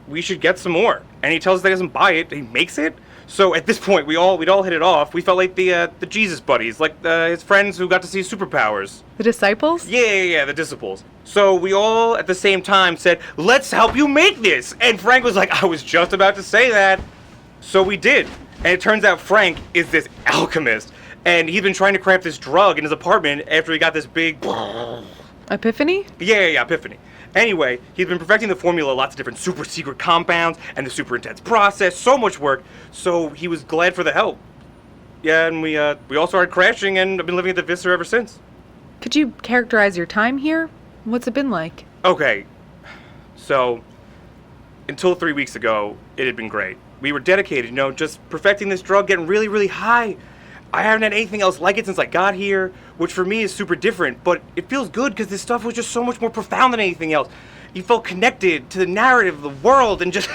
we should get some more. And he tells us that he doesn't buy it, he makes it. So at this point, we'd all hit it off. We felt like the Jesus buddies, like his friends who got to see superpowers. The disciples? Yeah, the disciples. So we all at the same time said, let's help you make this. And Frank was like, I was just about to say that. So we did. And it turns out Frank is this alchemist. And he's been trying to craft this drug in his apartment after he got this big... Epiphany? Yeah, epiphany. Anyway, he's been perfecting the formula, lots of different super secret compounds, and the super intense process, so much work. So he was glad for the help. Yeah, and we all started crashing, and I've been living at the Vista ever since. Could you characterize your time here? What's it been like? Okay, so until 3 weeks ago, it had been great. We were dedicated, you know, just perfecting this drug, getting really, really high. I haven't had anything else like it since I got here, which for me is super different, but it feels good because this stuff was just so much more profound than anything else. You felt connected to the narrative of the world and just...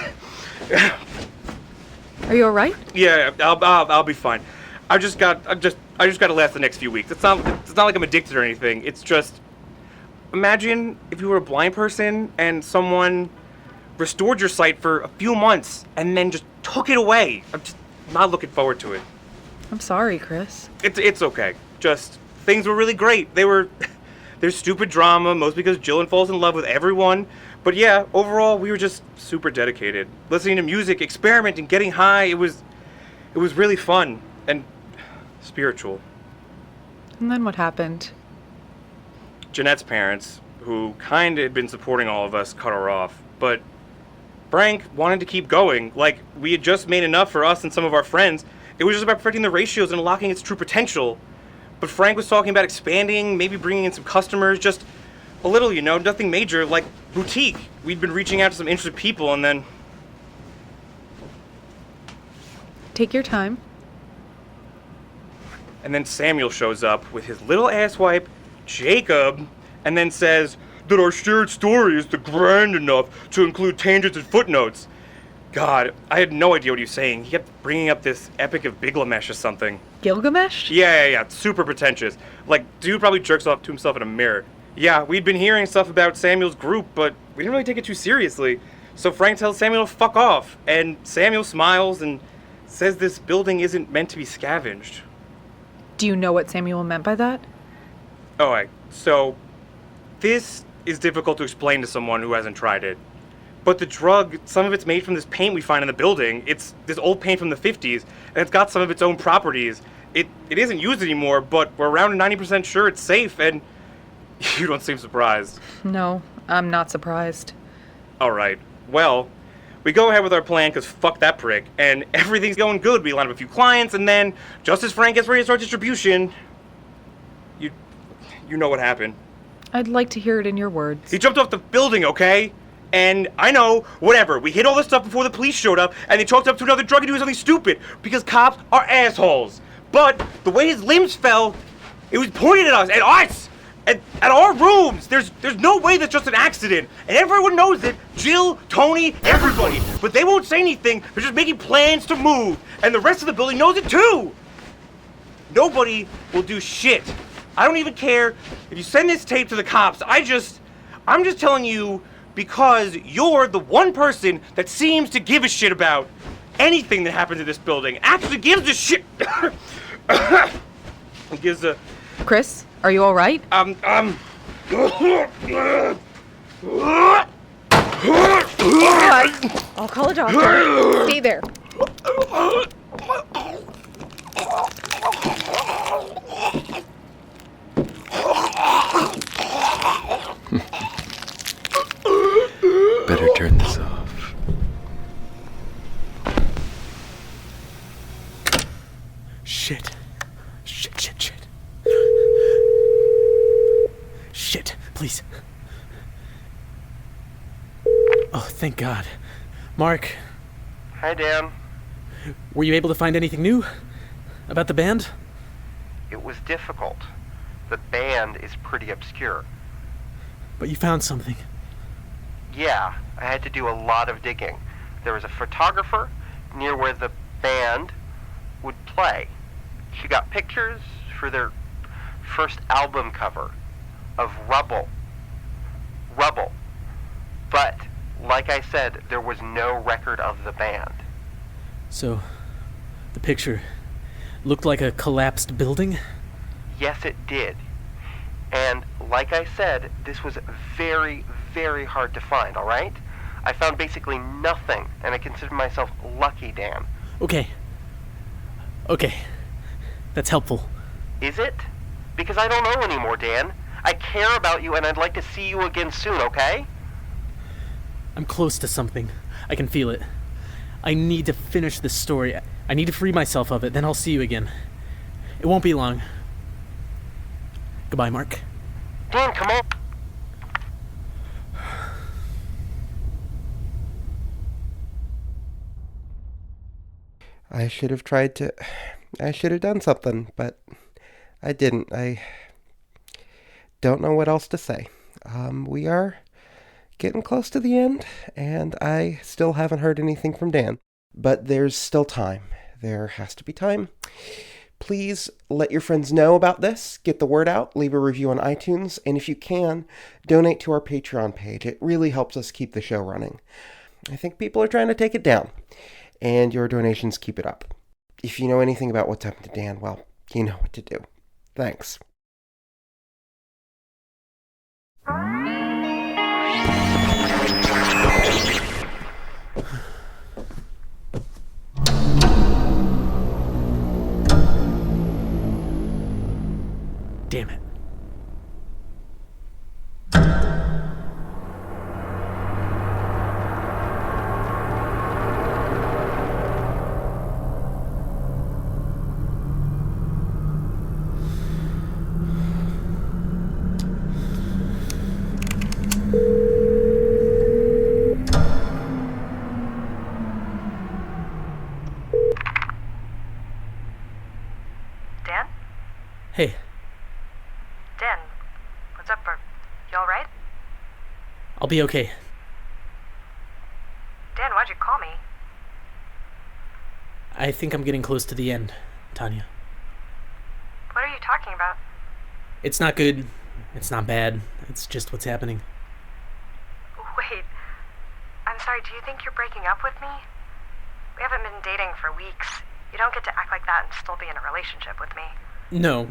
Are you all right? Yeah, I'll be fine. I just got to last the next few weeks. It's not like I'm addicted or anything. It's just, imagine if you were a blind person and someone restored your sight for a few months and then just took it away. I'm just not looking forward to it. I'm sorry, Chris. It's okay. Just, things were really great. There's stupid drama, mostly because Jillian falls in love with everyone. But yeah, overall, we were just super dedicated. Listening to music, experimenting, getting high, it was really fun and spiritual. And then what happened? Jeanette's parents, who kind of had been supporting all of us, cut her off. But Frank wanted to keep going. Like, we had just made enough for us and some of our friends. It was just about perfecting the ratios and unlocking its true potential. But Frank was talking about expanding, maybe bringing in some customers, just a little, you know, nothing major, like boutique. We'd been reaching out to some interested people, and then... Take your time. And then Samuel shows up with his little asswipe, Jacob, and then says that our shared story is grand enough to include tangents and footnotes. God, I had no idea what he was saying. He kept bringing up this epic of Biglamesh or something. Gilgamesh? Yeah, super pretentious. Like, dude probably jerks off to himself in a mirror. Yeah, we'd been hearing stuff about Samuel's group, but we didn't really take it too seriously. So Frank tells Samuel to fuck off, and Samuel smiles and says this building isn't meant to be scavenged. Do you know what Samuel meant by that? Alright, so this is difficult to explain to someone who hasn't tried it. But the drug, some of it's made from this paint we find in the building. It's this old paint from the 50s, and it's got some of its own properties. It isn't used anymore, but we're around 90% sure it's safe, and you don't seem surprised. No, I'm not surprised. Alright, well, we go ahead with our plan, because fuck that prick, and everything's going good. We line up a few clients, and then, just as Frank gets ready to start distribution, you know what happened. I'd like to hear it in your words. He jumped off the building, okay? And I know, whatever, we hid all this stuff before the police showed up, and they chalked up to another drug and doing something stupid, because cops are assholes. But the way his limbs fell, it was pointed at us, at our rooms. There's no way that's just an accident. And everyone knows it, Jill, Tony, everybody. But they won't say anything, they're just making plans to move, and the rest of the building knows it too. Nobody will do shit. I don't even care if you send this tape to the cops. I'm just telling you, because you're the one person that seems to give a shit about anything that happens in this building. Actually gives a shit. Gives a... Chris, are you all right? I'll call a doctor. Stay there. Shit. Shit. Shit, please. Oh, thank God. Mark, Hi, Dan. were you able to find anything new about the band? It was difficult. The band is pretty obscure. But you found something. Yeah, I had to do a lot of digging. There was a photographer near where the band would play. She got pictures for their first album cover of Rubble. But, like I said, there was no record of the band. So, the picture looked like a collapsed building? Yes, it did. And, like I said, this was very, very hard to find, alright? I found basically nothing, and I consider myself lucky, Dan. Okay. That's helpful. Is it? Because I don't know anymore, Dan. I care about you, and I'd like to see you again soon, okay? I'm close to something. I can feel it. I need to finish this story. I need to free myself of it, then I'll see you again. It won't be long. Goodbye, Mark. Dan, come on. I should have done something, but I didn't. I don't know what else to say. We are getting close to the end, and I still haven't heard anything from Dan. But there's still time. There has to be time. Please let your friends know about this, get the word out, leave a review on iTunes, and if you can, donate to our Patreon page. It really helps us keep the show running. I think people are trying to take it down, and your donations keep it up. If you know anything about what's happened to Dan, well, you know what to do. Thanks. Damn it. Dan? Hey, Dan, what's up? Are you alright? I'll be okay. Dan, why'd you call me? I think I'm getting close to the end, Tanya. What are you talking about? It's not good. It's not bad. It's just what's happening. Wait, I'm sorry, do you think you're breaking up with me? We haven't been dating for weeks. You don't get to act like that and still be in a relationship with me. No,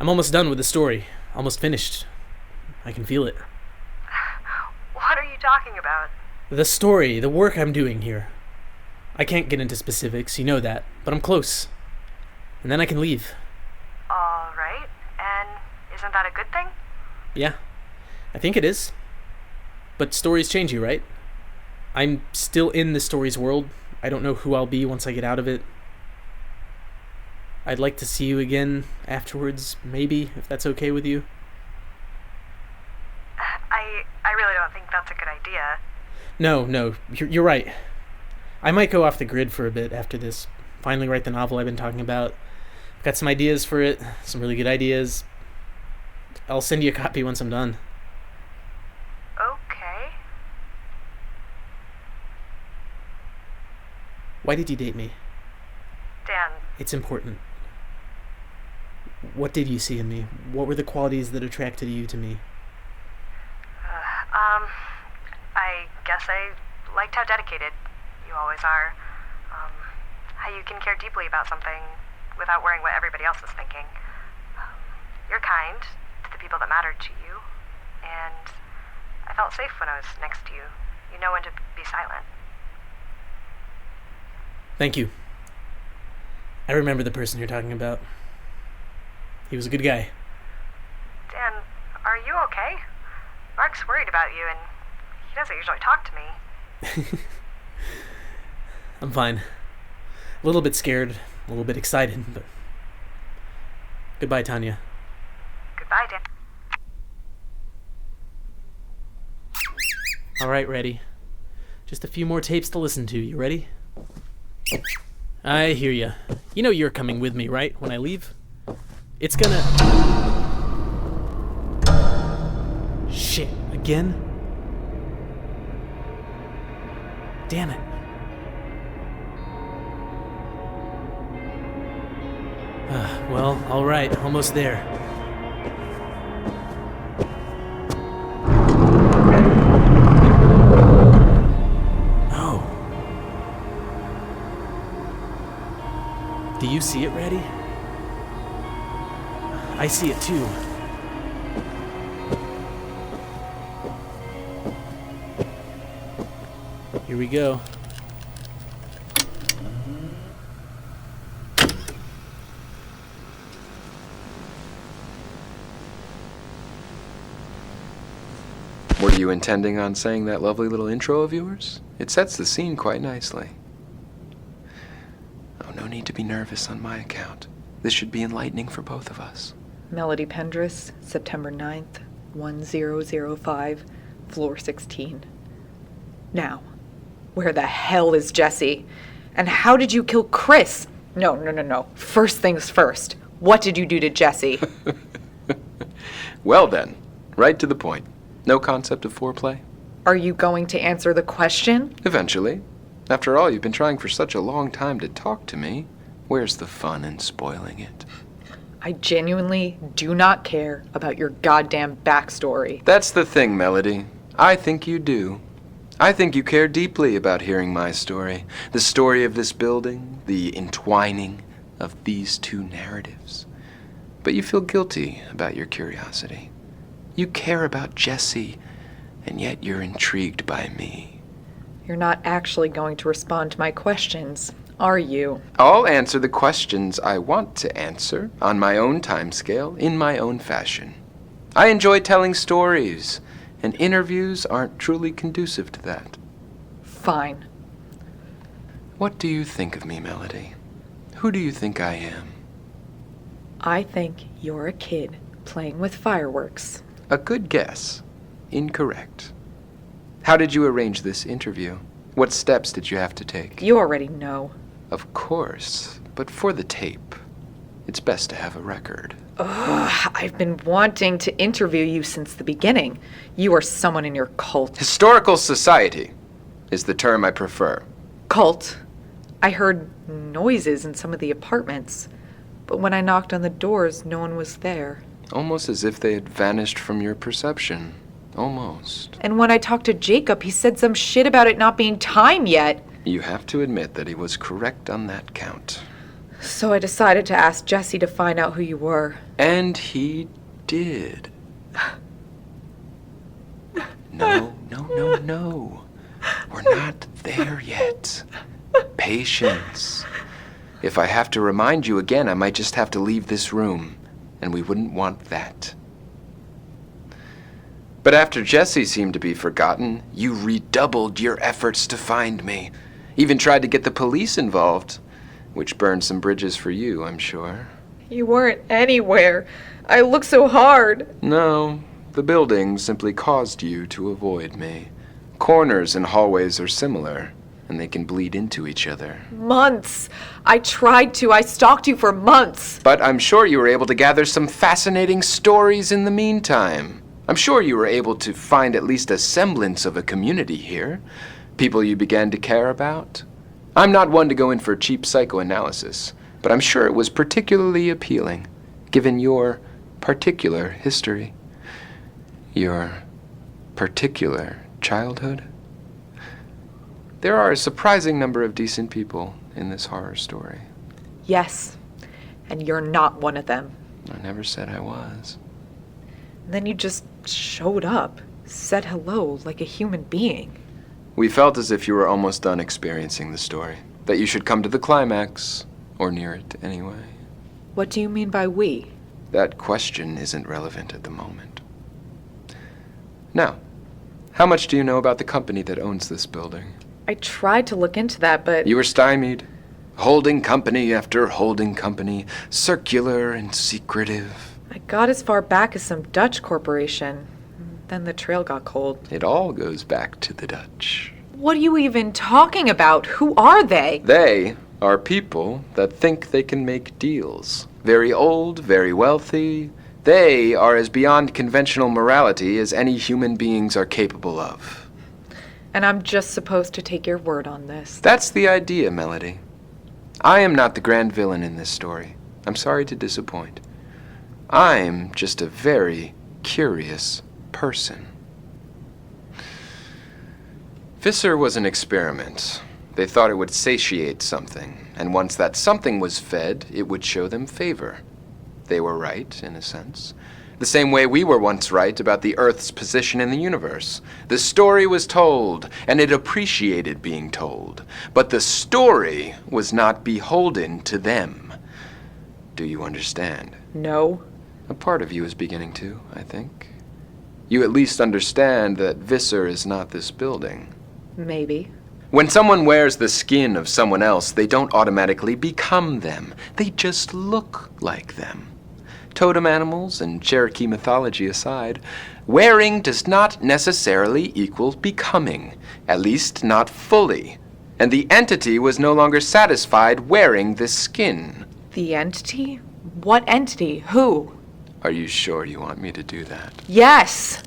I'm almost done with the story. Almost finished. I can feel it. What are you talking about? The story, the work I'm doing here. I can't get into specifics, you know that, but I'm close. And then I can leave. Alright, and isn't that a good thing? Yeah, I think it is. But stories change you, right? I'm still in the story's world. I don't know who I'll be once I get out of it. I'd like to see you again afterwards, maybe, if that's okay with you. I really don't think that's a good idea. No, you're right. I might go off the grid for a bit after this. Finally write the novel I've been talking about. I've got some ideas for it, some really good ideas. I'll send you a copy once I'm done. Okay. Why did you date me? Dan, It's important. What did you see in me? What were the qualities that attracted you to me? I guess I liked how dedicated you always are. How you can care deeply about something without worrying what everybody else is thinking. You're kind to the people that matter to you, and I felt safe when I was next to you. You know when to be silent. Thank you. I remember the person you're talking about. He was a good guy. Dan, are you okay? Mark's worried about you, and he doesn't usually talk to me. I'm fine. A little bit scared, a little bit excited, but... Goodbye, Tanya. Goodbye, Dan. All right, ready. Just a few more tapes to listen to. You ready? I hear ya. You know you're coming with me, right? When I leave? It's gonna... Shit. Again? Damn it. Well, all right. Almost there. Do you see it, Reddy? I see it too. Here we go. Were you intending on saying that lovely little intro of yours? It sets the scene quite nicely. Oh, no need to be nervous on my account. This should be enlightening for both of us. Melody Pendris, September 9th, 1005, floor 16. Now, where the hell is Jesse? And how did you kill Chris? No. First things first. What did you do to Jesse? Well then, right to the point. No concept of foreplay? Are you going to answer the question? Eventually. After all, you've been trying for such a long time to talk to me. Where's the fun in spoiling it? I genuinely do not care about your goddamn backstory. That's the thing, Melody. I think you do. I think you care deeply about hearing my story. The story of this building, the entwining of these two narratives. But you feel guilty about your curiosity. You care about Jesse, and yet you're intrigued by me. You're not actually going to respond to my questions, are you? I'll answer the questions I want to answer on my own timescale, in my own fashion. I enjoy telling stories, and interviews aren't truly conducive to that. Fine. What do you think of me, Melody? Who do you think I am? I think you're a kid playing with fireworks. A good guess. Incorrect. How did you arrange this interview? What steps did you have to take? You already know. Of course, but for the tape, it's best to have a record. Ugh, I've been wanting to interview you since the beginning. You are someone in your cult. Historical society is the term I prefer. Cult? I heard noises in some of the apartments, but when I knocked on the doors, no one was there. Almost as if they had vanished from your perception. Almost. And when I talked to Jacob, he said some shit about it not being time yet. You have to admit that he was correct on that count. So I decided to ask Jesse to find out who you were. And he did. No. We're not there yet. Patience. If I have to remind you again, I might just have to leave this room. And we wouldn't want that. But after Jesse seemed to be forgotten, you redoubled your efforts to find me. Even tried to get the police involved, which burned some bridges for you, I'm sure. You weren't anywhere. I looked so hard. No, the building simply caused you to avoid me. Corners and hallways are similar, and they can bleed into each other. Months. I tried to. I stalked you for months. But I'm sure you were able to gather some fascinating stories in the meantime. I'm sure you were able to find at least a semblance of a community here. People you began to care about. I'm not one to go in for cheap psychoanalysis, but I'm sure it was particularly appealing, given your particular history. Your particular childhood. There are a surprising number of decent people in this horror story. Yes, and you're not one of them. I never said I was. And then you just showed up, said hello like a human being. We felt as if you were almost done experiencing the story, that you should come to the climax, or near it anyway. What do you mean by we? That question isn't relevant at the moment. Now, how much do you know about the company that owns this building? I tried to look into that, but... You were stymied. Holding company after holding company, circular and secretive. I got as far back as some Dutch corporation. Then the trail got cold. It all goes back to the Dutch. What are you even talking about? Who are they? They are people that think they can make deals. Very old, very wealthy. They are as beyond conventional morality as any human beings are capable of. And I'm just supposed to take your word on this. That's the idea, Melody. I am not the grand villain in this story. I'm sorry to disappoint. I'm just a very curious person. Visser was an experiment. They thought it would satiate something, and once that something was fed, it would show them favor. They were right, in a sense. The same way we were once right about the Earth's position in the universe. The story was told, and it appreciated being told. But the story was not beholden to them. Do you understand? No. A part of you is beginning to, I think. You at least understand that Visser is not this building. Maybe. When someone wears the skin of someone else, they don't automatically become them. They just look like them. Totem animals and Cherokee mythology aside, wearing does not necessarily equal becoming, at least not fully. And the entity was no longer satisfied wearing this skin. The entity? What entity? Who? Are you sure you want me to do that? Yes!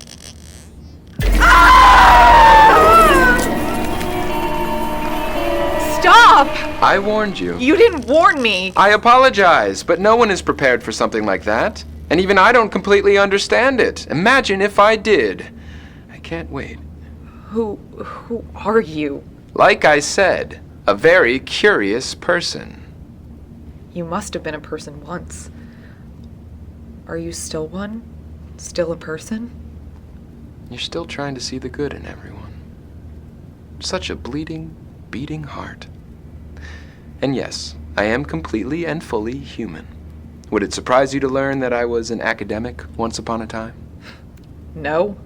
Stop! I warned you. You didn't warn me. I apologize, but no one is prepared for something like that. And even I don't completely understand it. Imagine if I did. I can't wait. Who are you? Like I said, a very curious person. You must have been a person once. Are you still one? Still a person? You're still trying to see the good in everyone. Such a bleeding, beating heart. And yes, I am completely and fully human. Would it surprise you to learn that I was an academic once upon a time? No.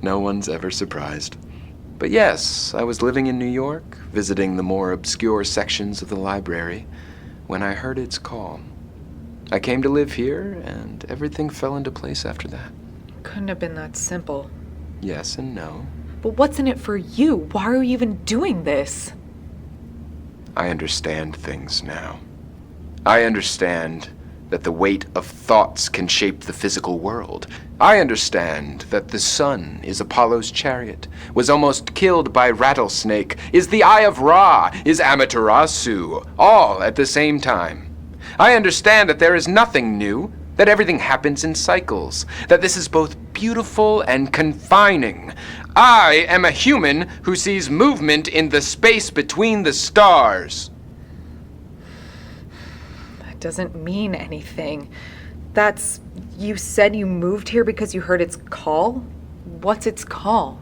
No one's ever surprised. But yes, I was living in New York, visiting the more obscure sections of the library, when I heard its call. I came to live here, and everything fell into place after that. Couldn't have been that simple. Yes and no. But what's in it for you? Why are you even doing this? I understand things now. I understand that the weight of thoughts can shape the physical world. I understand that the sun is Apollo's chariot, was almost killed by Rattlesnake, is the Eye of Ra, is Amaterasu, all at the same time. I understand that there is nothing new, that everything happens in cycles, that this is both beautiful and confining. I am a human who sees movement in the space between the stars. That doesn't mean anything. You said you moved here because you heard its call? What's its call?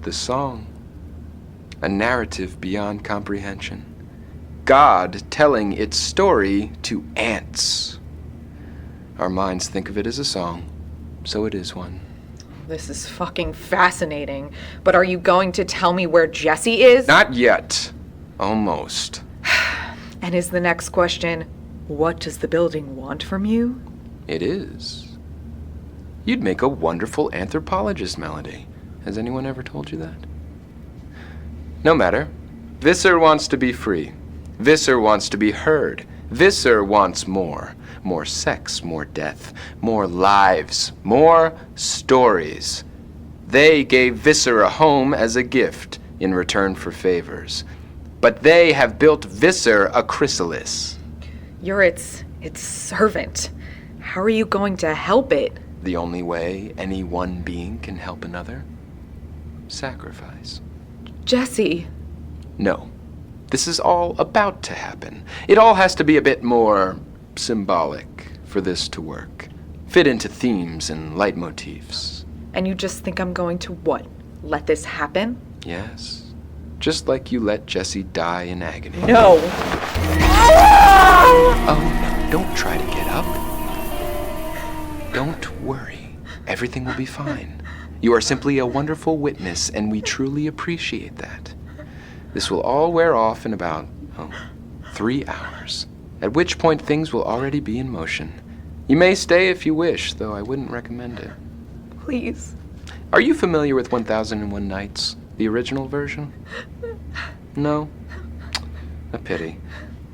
The song. A narrative beyond comprehension. God telling its story to ants. Our minds think of it as a song, so it is one. This is fucking fascinating. But are you going to tell me where Jesse is? Not yet. Almost. And is the next question, what does the building want from you? It is. You'd make a wonderful anthropologist, Melody. Has anyone ever told you that? No matter. Visser wants to be free. Visser wants to be heard. Visser wants more. More sex, more death, more lives, more stories. They gave Visser a home as a gift in return for favors. But they have built Visser a chrysalis. You're its servant. How are you going to help it? The only way any one being can help another? Sacrifice. Jesse. No. This is all about to happen. It all has to be a bit more symbolic for this to work. Fit into themes and leitmotifs. And you just think I'm going to what? Let this happen? Yes. Just like you let Jesse die in agony. No. Oh, no, don't try to get up. Don't worry. Everything will be fine. You are simply a wonderful witness, and we truly appreciate that. This will all wear off in about, 3 hours, at which point things will already be in motion. You may stay if you wish, though I wouldn't recommend it. Please. Are you familiar with 1001 Nights, the original version? No? A pity.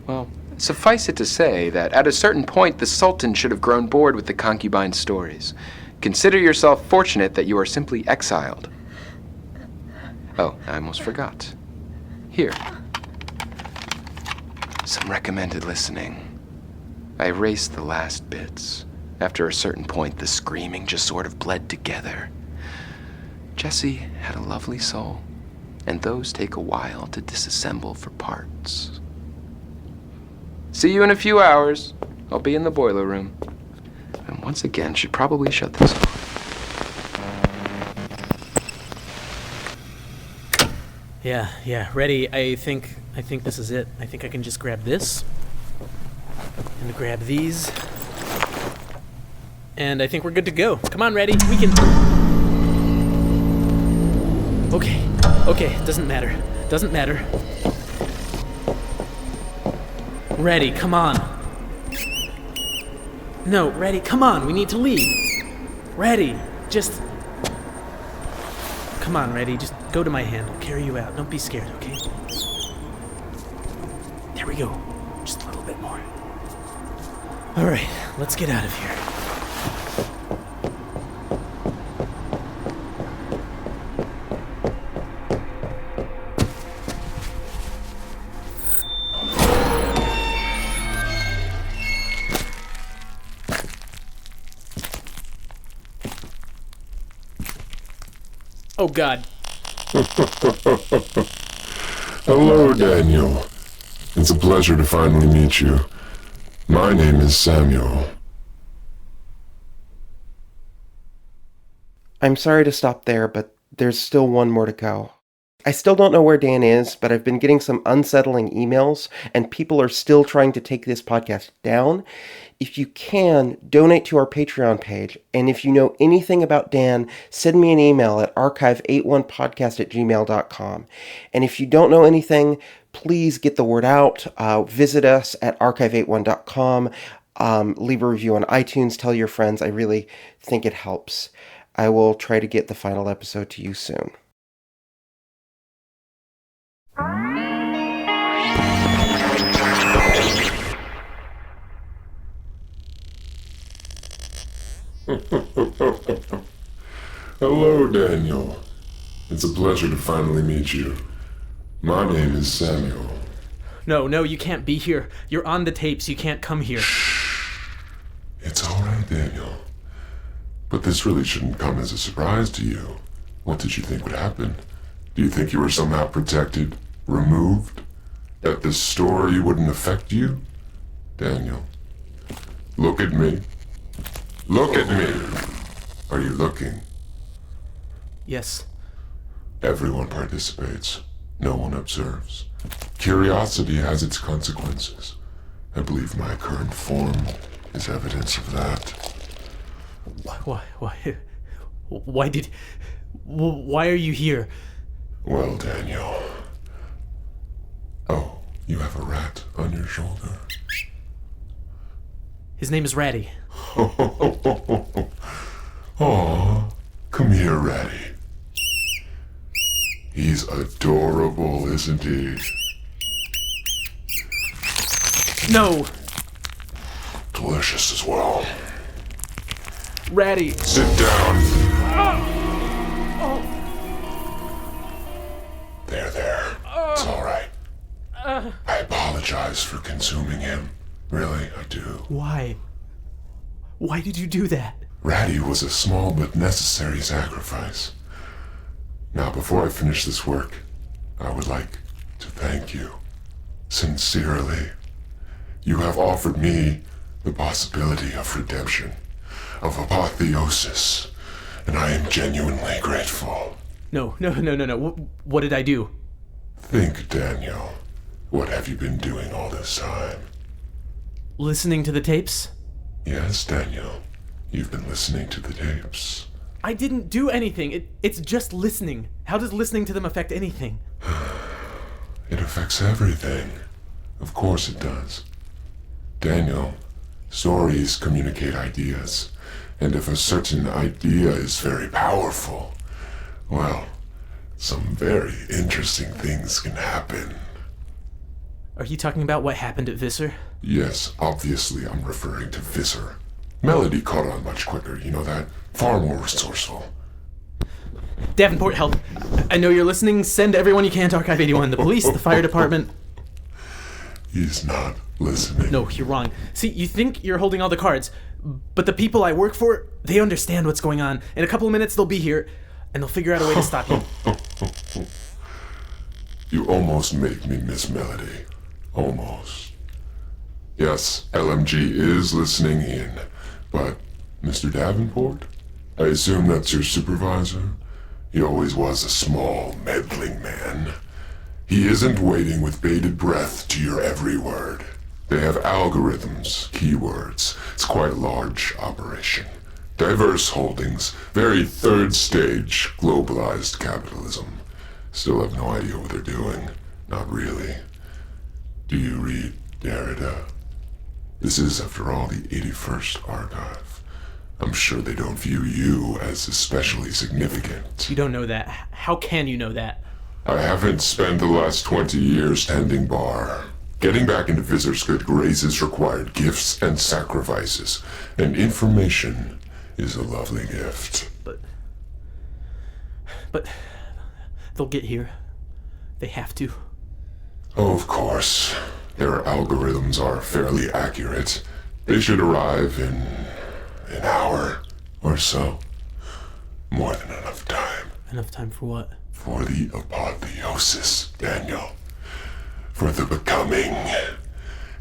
Well, suffice it to say that at a certain point the Sultan should have grown bored with the concubine stories. Consider yourself fortunate that you are simply exiled. Oh, I almost forgot. Here. Some recommended listening. I erased the last bits. After a certain point, the screaming just sort of bled together. Jessie had a lovely soul, and those take a while to disassemble for parts. See you in a few hours. I'll be in the boiler room. And once again, should probably shut this off. Yeah, ready. I think this is it. I think I can just grab this. And grab these. And I think we're good to go. Come on, ready. We can... Okay, doesn't matter. Ready, come on. No, ready, come on, we need to leave. Ready, just... Come on, ready, just go to my hand. I'll carry you out. Don't be scared, okay? There we go. Just a little bit more. All right, let's get out of here. Oh, God. Hello, Daniel. It's a pleasure to finally meet you. My name is Samuel. I'm sorry to stop there, but there's still one more to go. I still don't know where Dan is, but I've been getting some unsettling emails, and people are still trying to take this podcast down. If you can, donate to our Patreon page, and if you know anything about Dan, send me an email at archive81podcast@gmail.com. And if you don't know anything, please get the word out. Visit us at archive81.com. Leave a review on iTunes. Tell your friends. I really think it helps. I will try to get the final episode to you soon. Hello, Daniel. It's a pleasure to finally meet you. My name is Samuel. No, you can't be here. You're on the tapes. You can't come here. It's all right, Daniel. But this really shouldn't come as a surprise to you. What did you think would happen? Do you think you were somehow protected, removed? That this story wouldn't affect you? Daniel, look at me. Look at me! Are you looking? Yes. Everyone participates. No one observes. Curiosity has its consequences. I believe my current form is evidence of that. Why are you here? Well, Daniel. Oh, you have a rat on your shoulder. His name is Ratty. Aw, come here, Ratty. He's adorable, isn't he? No! Delicious as well. Ratty! Sit down. There. It's all right. I apologize for consuming him. Really, I do. Why? Why did you do that? Ratty was a small but necessary sacrifice. Now, before I finish this work, I would like to thank you. Sincerely. You have offered me the possibility of redemption, of apotheosis, and I am genuinely grateful. No. What did I do? Think, Daniel. What have you been doing all this time? Listening to the tapes? Yes, Daniel. You've been listening to the tapes. I didn't do anything. It's just listening. How does listening to them affect anything? It affects everything. Of course it does. Daniel, stories communicate ideas, and if a certain idea is very powerful, well, some very interesting things can happen. Are you talking about what happened at Visser? Yes, obviously I'm referring to Visser. Melody caught on much quicker, you know that? Far more resourceful. Davenport, help. I know you're listening. Send everyone you can to Archive 81. The police, the fire department. He's not listening. No, you're wrong. See, you think you're holding all the cards, but the people I work for, they understand what's going on. In a couple of minutes, they'll be here, and they'll figure out a way to stop you. You almost make me miss Melody. Almost. Yes, LMG is listening in, but Mr. Davenport? I assume that's your supervisor? He always was a small, meddling man. He isn't waiting with bated breath to your every word. They have algorithms, keywords. It's quite a large operation. Diverse holdings, very third stage, globalized capitalism. Still have no idea what they're doing. Not really. Do you read Derrida? This is, after all, the 81st Archive. I'm sure they don't view you as especially significant. You don't know that. How can you know that? I haven't spent the last 20 years tending bar. Getting back into Visser's good graces required gifts and sacrifices, and information is a lovely gift. But they'll get here. They have to. Oh, of course. Their algorithms are fairly accurate. They should arrive in an hour or so. More than enough time. Enough time for what? For the apotheosis, Daniel. For the becoming.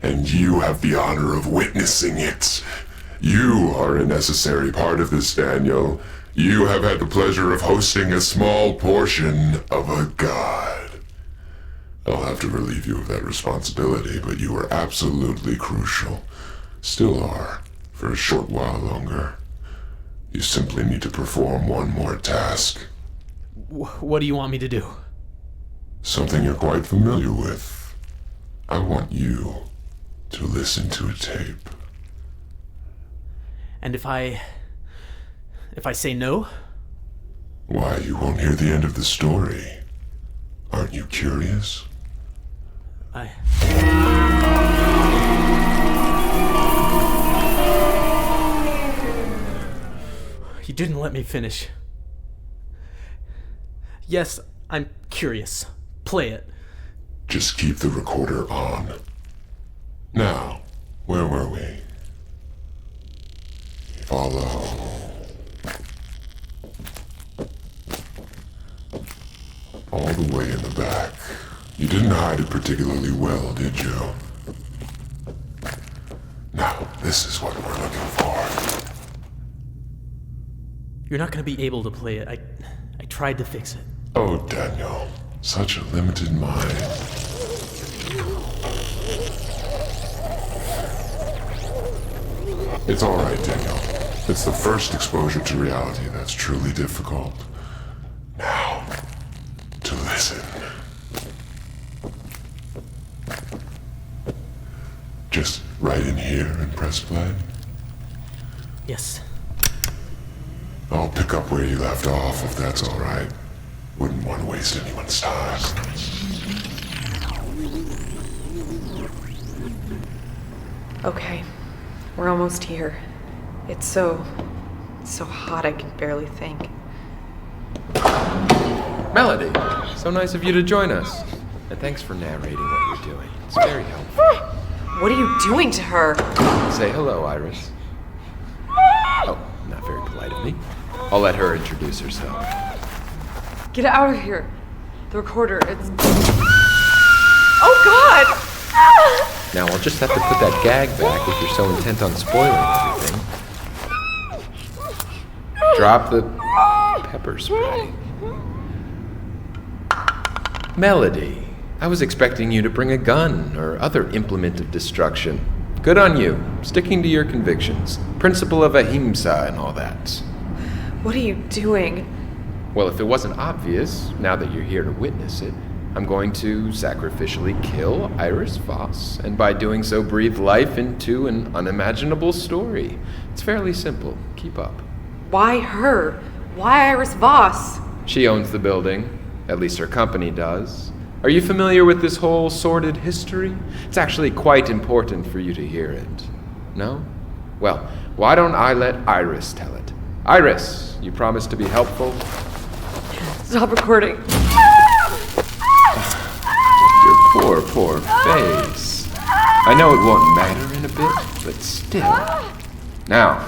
And you have the honor of witnessing it. You are a necessary part of this, Daniel. You have had the pleasure of hosting a small portion of a god. I'll have to relieve you of that responsibility, but you are absolutely crucial. Still are, for a short while longer. You simply need to perform one more task. What do you want me to do? Something you're quite familiar with. I want you to listen to a tape. And if I say no? Why, you won't hear the end of the story. Aren't you curious? You didn't let me finish. Yes, I'm curious. Play it. Just keep the recorder on. Now, where were we? Follow. All the way in the back. You didn't hide it particularly well, did you? Now, this is what we're looking for. You're not going to be able to play it. I tried to fix it. Oh, Daniel. Such a limited mind. It's all right, Daniel. It's the first exposure to reality that's truly difficult. Now, to listen. Just right in here and press play? Yes. I'll pick up where you left off, if that's all right. Wouldn't want to waste anyone's time. Okay, we're almost here. It's so hot I can barely think. Melody, so nice of you to join us. And thanks for narrating what you're doing. It's very helpful. What are you doing to her? Say hello, Iris. Oh, not very polite of me. I'll let her introduce herself. Get out of here. The recorder, it's... Oh, God! Now, I'll just have to put that gag back if you're so intent on spoiling everything. Drop the pepper spray. Melody, I was expecting you to bring a gun or other implement of destruction. Good on you, sticking to your convictions. Principle of ahimsa and all that. What are you doing? Well, if it wasn't obvious, now that you're here to witness it, I'm going to sacrificially kill Iris Voss, and by doing so breathe life into an unimaginable story. It's fairly simple. Keep up. Why her? Why Iris Voss? She owns the building. At least her company does. Are you familiar with this whole sordid history? It's actually quite important for you to hear it. No? Well, why don't I let Iris tell it? Iris, you promised to be helpful? Stop recording. Your poor face. I know it won't matter in a bit, but still. Now,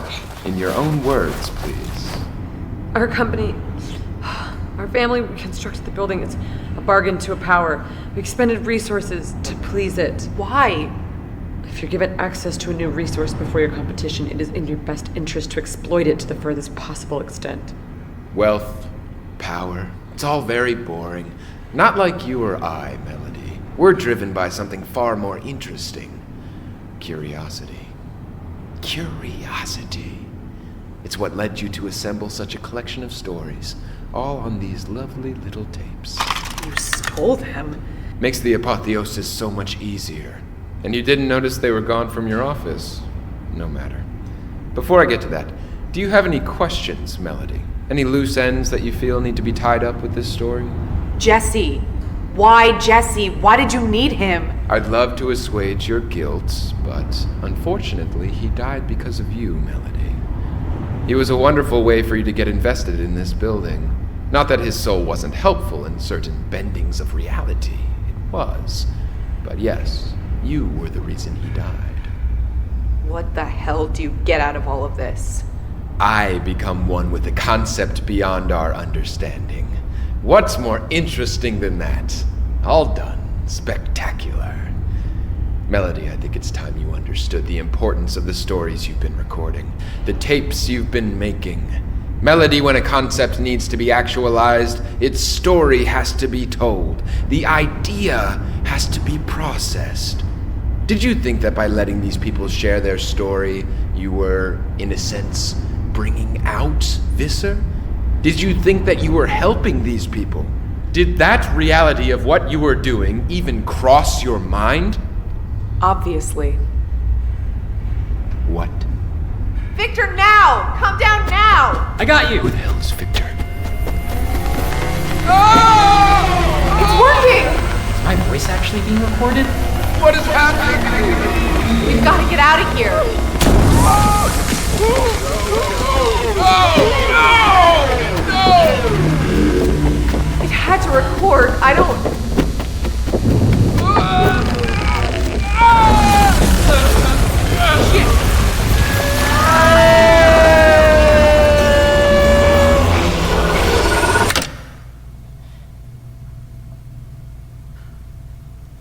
in your own words, please. Our company, our family reconstructed the building. It's a bargain to a power. We expended resources to please it. Why? If you're given access to a new resource before your competition, it is in your best interest to exploit it to the furthest possible extent. Wealth, power, it's all very boring. Not like you or I, Melody. We're driven by something far more interesting. Curiosity. Curiosity. It's what led you to assemble such a collection of stories, all on these lovely little tapes. You stole them? Makes the apotheosis so much easier. And you didn't notice they were gone from your office. No matter. Before I get to that, do you have any questions, Melody? Any loose ends that you feel need to be tied up with this story? Jesse. Why Jesse? Why did you need him? I'd love to assuage your guilt, but unfortunately, he died because of you, Melody. He was a wonderful way for you to get invested in this building. Not that his soul wasn't helpful in certain bendings of reality. It was. But yes, you were the reason he died. What the hell do you get out of all of this? I become one with a concept beyond our understanding. What's more interesting than that? All done. Spectacular. Melody, I think it's time you understood the importance of the stories you've been recording, the tapes you've been making. Melody, when a concept needs to be actualized, its story has to be told. The idea has to be processed. Did you think that by letting these people share their story, you were, in a sense, bringing out Visser? Did you think that you were helping these people? Did that reality of what you were doing even cross your mind? Obviously. What? Victor, now! Come down now! I got you! Who the hell is Victor? It's working! Is my voice actually being recorded? What is happening? We've got to get out of here! It had to record. I don't...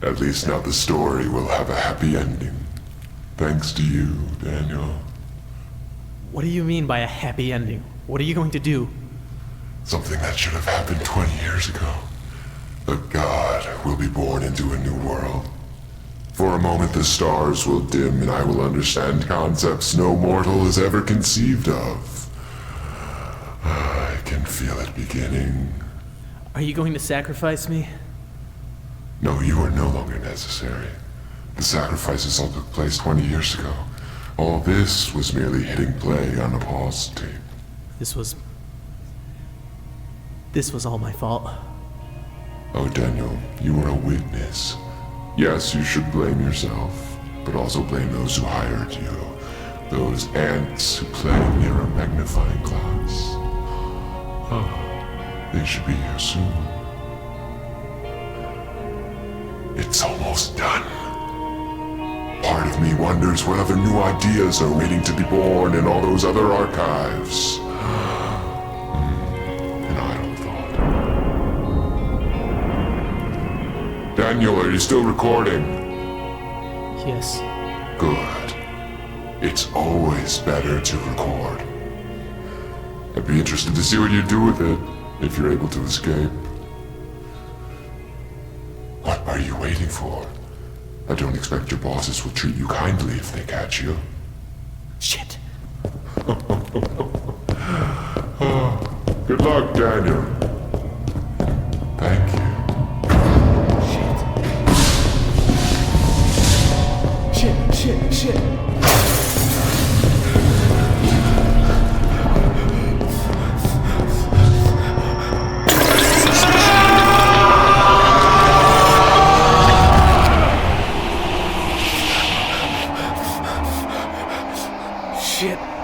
At least now the story will have a happy ending. Thanks to you, Daniel. What do you mean by a happy ending? What are you going to do? Something that should have happened 20 years ago. A god will be born into a new world. For a moment the stars will dim and I will understand concepts no mortal has ever conceived of. I can feel it beginning. Are you going to sacrifice me? No, you are no longer necessary. The sacrifices all took place 20 years ago. All this was merely hitting play on a pause tape. This was all my fault. Oh, Daniel, you were a witness. Yes, you should blame yourself, but also blame those who hired you. Those ants who play near a magnifying glass. Oh, they should be here soon. It's almost done. Part of me wonders what other new ideas are waiting to be born in all those other archives. An idle thought. Daniel, are you still recording? Yes. Good. It's always better to record. I'd be interested to see what you do with it, if you're able to escape. What are you waiting for? I don't expect your bosses will treat you kindly if they catch you. Shit. Good luck, Daniel. Thank you.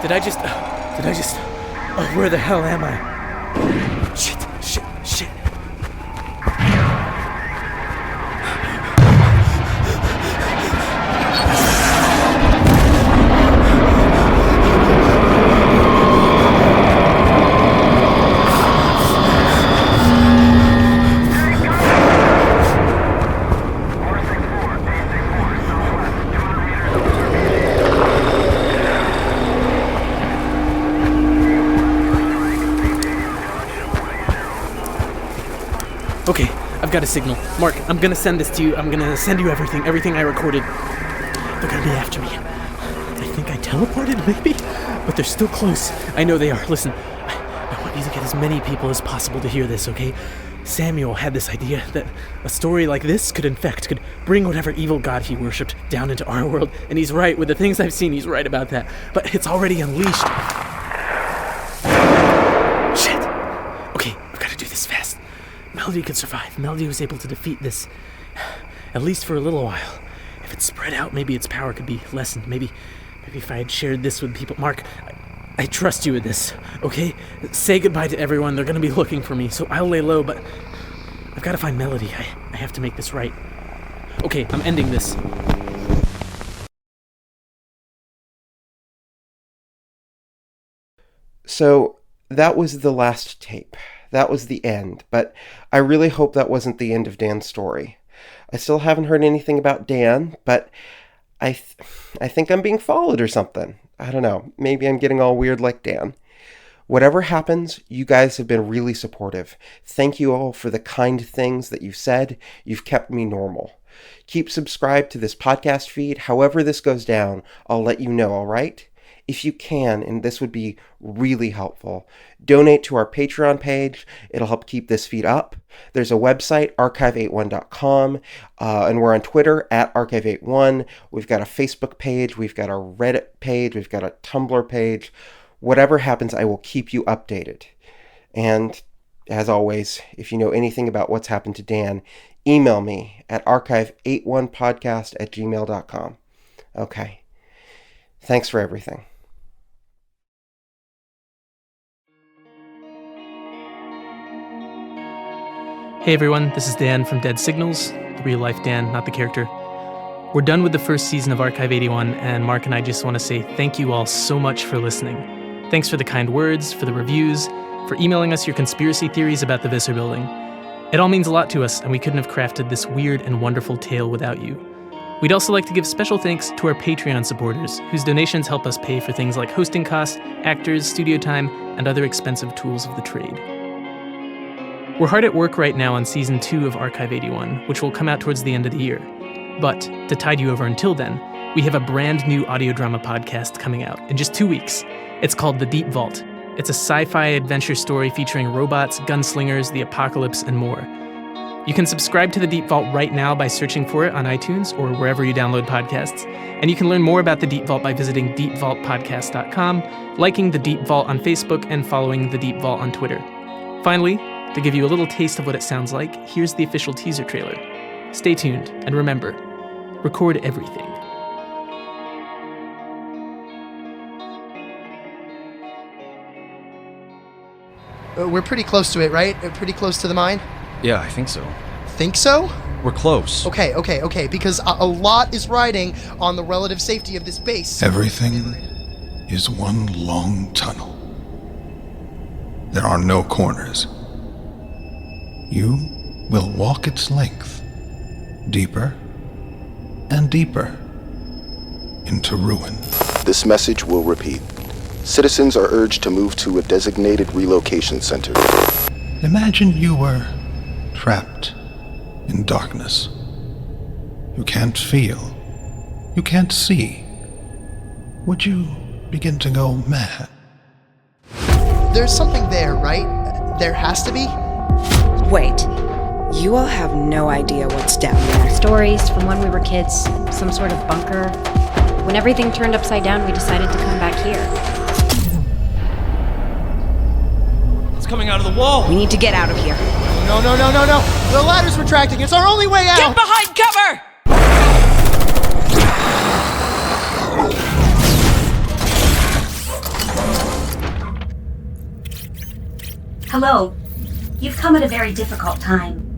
Did I just... Oh, where the hell am I? Shit. Okay, I've got a signal. Mark, I'm gonna send this to you. I'm gonna send you everything I recorded. They're gonna be after me. I think I teleported, maybe? But they're still close. I know they are. Listen, I want you to get as many people as possible to hear this, okay? Samuel had this idea that a story like this could bring whatever evil god he worshipped down into our world. And he's right. With the things I've seen, he's right about that. But it's already unleashed. Shit. Okay, I've got to do this fast. Melody could survive. Melody was able to defeat this, at least for a little while. If it spread out, maybe its power could be lessened. Maybe if I had shared this with people. Mark, I trust you with this, okay? Say goodbye to everyone. They're gonna be looking for me, so I'll lay low, but I've got to find Melody. I have to make this right. Okay, I'm ending this. So, that was the last tape. That was the end, but I really hope that wasn't the end of Dan's story. I still haven't heard anything about Dan, but I think I'm being followed or something. I don't know. Maybe I'm getting all weird like Dan. Whatever happens, you guys have been really supportive. Thank you all for the kind things that you've said. You've kept me normal. Keep subscribed to this podcast feed. However this goes down, I'll let you know, all right? If you can, and this would be really helpful, donate to our Patreon page. It'll help keep this feed up. There's a website, archive81.com, and we're on Twitter at archive81. We've got a Facebook page. We've got a Reddit page. We've got a Tumblr page. Whatever happens, I will keep you updated. And as always, if you know anything about what's happened to Dan, email me at archive81podcast@gmail.com. Okay. Thanks for everything. Hey everyone, this is Dan from Dead Signals, the real life Dan, not the character. We're done with the first season of Archive 81, and Mark and I just want to say thank you all so much for listening. Thanks for the kind words, for the reviews, for emailing us your conspiracy theories about the Visser building. It all means a lot to us, and we couldn't have crafted this weird and wonderful tale without you. We'd also like to give special thanks to our Patreon supporters, whose donations help us pay for things like hosting costs, actors, studio time, and other expensive tools of the trade. We're hard at work right now on Season 2 of Archive 81, which will come out towards the end of the year. But, to tide you over until then, we have a brand new audio drama podcast coming out in just 2 weeks. It's called The Deep Vault. It's a sci-fi adventure story featuring robots, gunslingers, the apocalypse, and more. You can subscribe to The Deep Vault right now by searching for it on iTunes or wherever you download podcasts. And you can learn more about The Deep Vault by visiting deepvaultpodcast.com, liking The Deep Vault on Facebook, and following The Deep Vault on Twitter. Finally, to give you a little taste of what it sounds like, here's the official teaser trailer. Stay tuned, and remember, record everything. We're pretty close to it, right? Pretty close to the mine? Yeah, I think so. Think so? We're close. Okay, because a lot is riding on the relative safety of this base. Everything is one long tunnel. There are no corners. You will walk its length, deeper and deeper, into ruin. This message will repeat. Citizens are urged to move to a designated relocation center. Imagine you were trapped in darkness. You can't feel. You can't see. Would you begin to go mad? There's something there, right? There has to be? Wait. You all have no idea what's down there. Stories from when we were kids. Some sort of bunker. When everything turned upside down, we decided to come back here. It's coming out of the wall. We need to get out of here. No. The ladder's retracting. It's our only way out. Get behind cover! Hello. You've come at a very difficult time.